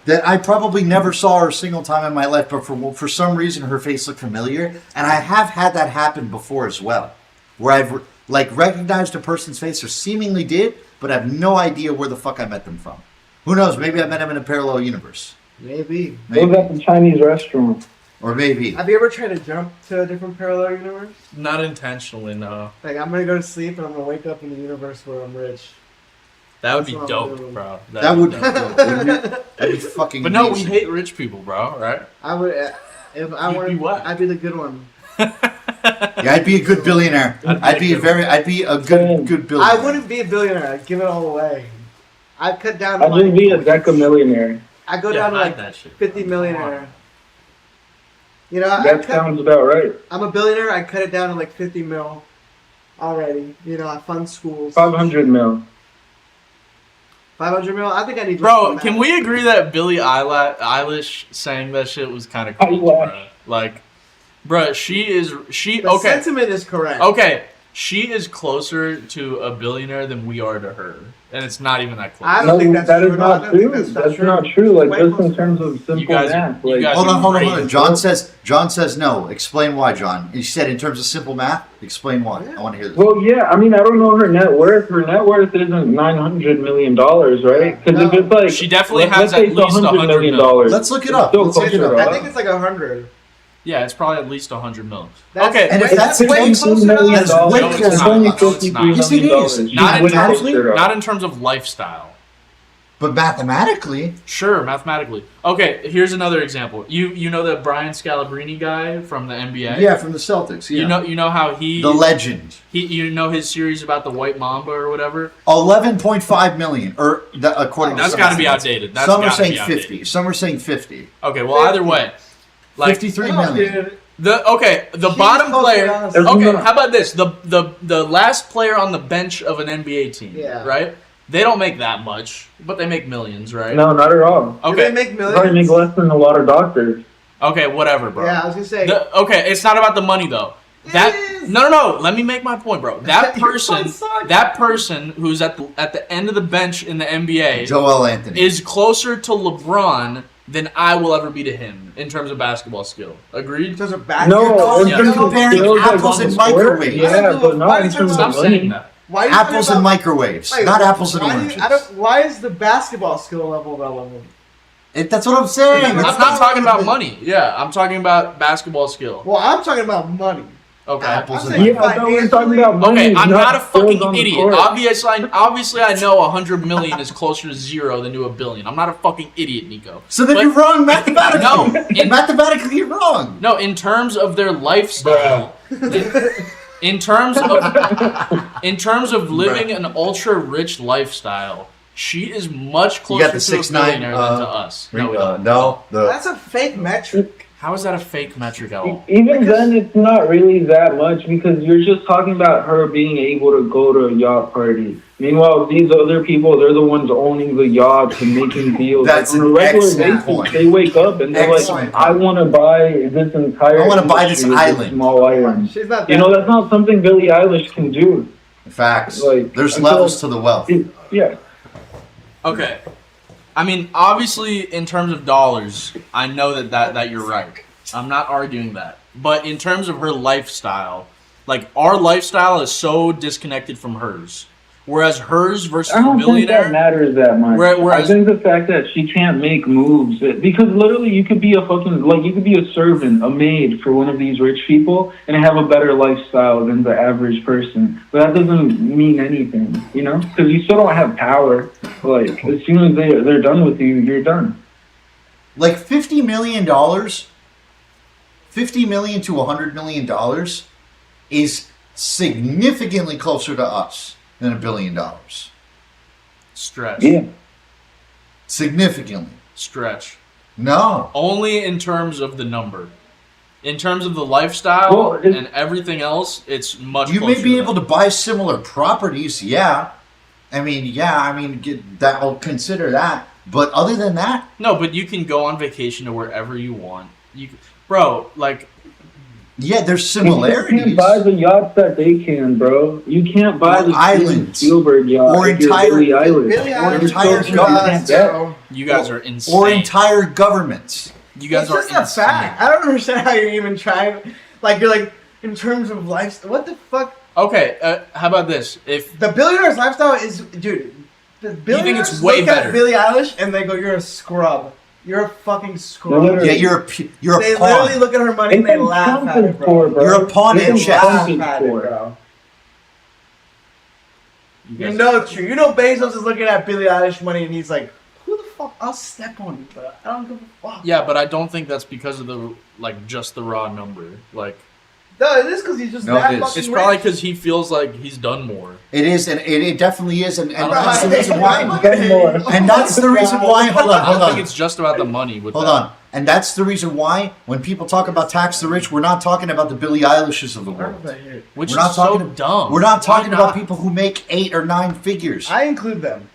that I probably never saw her a single time in my life, but for some reason her face looked familiar, and I have had that happen before as well, where I've like recognized a person's face or seemingly did, but I have no idea where the fuck I met them from. Who knows? Maybe I met him in a parallel universe.
Maybe.
What about the Chinese restaurant?
Or maybe.
Have you ever tried to jump to a different parallel universe?
Not intentionally, no.
Like, I'm gonna go to sleep and I'm gonna wake up in the universe where I'm rich.
That would be
That's what I'm
dope,
doing.
bro.
That would be
dope.
dope, wouldn't it? That'd be fucking
But no, we
amazing.
hate rich people, bro, right?
I would, if I
You'd
were,
be what?
I'd be the good one.
Yeah, I'd be a good billionaire. I'd be a good billionaire.
I wouldn't be a billionaire. I'd give it all away. I'd cut down to
I'd just be a deca millionaire.
I'd go
Yeah,
down to
hide
like
that shit.
50 millionaire. You know,
That sounds about right.
I'm a billionaire. I cut it down to like 50 mil already. You know, I fund schools.
500 mil.
500 mil. I think I need.
Bro, can we agree that Billie Eilish saying that shit was kind of cool, bro? Like, bro,
The
okay,
sentiment is correct.
okay, she is closer to a billionaire than we are to her, and it's not even that close.
I don't
No,
think that's
that
true.
is
No, I
not
don't think
true. That's not true. Like,
Way
just in
closer.
terms of simple
guys-
math.
you
Like,
guys-
Hold on.
Crazy.
John says no. Explain why, John. You said in terms of simple math. Explain why.
Yeah.
I want to hear this.
well, yeah. I mean, I don't know her net worth. Her net worth isn't $900 million, right? Because if
No.
it's like
She definitely
let's
has
say
at
it's
least $100 million.
Let's look it up.
Still
Let's look it
closer
up.
to
I think it's like 100.
Yeah, it's probably at least 100 million.
That's
Okay,
And if
way-
that's
way
the case,
closer to
million
that.
that's way
No,
closer.
it's
It's only
not. No, it's
$53
not.
Yes, it
million.
is.
She's
Not
way
actually-
closer to-
Not in terms of lifestyle.
But mathematically,
Sure, mathematically. Okay, here's another example. You know the Brian Scalabrine guy from the NBA?
yeah, from the Celtics. Yeah.
You know how he
the legend.
you know his series about the White Mamba or whatever?
11.5 million, or according to
That's
some
got to be
estimates.
outdated. That's
Some are
gotta
saying
be outdated.
50. Some are saying 50.
Okay, well either way. Like
53
No,
million.
dude.
the
She's
bottom
closer
player.
to us.
Okay, how about this? The last player on the bench of an NBA team,
Yeah.
right? They don't make that much, but they make millions, right?
No, not at all.
Do they
Okay.
make
They probably
millions?
make less than a lot of doctors.
Okay, whatever, bro.
Yeah, I was gonna say.
Okay, it's not about the money though. That
is.
no. Let me make my point, bro. That
Your
person,
point sucks.
that person who's at the end of the bench in the NBA
Joel Anthony.
is closer to LeBron than I will ever be to him in terms of basketball skill. Agreed?
Those are back.
No, in
Yeah.
terms of
Comparing
skills, like,
apples
on
and
the court,
microwaves.
Yeah, but
Why
not in
do you
terms
Stop
of
saying
money.
that.
Why are you
Apples
talking
and
about-
microwaves,
Wait,
not apples and
why do you-
oranges.
why is the basketball skill level relevant?
That's what I'm saying.
I'm
It's
not talking about money. Yeah, I'm talking about basketball skill.
Well, I'm talking about money.
Okay.
Apples
I'm
and
saying
Yeah, I thought we were talking
financially-
about money.
Okay, I'm not a
skills
fucking
on the
idiot.
court.
Obviously, I know 100 million is closer to zero than to a billion. I'm not a fucking idiot, Nico.
So then
But-
you're wrong mathematically.
No,
Mathematically you're wrong.
No, in terms of their lifestyle, in terms of living an ultra rich lifestyle, she is much closer
got the
to a
6'9",
billionaire than to us. No, we don't.
No,
That's a fake metric.
How is that a fake metric at all?
Even then, it's not really that much because you're just talking about her being able to go to a yacht party. Meanwhile, these other people, they're the ones owning the yachts and making deals.
That's
Like, on a
an
regular
excellent
basis,
point.
they wake up and they're
Excellent
like, I want to buy this entire
I wanna buy this
industry with
island.
small island.
She's not.
You know, that's not something Billie Eilish can do.
Facts.
Like,
There's
until-
levels to the wealth.
Yeah.
Okay. I mean, obviously, in terms of dollars, I know that you're right. I'm not arguing that. But in terms of her lifestyle, like, our lifestyle is so disconnected from hers. Whereas hers versus
I
a
don't think that
billionaire.
matters that much.
Whereas-
I think the fact that she can't make moves, because literally you could be a fucking, like, you could be a servant, a maid for one of these rich people and have a better lifestyle than the average person. But that doesn't mean anything, you know? Because you still don't have power. Like, as soon as they're done with you, you're done.
Like $50 million, $50 million to $100 million is significantly closer to us than $1 billion.
Stretch.
Yeah.
Significantly.
Stretch.
No.
Only in terms of the number. In terms of the lifestyle
Well,
and everything else, it's much
You
closer
may be
to
able
that.
to buy similar properties, yeah. I mean, that I'll consider that. But other than that,
No, but you can go on vacation to wherever you want. Bro, like,
yeah, there's
You can't
similarities.
buy the yachts that they can, bro. You can't buy
Or
the
islands.
Steven Spielberg yacht.
Or
if you're
entire-
Billie Eilish.
Billie
Or
Eilish
entire
something you
governments.
can't get.
you guys are insane.
Or entire governments.
You guys
It's
are
just a
insane.
fact. I don't understand how you're even trying. Like, you're like, in terms of lifestyle, what the fuck?
Okay, how about this? If
The billionaire's lifestyle is, dude. The billionaires
it's way
look
better?
at Billie Eilish and they go, "You're a scrub. You're a fucking scrub."
Literally.
Yeah, you're
They
a
literally
pawn.
look at her money and they
It's
laugh at it,
for,
bro.
bro.
You're a pawn
It's
in
been
chess.
Laugh
counted
at it,
for.
bro.
you
You
guys-
know it's true. You know Bezos is looking at Billie Eilish money and he's like, "Who the fuck? I'll step on you, bro. I don't give a fuck."
Yeah, but I don't think that's because of the just the raw number. Like,
No, it is because he's just
No,
that
it is.
fucking
it's probably
rich.
because he feels like he's done more.
It is, and it definitely is, and
Right.
that's the reason why.
Get more.
And that's the reason why. Hold
I don't
on.
think it's just about the money. With
Hold
that.
on. And that's the reason why when people talk about tax the rich, we're not talking about the Billie Eilishes of the world.
Which
We're not
is so
talking-
dumb.
We're not
Why
talking about
not?
people who make 8 or 9 figures.
I include them.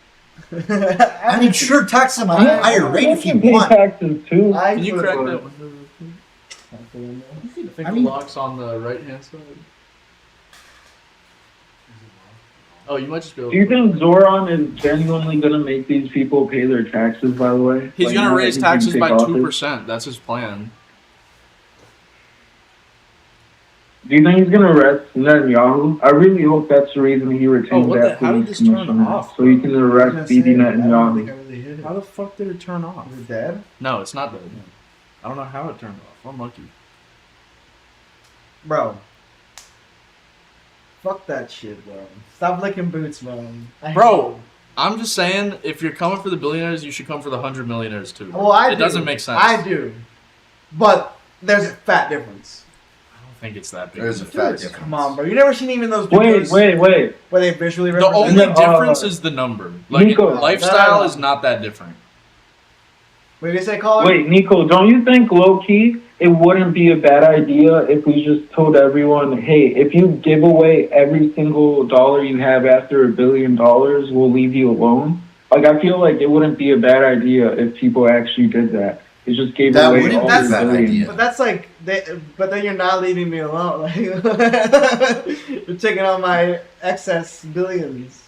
I mean, sure, tax them at a higher rate if you
can pay
want.
taxes too.
I
Can you
include
correct
them.
that? You see the finger
I mean-
locks on the right hand side. Oh, you might just be able
Do you think Zohran is genuinely gonna make these people pay their taxes? By the way,
He's
Like,
gonna
now that
raise
he's gonna
taxes
take
by
office?
2%. That's his plan.
Do you think he's gonna arrest Netanyahu? I really hope that's the reason he retained
what the-
that
how did
police
this turn
commissioner,
off,
so he
bro?
can
I was
arrest
gonna
Bibi
say, I don't think I
Netanyahu.
really hit it.
How the fuck did it turn off?
Is it dead?
No, it's not dead. I don't know how it turned off. I'm lucky.
Bro. Fuck that shit, bro. Stop licking boots, bro. I hate
Bro,
you.
I'm just saying, if you're coming for the billionaires, you should come for the 100 millionaires too.
Well, I
it
do.
doesn't make sense.
I do. But there's a fat difference.
I don't think it's that big.
There's a
of
fat
difference.
difference.
Come on, bro. You never seen even those
Wait,
videos
wait.
where they visually
The
represent
only
No,
difference is the number. Like,
Nico.
lifestyle is not that different.
What did you say, caller?
Wait, Nico, don't you think low key it wouldn't be a bad idea if we just told everyone, hey, if you give away every single dollar you have after $1 billion, we'll leave you alone? Like, I feel like it wouldn't be a bad idea if people actually did that. It just gave
That
away
wouldn't
all
be a
their
bad
billions.
idea.
But that's like, but then you're not leaving me alone. Like, you're taking on my excess billions.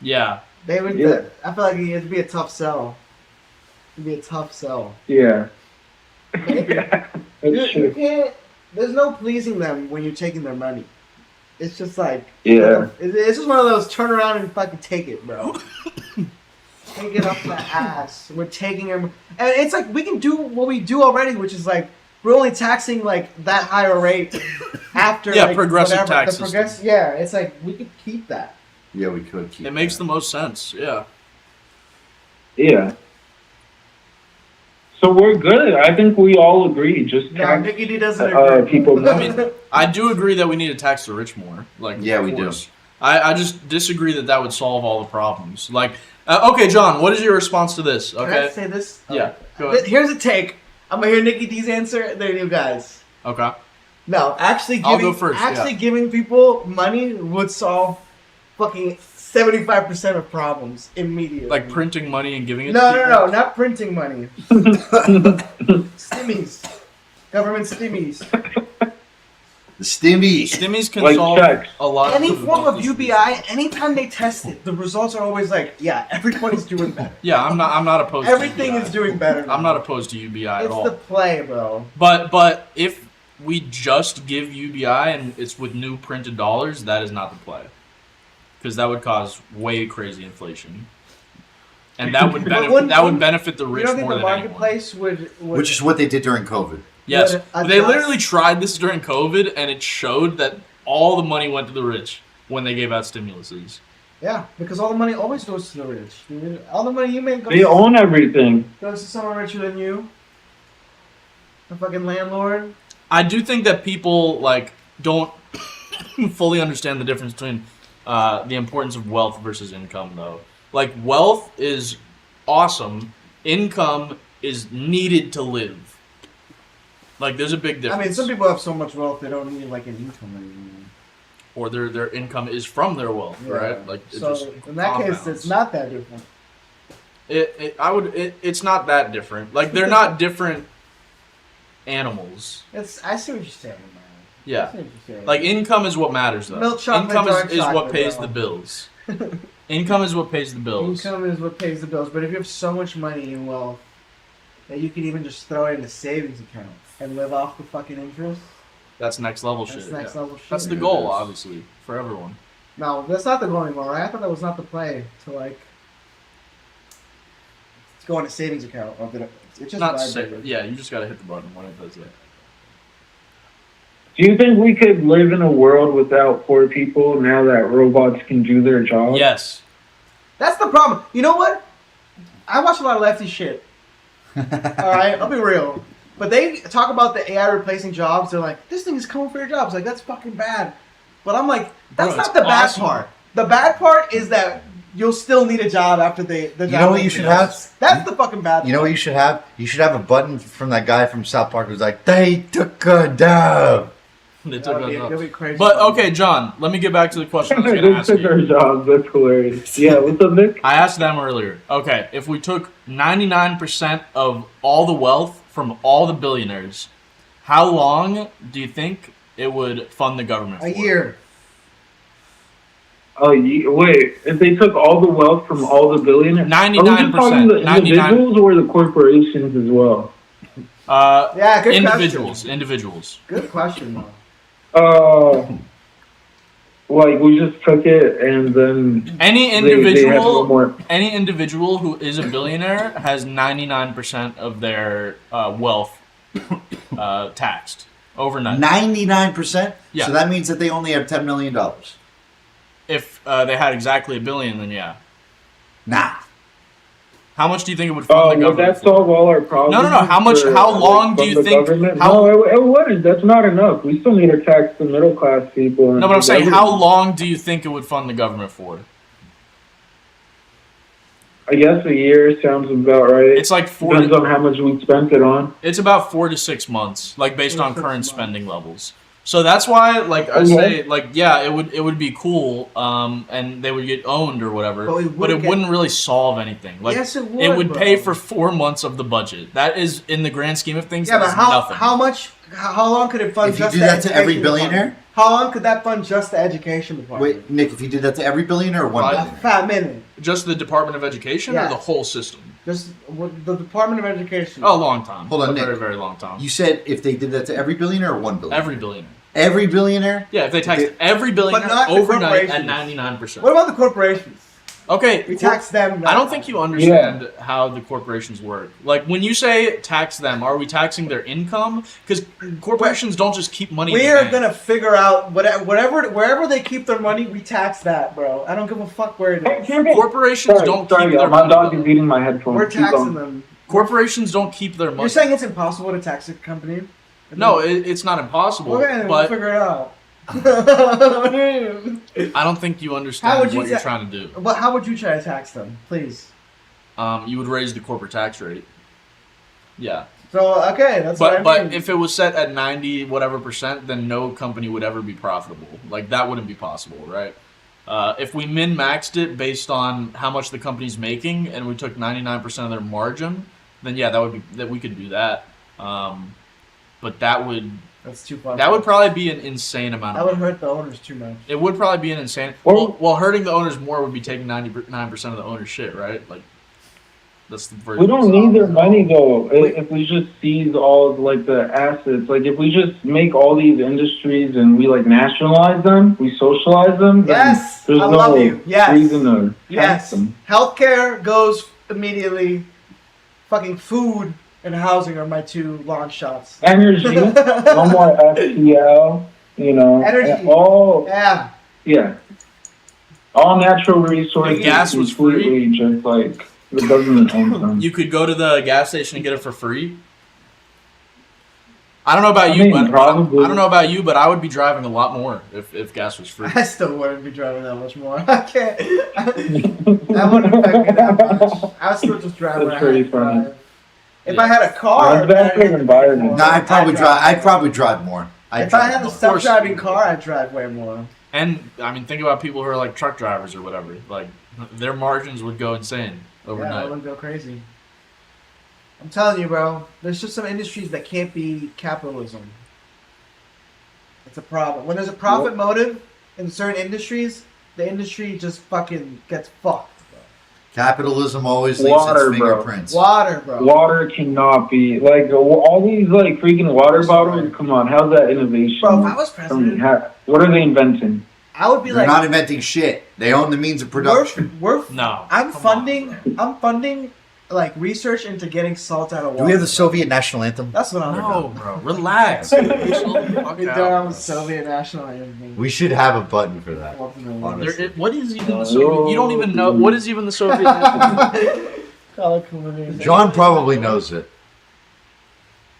Yeah.
They would.
Yeah.
I feel like it'd be a tough sell. It'd be a tough sell.
Yeah.
You,
That's
you
true.
can't. There's no pleasing them when you're taking their money. It's just like,
Yeah.
it's just one of those turn around and fucking take it, bro. Take it up the ass. We're taking them, and it's like we can do what we do already, which is like we're only taxing like that higher rate after
Yeah,
like,
progressive
whatever.
tax
The
system.
yeah, it's like we could keep that.
Yeah, we could keep
It makes
that.
the most sense. Yeah.
Yeah. So we're good. I think we all agree. Just
No,
tax
Mickey D doesn't agree.
people.
I mean, I do agree that we need to tax the rich more. Like,
Yeah,
of
we do.
course. I just disagree that would solve all the problems. Like, okay, John, what is your response to this?
Can I
Okay.
say this?
Yeah. Go ahead.
Here's a take. I'm gonna hear Nikki D's answer. Then you guys.
Okay.
No, actually
I'll
giving
go first,
actually giving people money would solve fucking 75% of problems immediately.
Like printing money and giving it.
No,
to
no,
people?
no, not printing money. Stimmies, government stimmies.
The stimmy.
Stimmies can
Like
solve
checks.
a lot.
Any
the
form of
issues.
UBI, anytime they test it, the results are always like, yeah, everybody's doing better.
Yeah, I'm not opposed.
Everything
to UBI.
is doing better.
I'm not opposed to UBI at
It's
all.
the play, bro.
But if we just give UBI and it's with new printed dollars, that is not the play. because that would cause way crazy inflation, and that would benefit the
You
rich
don't think
more
the
than anyone.
marketplace would
Which is what they did during COVID.
Yes,
would
they
adjust-
literally tried this during COVID, and it showed that all the money went to the rich when they gave out stimuluses.
Yeah, because all the money always goes to the rich. Dude. All the money you make
They own everything.
goes to someone richer than you. A fucking landlord.
I do think that people like don't fully understand the difference between the importance of wealth versus income, though. Like, wealth is awesome. Income is needed to live. Like, there's a big difference.
I mean, some people have so much wealth they don't need like an income anymore.
Or their income is from their wealth,
Yeah.
right? Like, it
So
just
in that case,
compounds.
it's not that different.
It's not that different. Like, they're not different animals.
I see what you're saying, man. I
Yeah.
see what you're saying.
Like, income is what matters, though.
Milk chocolate,
Income
dark
is what
chocolate,
pays
bro.
the bills. Income is what pays the bills.
Income is what pays the bills. But if you have so much money and wealth that you can even just throw it in a savings account and live off the fucking interest,
That's next level
that's
shit.
next
yeah.
level shit.
That's the goal, obviously, for everyone.
No, that's not the goal anymore, right? I thought that was not the play to like to go in a savings account. Or did it just
Not
vibrated.
yeah, you just gotta hit the button when it does that.
Do you think we could live in a world without poor people now that robots can do their job?
Yes.
That's the problem. You know what? I watch a lot of lefty shit. Alright, I'll be real. But they talk about the AI replacing jobs. They're like, this thing is coming for your jobs. Like, that's fucking bad. But I'm like, that's
Bro,
not
it's
the bad
awesome.
part. The bad part is that you'll still need a job after the job.
You know what you should have?
That's the fucking bad part.
You know what you should have? You should have a button from that guy from South Park who's like, they took a dub.
They took
That'd
us
be-
off.
that'd be crazy.
But okay, John, let me get back to the question I was gonna
They
ask
took
you.
our jobs. That's hilarious. Yeah, what's up, Nick?
I asked them earlier. Okay, if we took 99% of all the wealth from all the billionaires, how long do you think it would fund the government for?
A year.
Oh, wait. If they took all the wealth from all the billionaires,
99%,
Are we just talking the
99
individuals or the corporations as well?
Yeah, good
Individuals.
question.
Individuals.
Good question, though.
Like we just took it and then
Any
they had no
individual,
more.
any individual who is a billionaire has 99% of their wealth taxed overnight.
99%?
Yeah.
So that means that they only have $10 million.
If they had exactly $1 billion, then yeah.
Nah.
How much do you think it would fund
Oh,
the
would
government?
that solve all our problems?
No. How much?
for,
How long do
from
you
the
think?
government?
How,
No, it wouldn't. That's not enough. We still need to tax the middle class people.
no, but I'm saying,
everyone.
how long do you think it would fund the government for?
I guess a year sounds about right.
It's like
Depends on how much we spent it on.
It's about 4 to 6 months, like based on current spending levels. So that's why, like I
Okay.
say, like yeah, it would be cool, and they would get owned or whatever, but it wouldn't really solve anything. Like
Yes, it would,
it would
bro.
pay for 4 months of the budget. That is, in the grand scheme of things,
Yeah,
that
but
is
how
nothing.
how much? How long could it fund
If you
just
do
the
that to every
education
billionaire?
department? How long could that fund just the education department?
Wait, Nick, if you did that to every billionaire or one
Right.
billionaire?
5 minutes.
Just the Department of Education or
Yes.
the whole system?
Just the Department of Education.
Oh, a long time.
Hold on,
a
Nick.
very, very long time.
You said if they did that to every billionaire or one billionaire?
Every billionaire.
Every billionaire?
Yeah, if they taxed
They-
every billionaire
not the
overnight at
corporations.
99%.
What about the corporations?
Okay,
We tax them.
I don't think you understand how the corporations work. Like, when you say tax them, are we taxing their income? Because corporations don't just keep money in
We
the
are
bank.
gonna figure out whatever wherever they keep their money, we tax that, bro. I don't give a fuck where it is.
Corporations don't keep their
my
money.
dog
though.
is eating my headphones.
We're
Keep
taxing
going.
them.
Corporations don't keep their money.
You're saying it's impossible to tax a company?
No, it's not impossible.
Okay, we'll
but
figure it out.
I don't think you
How
understand
would
what
you
you're
ta-
trying to do.
But how would you try to tax them, please?
You would raise the corporate tax rate. Yeah.
So okay, that's what I
But
mean.
if it was set at 90 whatever percent, then no company would ever be profitable. Like, that wouldn't be possible, right? If we min-maxed it based on how much the company's making and we took 99% of their margin, then yeah, that we could do that. But that would
That's too far.
probably be an insane amount
That
of
would
money.
hurt the owners too much.
It would probably be an insane.
Well-
Well, hurting the owners more would be taking 99% of the owner's shit, right? Like, That's the first.
We don't need their money though. If we just seize all of, like the assets, like if we just make all these industries and we like nationalize them, we socialize them.
Yes,
then there's
I
no
love you. Yes,
reason to
yes.
tax them.
Healthcare goes immediately. Fucking food and housing are my 2 launch shots.
Energy, no more FPL. You know,
Energy.
All
Yeah.
All natural resources.
If gas was free?
completely just like the government owns them.
You could go to the gas station and get it for free. I don't know about
I
you,
mean,
but
probably.
I don't know about you, but I would be driving a lot more if gas was free.
I still wouldn't be driving that much more. I can't. That wouldn't affect me that much. I would still just drive
That's
where I
pretty
had to
funny.
drive. If I had a car,
It's bad for the environment.
No, I'd probably drive more.
If I had a
Of
self
course.
driving car, I'd drive way more.
And I mean, think about people who are like truck drivers or whatever. Like their margins would go insane
Yeah,
overnight.
I would go crazy. I'm telling you, bro. There's just some industries that can't be capitalism. It's a problem. When there's a profit motive in certain industries, the industry just fucking gets fucked.
Capitalism always leaves
Water,
its
bro.
fingerprints.
Water, bro.
Water cannot be like all these like freaking water bottles. Come on, how's that innovation?
Bro, if I was
I mean,
president,
what are they inventing?
I would be
They're
like,
not inventing shit. They own the means of production.
No,
I'm
come on,
funding.
bro.
I'm funding like research into getting salt out of water.
Do we have the Soviet national anthem?
That's what I'm
No, bro, relax. Chill the fuck
We
out,
don't have
bro.
a Soviet national anthem.
We should have a button for that.
There, what is even the Soviet? You don't even know what is even the Soviet.
John probably knows it.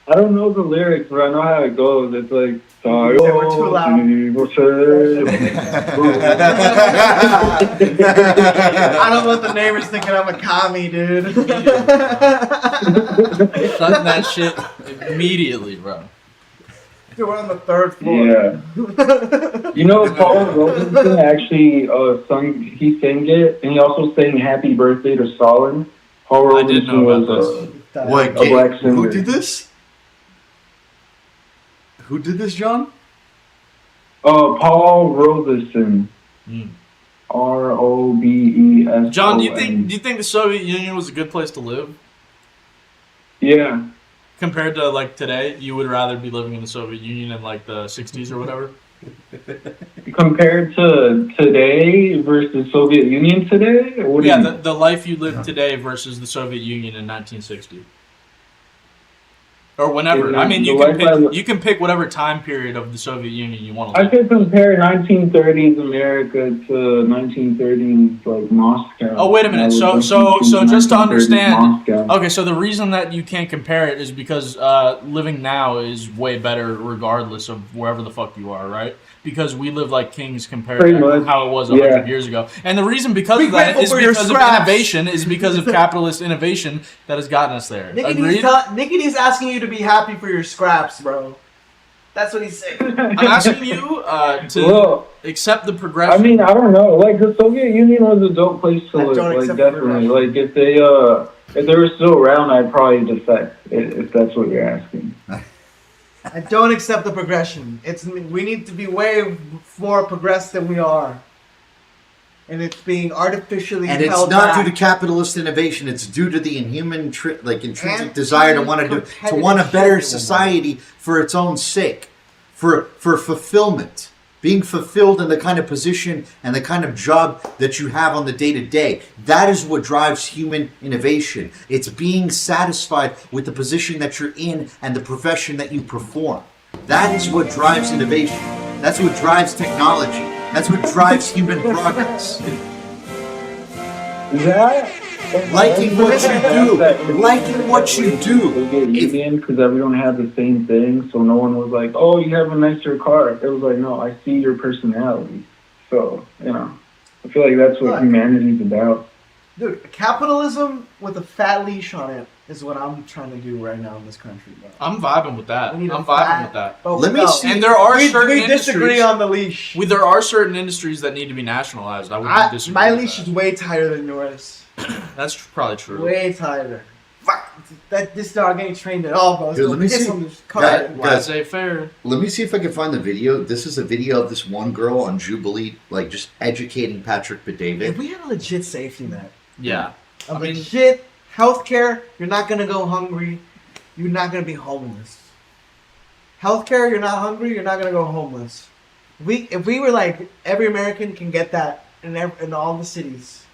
I don't know the lyrics, but I know how it goes. It's like
we're too loud. I don't want the neighbors thinking I'm a commie, dude.
Shut that shit immediately, bro.
Dude, we're on the 3rd floor.
Yeah. You know, Paul Robeson actually he sang it, and he also sang "Happy Birthday" to Stalin. Paul
I did
Robeson
know about
was
this.
What?
a black singer.
Who did this? Who did this, John?
Paul Robeson.
Mm.
Robes.
John, do you think the Soviet Union was a good place to live
Yeah.
compared to like today? You would rather be living in the Soviet Union in like the 60s or whatever.
Compared to today versus Soviet Union today? What do you mean?
the life you live today versus the Soviet Union in 1960. Or whenever. I mean, you can pick whatever time period of the Soviet Union you want to
I
live.
could compare 1930s America to 1930s like Moscow.
Oh, wait a minute.
I would
So
choose
just to
1930s
understand.
Moscow.
Okay, so the reason that you can't compare it is because living now is way better regardless of wherever the fuck you are, right? Because we live like kings compared
Pretty
to
much,
how it was
yeah.
100 years ago. And the reason because
Be
of that
grateful
is
for your
because of
scraps.
innovation, is because of capitalist innovation that has gotten us there. Agreed?
Nickity's asking you to be happy for your scraps, bro. That's what he's saying.
I'm asking you to
Well,
accept the progression.
I mean, I don't know. Like the Soviet Union was a dope place to
I
live.
don't
Like
accept
definitely.
progression.
Like if they were still around, I'd probably defect. If that's what you're asking.
I don't accept the progression. We need to be way more progressed than we are. And it's being artificially
And it's
held
not
back.
due to capitalist innovation. It's due to the inhuman, intrinsic
And
desire to want a
competitive
better
shit.
society for its own sake, for fulfillment, being fulfilled in the kind of position and the kind of job that you have on the day to day. That is what drives human innovation. It's being satisfied with the position that you're in and the profession that you perform. That is what drives innovation. That's what drives technology. That's what drives human progress. Liking what you do. Liking what you do.
Because everyone had the same thing, so no one was like, "Oh, you have a nicer car." It was like, "No, I see your personality." So I feel like that's what
Right.
humanity's about.
Dude, capitalism with a fat leash on it is what I'm trying to do right now in this country, bro.
I'm vibing with that.
We
I'm
need a
vibing
fat-
with that.
But
Let me
no.
see-
And there are
We
certain
disagree
industries.
on the leash.
There are certain industries that need to be nationalized. I would disagree.
My
with
leash
that.
is way tighter than yours.
That's probably true.
Way tighter. Fuck. This dog ain't trained at all, bro.
Dude, let me see.
Laissez faire.
Let me see if I can find the video. This is a video of this one girl on Jubilee, like just educating Patrick
If
Bet-David.
we had a legit safety net,
Yeah.
a
I mean,
legit Healthcare, you're not gonna go hungry. You're not gonna be homeless. Healthcare, you're not hungry. You're not gonna go homeless. If we were like every American can get that in all the cities,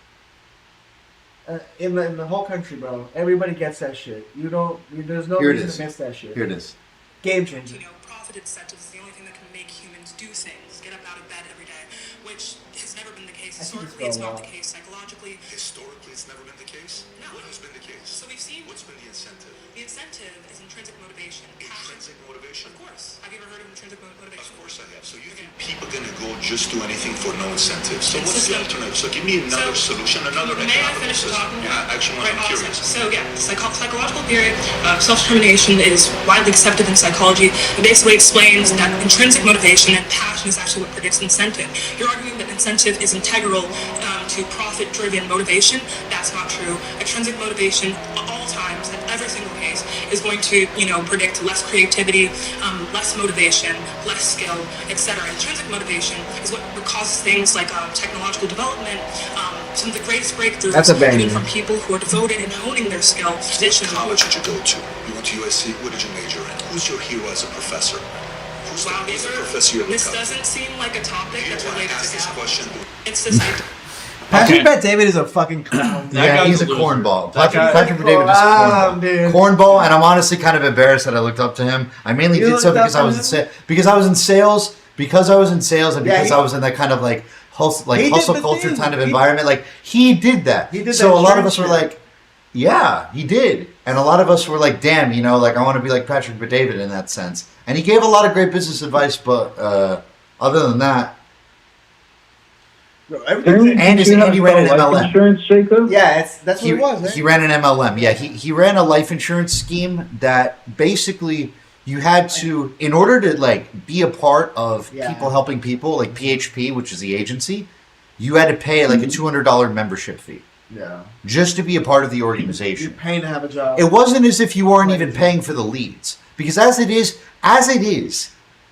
in the whole country, bro. Everybody gets that shit. There's no
Here it
reason
is.
to miss that shit.
Here it is.
Game changer.
Profit incentives is the only thing that can make humans do things, get up out of bed every day, which has never been the case.
I think it's
Historically, it's
going
not the
well.
case. Psychologically,
Historically, it's never been the case?
No.
What has been the case?
so we've seen
What's been the incentive?
the incentive is intrinsic motivation. Passion.
Intrinsic motivation?
Of course. Have you ever heard of intrinsic motivation?
Of course I have. So you
Okay.
think people are going to go just do anything for no incentive? So
It's
what's the
system.
alternative? So give me another solution, another
May I
economical
finish
system.
talking?
Yeah, actually,
Right,
I'm
awesome.
curious.
So yeah, psychological theory of self-determination is widely accepted in psychology. It basically explains that intrinsic motivation and passion is actually what predicts incentive. You're arguing that incentive is integral to profit-driven motivation. That's not true. Extrinsic motivation, at all times, at every single case, is going to predict less creativity, less motivation, less skill, etc. Intrinsic motivation is what causes things like technological development. Some of the greatest breakthroughs
That's a banger.
even from people who are devoted in honing their skill.
What
Traditions.
college did you go to? You went to USC. What did you major in? Who's your hero as a professor? Who's
Wow,
the
these are.
professor you look
This
up to?
doesn't seem like a topic
You
that's
want to
related
ask
to
this
that.
question?
It's this idea.
Patrick
Okay.
Bet David is a fucking clown.
That
Yeah,
guy's
he's
a
a
loser.
cornball.
That guy-
Patrick David is a
Clown,
cornball.
dude.
Cornball, and I'm honestly kind of embarrassed that I looked up to him. I mainly
You
did so
looked up
because I
to
was
him?
because I was in sales, and
Yeah,
because
he-
I was in that kind of like hustle
He did
hustle
the
culture
thing.
kind of
He-
environment. Like he did that.
He did
so
that
a lot of us
shit.
were like, yeah, he did, and a lot of us were like, damn, like I want to be like Patrick David in that sense. And he gave a lot of great business advice, but other than that,
Bro, everything's-
And his- and he ran an
life
MLM.
insurance, Jacob?
yeah, that's what it was, right?
he ran an MLM. Yeah, he ran a life insurance scheme that basically you had to, in order to like be a part of
Yeah.
people helping people, like PHP, which is the agency, you had to pay like a $200 membership fee
Yeah.
just to be a part of the
You're
organization.
paying to have a job.
It wasn't as if you weren't even paying for the leads, because as it is,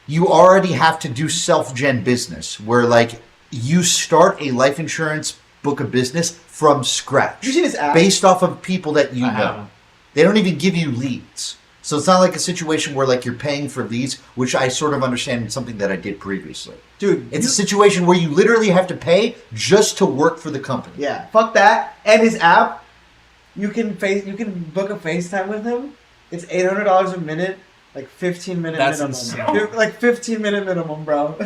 you already have to do self-gen business where like you start a life insurance book of business from scratch.
Did you see this app?
Based off of people that you
I
know.
haven't.
They don't even give you leads. So it's not like a situation where like you're paying for leads, which I sort of understand is something that I did previously.
Dude,
It's a situation where you literally have to pay just to work for the company.
yeah, fuck that. And his app, you can book a FaceTime with him. It's $800 a minute, like 15-minute
That's
minimum.
insane.
Like 15-minute minimum, bro.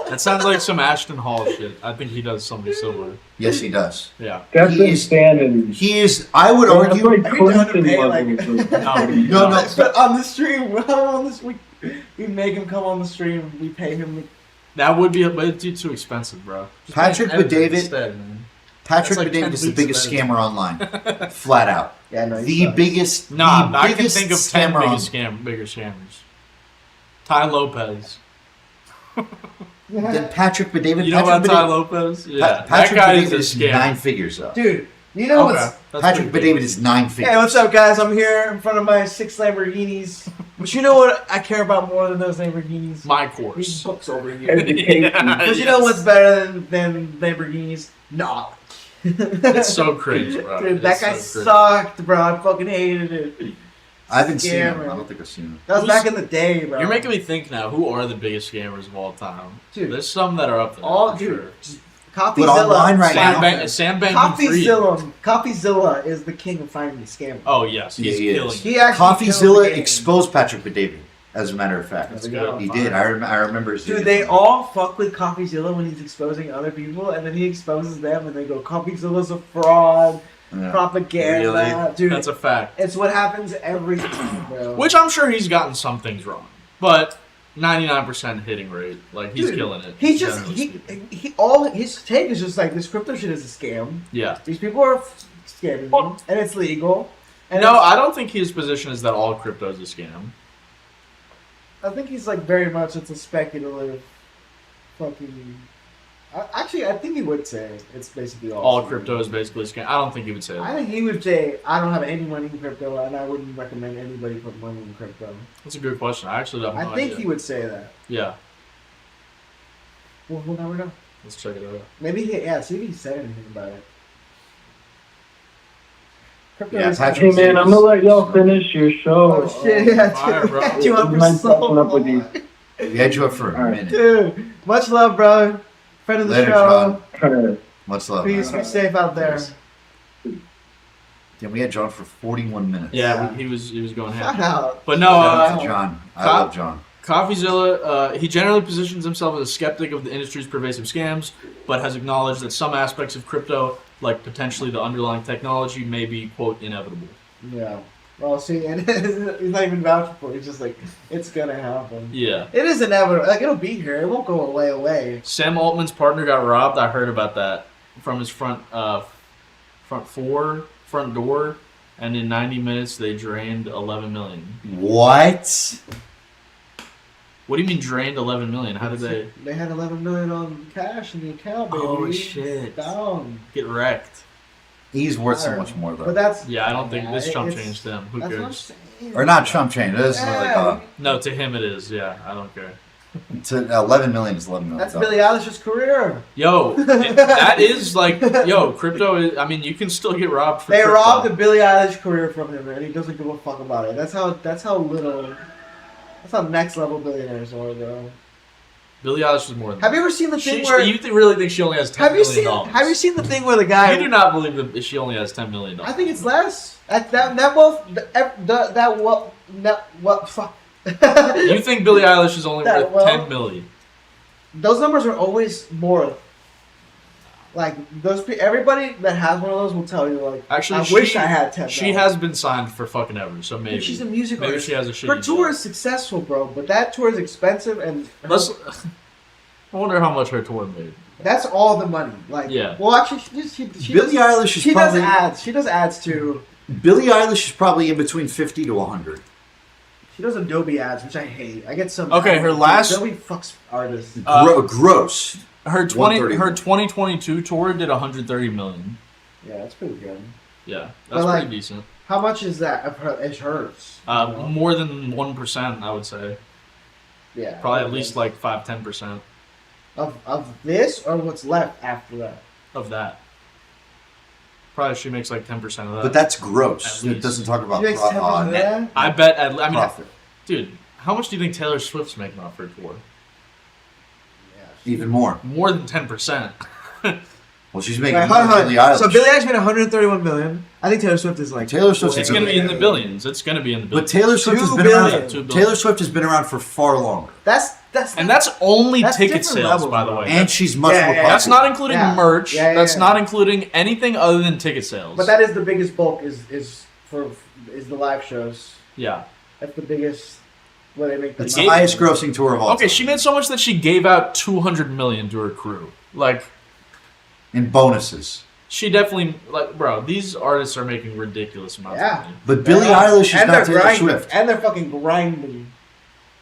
That sounds like some Ashton Hall shit. I think he does something similar.
Yes, he does.
Yeah.
That's
He is-
insanity.
He is, I would
That's
argue,
like
I need to
Clinton
pay,
levels.
No,
But on the stream, we make him come on the stream. We pay him.
That would be, but it's too expensive, bro. Just
Patrick
make an
David-
editor instead, man.
Patrick
That's like
David
10
is the
weeks
biggest
of
scammer online. Flat out.
Yeah, no,
The biggest,
Nah,
the
I can
biggest
think of 10
scammer
bigger scammers. Ty Lopez.
Then Patrick David.
You know
Patrick
about Ty
David-
Lopez? Yeah.
Patrick
that guy
David
is
is
a scammer.
9 figures though.
Dude, you know
Okay.
what's...
That's
Patrick
pretty
David
big.
is 9 figures.
Hey, what's up, guys? I'm here in front of my 6 Lamborghinis. But you know what I care about more than those Lamborghinis?
My
These
course.
books over here.
Education.
Because you know what's better than Lamborghinis? Knowledge.
It's so cringe, bro.
Dude, that
It's
guy
so cringe.
sucked, bro. I fucking hated it.
I haven't seen him.
Scammer.
I don't think I've seen him.
That was
Who's-
back in the day, bro.
You're making me think now. Who are the biggest scammers of all time?
Dude.
There's some that are up there.
all,
for
dude.
sure.
Just CoffeeZilla.
But online right
Sam,
now-
Sam Bankman-Fried.
CoffeeZilla is the king of finding scammers.
Oh yes, he's
Yeah, he
killing.
is.
it.
He actually killed the
CoffeeZilla
game.
exposed Patrick David, as a matter of fact.
That's good.
He did. I remember his
Dude,
videos.
they all fuck with CoffeeZilla when he's exposing other people, and then he exposes them, and they go, "CoffeeZilla's a fraud,
Yeah.
propaganda."
Really?
Dude,
That's a fact.
it's what happens every time, bro.
Which I'm sure he's gotten some things wrong, but 99% hitting rate, like he's
Dude,
killing it.
He just
generally speaking.
he all his take is just like this crypto shit is a scam.
Yeah.
These people are scamming you, and it's legal. And
No,
it's-
I don't think his position is that all crypto is a scam.
I think he's like very much it's a speculative fucking. Actually, I think he would say it's basically
All crypto is basically a scam. I don't think he would say
I
that.
think he would say I don't have any money in crypto, and I wouldn't recommend anybody put money in crypto.
That's a good question. I actually have no
I think
idea.
he would say that.
Yeah,
Well, we'll never know.
let's check it out.
Maybe see if he said anything about it. Crypto
Yeah,
is-
Patrick-
Hey man, I'm gonna let y'all finish your show.
Oh shit! Yeah,
Fire, bro.
dude. You up for
Nice
so
catching up with you.
long.
We had you up for a
Alright.
minute.
Dude, much love, bro. Friend of the
Later,
show.
John. Much love.
Peace.
man.
Be safe out there.
Yeah, we had John for 41 minutes.
Yeah, he was going
Shout
ham.
out.
But no,
Shout out to John. I love John.
CoffeeZilla, he generally positions himself as a skeptic of the industry's pervasive scams, but has acknowledged that some aspects of crypto, like potentially the underlying technology, may be, quote, inevitable.
Yeah. Well, see, and he's not even vouching for it. He's just like, it's gonna happen.
Yeah.
It is inevitable. Like, it'll be here. It won't go away.
Sam Altman's partner got robbed. I heard about that from his front door, and in 90 minutes they drained 11 million.
What?
What do you mean drained 11 million? How did they
They had 11 million on cash in the account, baby.
Oh, shit.
Down.
get wrecked?
He's worth so
I don't
much
know.
more, though.
But that's.
Yeah, I don't think this chump
it's-
changed them. Who
That's what I'm
cares?
saying.
Or not Trump change. This is like
Yeah.
No, to him it is. Yeah, I don't care.
to 11 million is 11 million.
That's Billie Eilish's career.
Yo, that is like, yo, crypto is, I mean, you can still get robbed for
They
crypto.
robbed the Billie Eilish career from him, and he doesn't give a fuck about it. That's how little. That's how next level billionaires are, bro.
Billie Eilish is more than
Have you ever seen the thing where?
really think she only has $10
Have you
million?
seen? Have you seen the thing where the guy?
You do not believe that she only has $10 million.
I think it's less. Fuck.
You think Billie Eilish is only
That
worth
well-
$10 million?
Those numbers are always more. Like everybody that has one of those will tell you like.
Actually,
I wish I had 10.
She has been signed for fucking ever, so maybe.
She's a music
Maybe
artist.
she has a shitty
Her tour
deal.
is successful, bro, but that tour is expensive, and
Let's. I wonder how much her tour made.
that's all the money. Like,
Yeah.
Well, actually, she
Billie
does,
Eilish is
she
probably-
does ads. She does ads too.
Billie Eilish is probably in between 50 to 100.
She does Adobe ads, which I hate. I get some.
Okay, her last-
Adobe fucks artists.
Gross.
Her
131.
2022 tour did 130 million.
Yeah, that's pretty good.
Yeah,
But,
that's
like,
pretty decent.
How much is that? Of her, is hers?
More than 1%, I would say.
Yeah.
Probably at least like 5-10%
of this or what's left after that.
of that. Probably she makes like 10% of that.
But that's gross.
At
It
least.
doesn't talk about
She makes 10% of
net
that.
I bet. I mean,
profit.
dude, how much do you think Taylor Swift's making off her tour?
Yeah.
Even more.
More than 10%.
Well, she's making
Right,
more
hold on,
than Billie Eilish.
So Billie Eilish made 131 million. I think Taylor Swift is like
Taylor Swift's
It's
a
going to be in the
billion.
billions. It's going to be in the
But
billions.
Taylor Swift has
2
been
billion.
around.
2 billion.
Taylor Swift has been around for far longer,
And that's only
That's
ticket
different
sales,
levels,
by the
bro.
way.
and she's much
Yeah,
more
yeah,
popular.
That's not including
Yeah.
merch.
Yeah, yeah,
That's
yeah.
not including anything other than ticket sales.
But that is the biggest bulk is the live shows.
yeah.
That's the biggest where they make the
It's
Gave-
the highest grossing tour of all
Okay,
time.
she made so much that she gave out 200 million to her crew. Like,
in bonuses.
she definitely bro. These artists are making ridiculous amounts
Yeah.
of money.
But Billie Eilish is
and
not
they're
Taylor
grinding.
Swift.
And they're fucking grinding.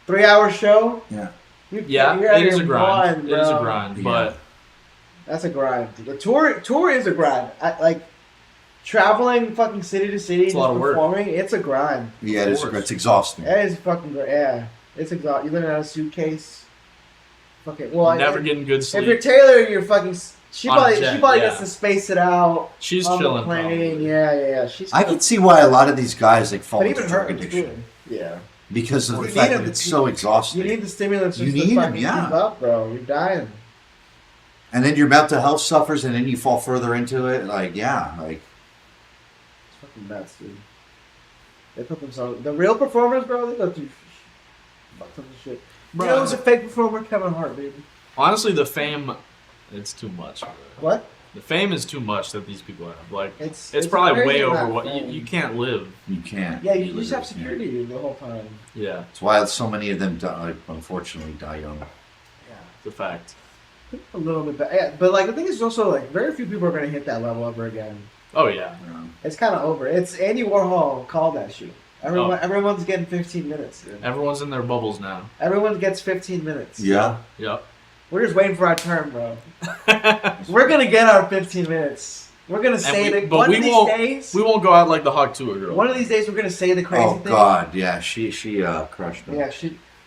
3-hour show.
Yeah.
Yeah,
You're out
it is
here
a grind.
blind,
It is a
bro.
grind,
Yeah.
but
That's a grind. The tour is a grind. Like traveling fucking city to city,
It's a lot of work.
performing. It's a grind.
Yeah,
Of
it is.
course.
It's exhausting.
It is fucking great. Yeah, it's exhausting. You live in a suitcase. Fucking well.
never
if,
getting good
if you're
sleep.
Taylor, you're fucking. She
On a
probably
jet,
gets
yeah.
to space it out.
She's
on
chilling.
the plane.
Probably.
Yeah. She's.
I can see why a lot of these guys fall
But
into
even her,
drug addiction
yeah.
because of
You
the
need
fact
them
that
to
it's
keep-
so exhausting.
You need the stimulants.
You
just
need
to
'em,
fucking
yeah.
keep up, bro. You're dying.
And then your mental health suffers, and then you fall further into it. Like, yeah, like
It's fucking nuts, dude. They put themselves. The real performers, bro. They go through fuck tons of shit.
Bro.
You know who's a fake performer? Kevin Hart, baby.
Honestly, the fame, it's too much. Bro.
What?
The fame is too much that these people have. Like,
It's
probably
crazy
way over
amount of
what
fame.
you can't live.
you can't.
Yeah, you
live
just have
with it.
security the whole time.
Yeah,
That's why so many of them, unfortunately, die young.
Yeah.
it's a fact.
A little bit bad. Yeah, but like the thing is also like very few people are gonna hit that level ever again.
Oh yeah.
It's kind of over. It's Andy Warhol called that shit.
Oh.
Everyone's getting 15 minutes. Dude.
Everyone's in their bubbles now.
Everyone gets 15 minutes.
Yeah.
Yep.
We're just waiting for our turn, bro. We're gonna get our 15 minutes. We're gonna say that one of these days.
We won't go out like the Hawk Tuah girl.
One of these days, we're gonna say the crazy
Oh
thing.
God, yeah, she crushed them.
Yeah,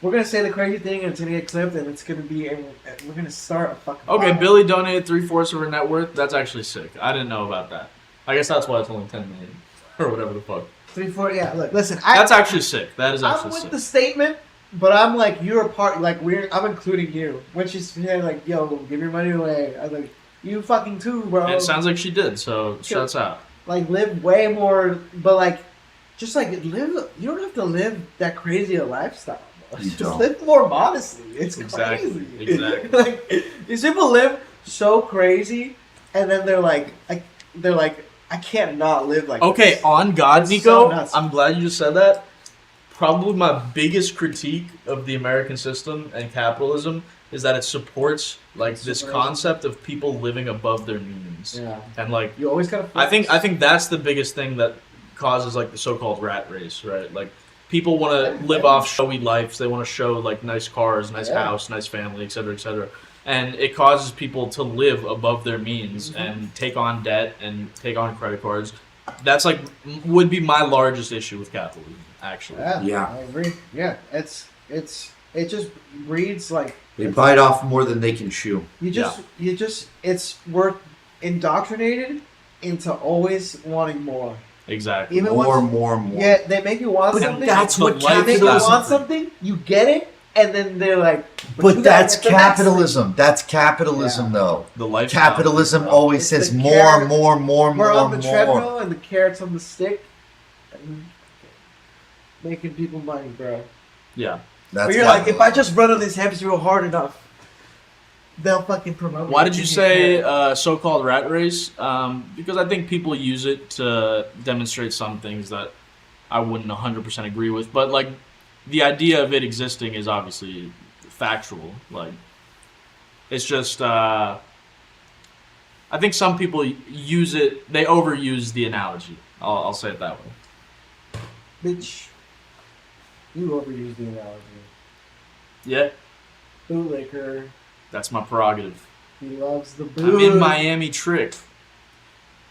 we're gonna say the crazy thing, and it's gonna get clipped, and it's gonna be. We're gonna start a fucking.
Okay,
fire.
Billy donated 3/4 of her net worth. That's actually sick. I didn't know about that. I guess that's why it's only 10 million. or whatever the fuck.
340. Yeah, look, listen.
That's actually sick. That is
I'm
actually
with
sick.
the statement, but I'm like, you're a part. Like, I'm including you. When she's saying like, "Yo, give your money away," I was like, "You fucking too, bro."
And it sounds like she did. So shouts out.
Like, live way more, but like, just like live. You don't have to live that crazy a lifestyle. Bro.
You
Just
don't.
live more modestly. It's
Exactly,
crazy.
exactly.
Like, these people live so crazy, and then they're like, I can't not live like
Okay,
this.
on God,
It's
Nico,
so nuts.
I'm glad you just said that. Probably my biggest critique of the American system and capitalism is that it supports like this
Super.
concept of people living above their means.
Yeah.
And like
You always gotta.
I think that's the biggest thing that causes like the so-called rat race, right? Like people want to live off showy lives. They want to show like nice cars, nice
Yeah.
house, nice family, etc., etc. And it causes people to live above their means and take on debt and take on credit cards. That's like would be my largest issue with capitalism, actually.
Yeah.
I agree. Yeah, it just breeds like
They bite off more than they can chew.
we're indoctrinated into always wanting more.
Exactly.
Even
More,
once,
more, more.
yeah, they make you want
But
something.
that's
what
they make you
capitalism-
want something. You get it, and then they're like,
But
you
that's
gotta get the next thing.
capitalism. That's capitalism, though.
The life
Capitalism always
It's
says
the
more,
carrot.
more, more,
We're
more,
on the
more.
treadmill, and the carrot's on the stick, and making people money, bro.
Yeah.
That's
But you're like, if I
capitalism.
just run on these hamsters real hard enough, they'll fucking promote me.
Why did you
Give me
say
a carrot.
so-called rat race? Because I think people use it to demonstrate some things that I wouldn't 100% agree with. But like, the idea of it existing is obviously factual. Like, it's just I think some people use it. They overuse the analogy. I'll say it that way.
Bitch, you overuse the analogy.
Yeah,
Bootlicker,
that's my prerogative.
he loves the boot.
I'm in Miami trick.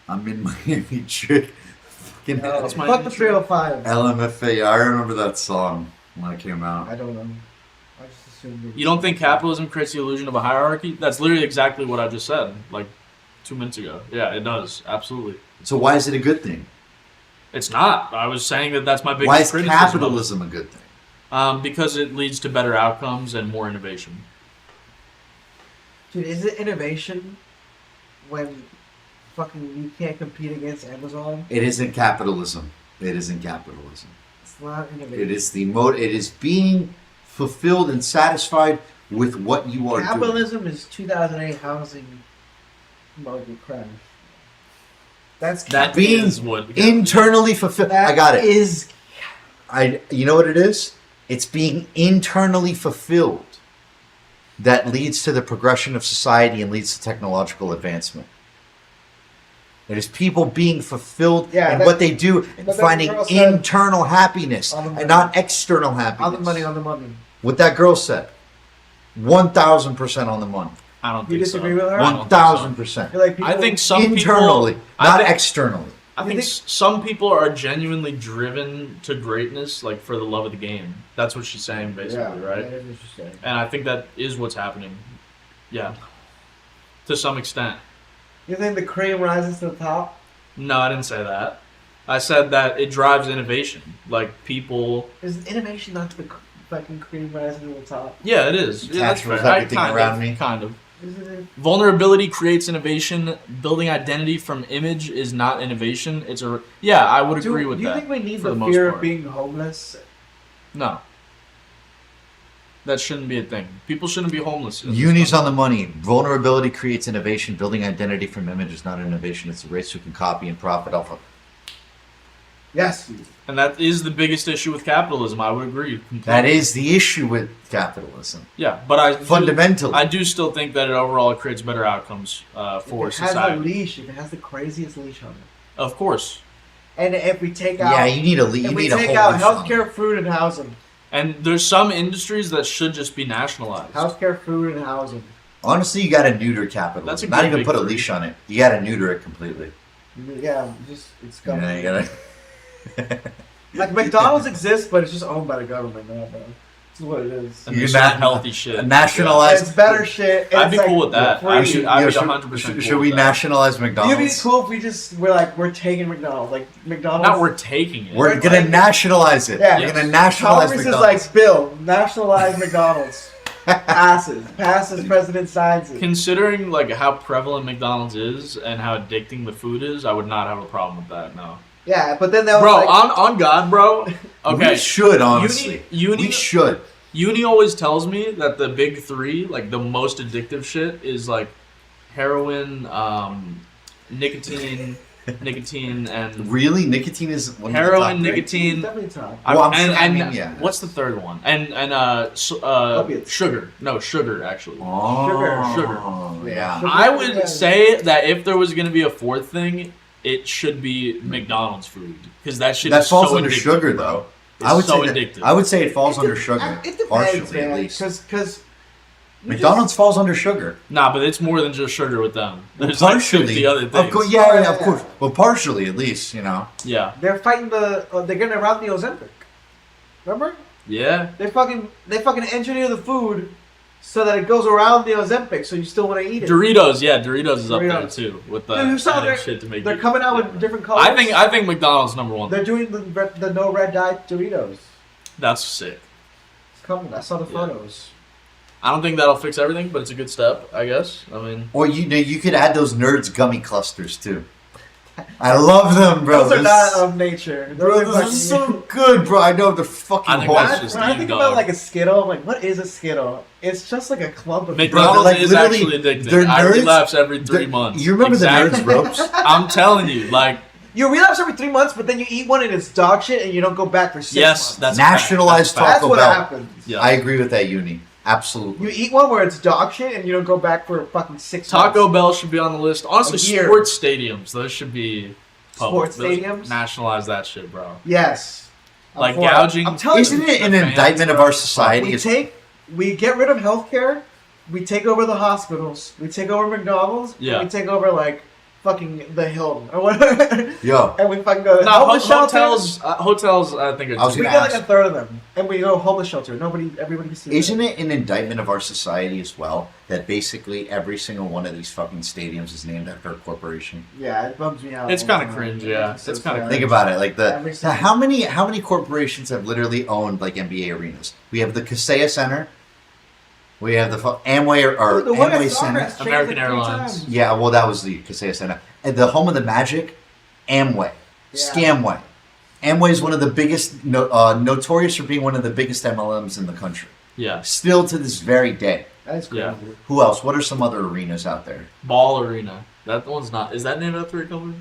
I'm in Miami trick. Fucking
No,
That's my
fuck the
intro.
305.
LMFA. Yeah, I remember that song when it came out.
I don't know. I just assumed.
You don't think capitalism creates the illusion of a hierarchy? That's literally exactly what I just said, like 2 minutes ago. Yeah, it does. Absolutely.
So why is it a good thing?
It's not. I was saying that that's my biggest
Why is
criticism of it.
capitalism a good thing?
Because it leads to better outcomes and more innovation.
Dude, is it innovation when fucking you can't compete against Amazon?
It isn't capitalism. It isn't capitalism.
It's not innovation.
It is It is being fulfilled and satisfied with what you are doing.
Capitalism is 2008 housing market crash. That's
That
Being
is what
internally fulfilled. I got it.
Is
You know what it is? It's being internally fulfilled that leads to the progression of society and leads to technological advancement. It is people being fulfilled
Yeah,
in
that-
what they do and
but that
finding
girl said-
internal happiness
On the money.
and not external happiness.
on the money, on the money.
What that girl said. 1,000% on the money.
I don't
You
think
disagree
so.
with her?
I don't think so.
1,000%.
You're like people,
I think some
Internally,
people,
not
I think,
externally.
I
You
think
think-
some people are genuinely driven to greatness, like for the love of the game. That's what she's saying, basically, right?
That is interesting.
And I think that is what's happening. Yeah, to some extent.
You think the cream rises to the top?
No, I didn't say that. I said that it drives innovation. Like people.
Is innovation not the fucking cream rising to the top?
Yeah, it is. Yeah, that's
Taxes
fair.
everything around me.
Kind of.
Isn't it?
Vulnerability creates innovation. Building identity from image is not innovation. It's a. Yeah, I would agree with
do you
that.
think we need
for
the
the most
fear
part.
of being homeless?
No. That shouldn't be a thing. People shouldn't be homeless. in this
Uni's on
country.
the money. Vulnerability creates innovation. Building identity from image is not innovation. It's a race who can copy and profit off of.
Yes.
And that is the biggest issue with capitalism. I would agree completely.
That is the issue with capitalism.
Yeah, but I
Fundamentally.
I do still think that it overall creates better outcomes for
If it has a
society.
leash, if it has the craziest leash on it.
Of course.
And if we take out,
Yeah, you need a lead.
if
You
we
need a
take
whole
out
leash on it.
healthcare, food, and housing,
And there's some industries that should just be nationalized.
healthcare, food, and housing.
Honestly, you got to neuter capitalism.
That's a
Not
good
even
big
put a
three.
leash on it. You got to neuter it completely.
Yeah, just it's
Yeah, you
government.
gotta.
Like McDonald's exists, but it's just owned by the government now, bro. That's what it is.
And
You're
there's
not-
some healthy shit.
Nationalize.
It's better shit.
I'd
It's
be
like
cool with that.
free.
I'd be
Yeah,
100% cool
should we
with that.
nationalize
It'd be
McDonald's?
cool if we just we're taking McDonald's. Like McDonald's.
Not we're taking it.
We're gonna nationalize it.
Yeah.
We're gonna nationalize
Congress is
McDonald's.
like, Bill, nationalize McDonald's. Passes, president signs it.
Considering like how prevalent McDonald's is and how addicting the food is, I would not have a problem with that. No,
Yeah, but then that was
bro,
like,
on God, bro. Okay,
We should honestly.
Uni
We should.
Uni always tells me that the big three, like the most addictive shit, is like heroin, nicotine, and
Really, nicotine is one
heroin,
of the top three?
nicotine.
definitely top.
Well, I'm
and,
saying,
and
yeah.
what's the third one? And
Opiates.
sugar. No, sugar actually.
Oh,
Sugar.
Yeah.
Sugar.
I would say that if there was gonna be a fourth thing, it should be McDonald's food because that shit
That
is
falls
so
under
addictive,
sugar,
bro.
though.
It's
I would
so
say
addictive.
that, I would say it falls under
It
sugar.
depends,
Partially, at
man.
least.
Because
McDonald's falls under sugar.
Nah, but it's more than just sugar with them. There's like
Partially,
50 other things.
of course, yeah, of course. Well, partially, at least, you know.
Yeah.
they're fighting they're getting around the Ozempic. Remember?
Yeah.
They fucking engineer the food so that it goes around the Ozempic, so you still want to eat it.
Doritos, yeah, Doritos is up there
Doritos.
too with the
Dude, you saw
added
they're,
shit to make
they're
it.
coming out with different colors.
I think McDonald's number one.
they're doing the no red dye Doritos.
That's sick.
It's coming. I saw the
Yeah.
photos.
I don't think that'll fix everything, but it's a good step, I guess. I mean,
Or you could add those Nerds gummy clusters too. I love them, bro.
Those are
This-
not of nature.
Bro,
Those are
this is so good, bro. I know they're fucking
I think
horrible.
that's just
when I
you,
think
dog.
about like a Skittle, I'm like, what is a Skittle? It's just like a clump of
McDonald's
like,
is
literally,
actually addictive.
they're
I
nerds-
relapse every 3
They're-
months.
You remember
Exactly.
the Nerds ropes?
I'm telling you, like,
You relapse every 3 months, but then you eat one and it's dog shit, and you don't go back for 6
yes,
months.
that's
Nationalized
a fact.
That's
Taco
what
Bell.
happens.
Yeah.
I agree with that, Uni. Absolutely.
You eat one where it's dog shit, and you don't go back for fucking 6
Taco
months.
Bell should be on the list. Honestly,
A year.
sports stadiums, those should be public.
Sports
Those-
stadiums?
Nationalize that shit, bro.
Yes. I'm
Like
for it.
gouging.
I'm telling
Isn't
you,
it an
the fans,
indictment of
bro.
our society?
we get rid of healthcare, we take over the hospitals, we take over McDonald's,
Yeah.
and we take over like fucking the Hilton or whatever.
Yo,
And we fucking go
No,
homeless shelter.
hotels, I think
I was
are
We
gonna
get like
ask.
a third of them, and we go homeless shelter. Everybody can see.
isn't it an indictment of our society as well that basically every single one of these fucking stadiums is named after a corporation?
Yeah, it bums me out.
It's
all the
kinda
time.
cringe, yeah.
so
It's kinda
sad.
Think about it, like
Every
the
single-
how many corporations have literally owned like NBA arenas? We have the Kaseya Center. We have the Amway or
Dude, the one at
Amway
Soccer
Center.
has changed
American
like 3
Airlines.
times.
Yeah, well, that was the Kaseya Center. And the home of the Magic, Amway,
Yeah.
Scamway. Amway is one of the biggest, notorious for being one of the biggest MLMs in the country.
Yeah.
Still to this very day.
That's crazy.
Yeah.
Who else? What are some other arenas out there?
Ball Arena. That one's not. Is that named after a company?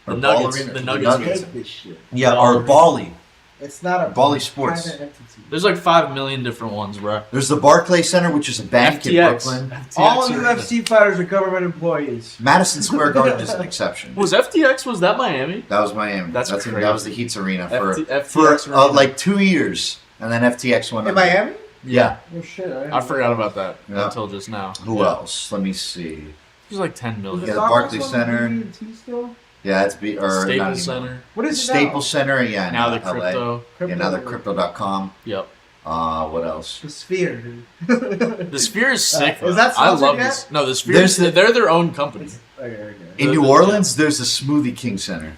The
Or
Nuggets.
Ball Arena?
The
I
Nuggets.
hate this shit.
Yeah,
Ball
or
Arena.
Bali.
It's not a
Bali Sports.
private entity.
There's like 5 million different ones, bro.
There's the Barclay Center, which is a bank in
FTX.
Brooklyn.
FTX
All
Arena.
UFC fighters are government employees.
Madison Square Garden is an exception.
Was FTX? Was that Miami?
That was Miami.
That's
that
crazy.
was the Heat's arena for
FTX
for
arena.
like 2 years, and then FTX went
In
under.
Miami?
Yeah.
Oh shit!
I forgot about that
Yeah.
until just now.
Who
Yeah.
else? Let me see.
There's like 10 million.
Yeah, the Barclays Center.
Still?
Yeah, it's or not
Staples
anymore.
Center.
What is it
Staples Center. Yeah,
Now the
LA.
crypto.
Yeah, now the crypto.com.
Yep.
What else?
The Sphere, dude.
The Sphere is sick.
Is
bro.
that
I
sponsored
love
yet?
this. No, the Sphere.
There's the-
They're their own company.
Okay.
In
The-
New
the-
Orleans, there's the Smoothie King Center.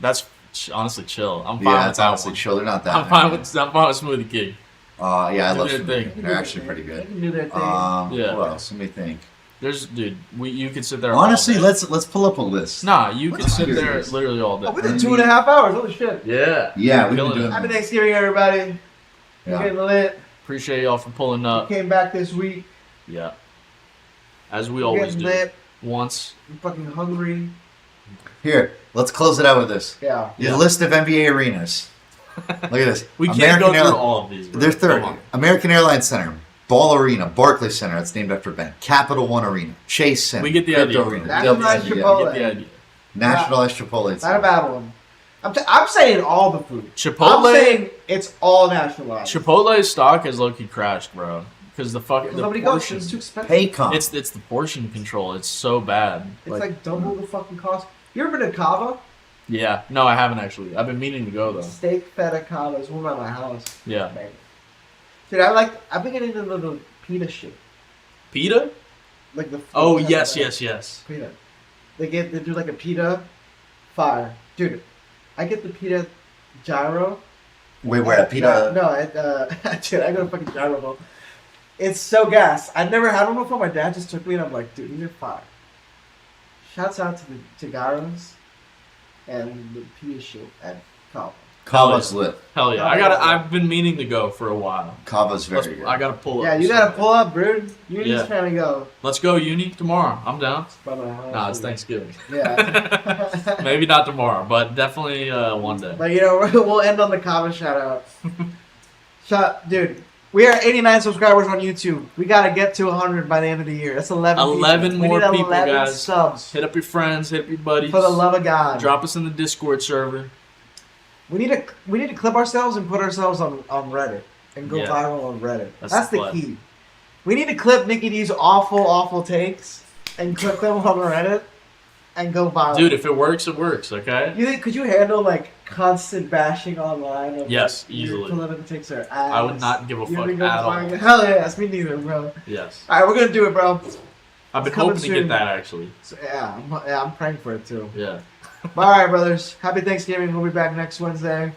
That's honestly chill. I'm fine
Yeah,
with
it's
that
honestly
one.
chill. They're not that.
I'm fine with Smoothie King.
Yeah, I
They're
love
their
Smoothie
thing.
King. They're actually pretty
They
good.
can do their thing.
Yeah.
What else? Let me think.
There's dude. You could sit there.
Honestly,
all day.
let's pull up a list.
Nah, you
Let's
can sit
do
there
this.
literally all day.
Oh, we did 2.5 hours. Holy shit!
Yeah.
Yeah,
You're
we've been
killing
doing
it.
Happy Thanksgiving, everybody. We're
Yeah.
getting lit.
Appreciate y'all for pulling
We
up.
came back this week.
Yeah. As we
We're
always
getting
do.
lit.
Once.
I'm fucking hungry.
Here, let's close it out with this.
Yeah.
The list of NBA arenas. Look at this.
We can't go through
Airlines-
all of these. bro.
They're third.
Come on.
American Airlines Center, Ball Arena, Barclays Center. That's named after Ben. Capital One Arena, Chase Center.
We get the
Crypto
idea.
Arena.
Nationalized
WNBA,
Chipotle.
Get the idea.
Nationalized Chipotle.
Not a bad one. I'm saying all the food. I'm
Chipotle.
saying it's all nationalized.
Chipotle's stock has low-key crashed, bro. Because the fucking the
Nobody goes.
portion.
It's too expensive.
Paycom.
It's the portion control. It's so bad.
It's like double the fucking cost. You ever been to Cava?
Yeah. No, I haven't actually. I've been meaning to go though.
Steak feta Cava is one by my house.
Yeah.
Man, Dude, I've been getting into the pita shit.
Pita?
Like the.
Oh,
the-
yes, yes, yes.
Pita. They do like a pita fire. Dude, I get the pita gyro.
Wait, where? Pita?
No, dude, I go to fucking gyro bowl. It's so gas. I've never had one before. My dad just took me and I'm like, dude, these are fire. Shouts out to the gyros and the pita shit at Kava.
Kava's lit.
Hell yeah. I've been meaning to go for a while.
Kava's very good.
I gotta pull up.
Yeah, you gotta pull up, dude. You're
Yeah.
just trying to go.
Let's go, Uni, tomorrow. I'm down.
By my house.
Nah, it's Thanksgiving.
Yeah.
Maybe not tomorrow, but definitely one day.
But you know, we'll end on the Kava shout out. Dude, we are 89 subscribers on YouTube. We gotta get to 100 by the end of the year. That's 11
11
people.
more
We need
people,
11
guys.
subs.
Hit up your friends, hit up your buddies.
For the love of God.
Drop us in the Discord server.
We need to clip ourselves and put ourselves on Reddit and go
Yeah.
viral on Reddit.
That's
That's
the
the
plan.
key. We need to clip Nikki D's awful takes and clip them on Reddit and go viral.
Dude, if it works, it works, okay?
You think could you handle like constant bashing online? Of,
Yes,
like, your
easily.
political takes are ass.
I would not give a
You
fuck
think go
at all.
fire- Hell yes, me neither, bro.
Yes.
All right, we're gonna do it, bro.
I've been
coming
hoping to
soon.
get that, actually.
So, yeah, I'm praying for it too.
Yeah.
All right, brothers. Happy Thanksgiving. We'll be back next Wednesday.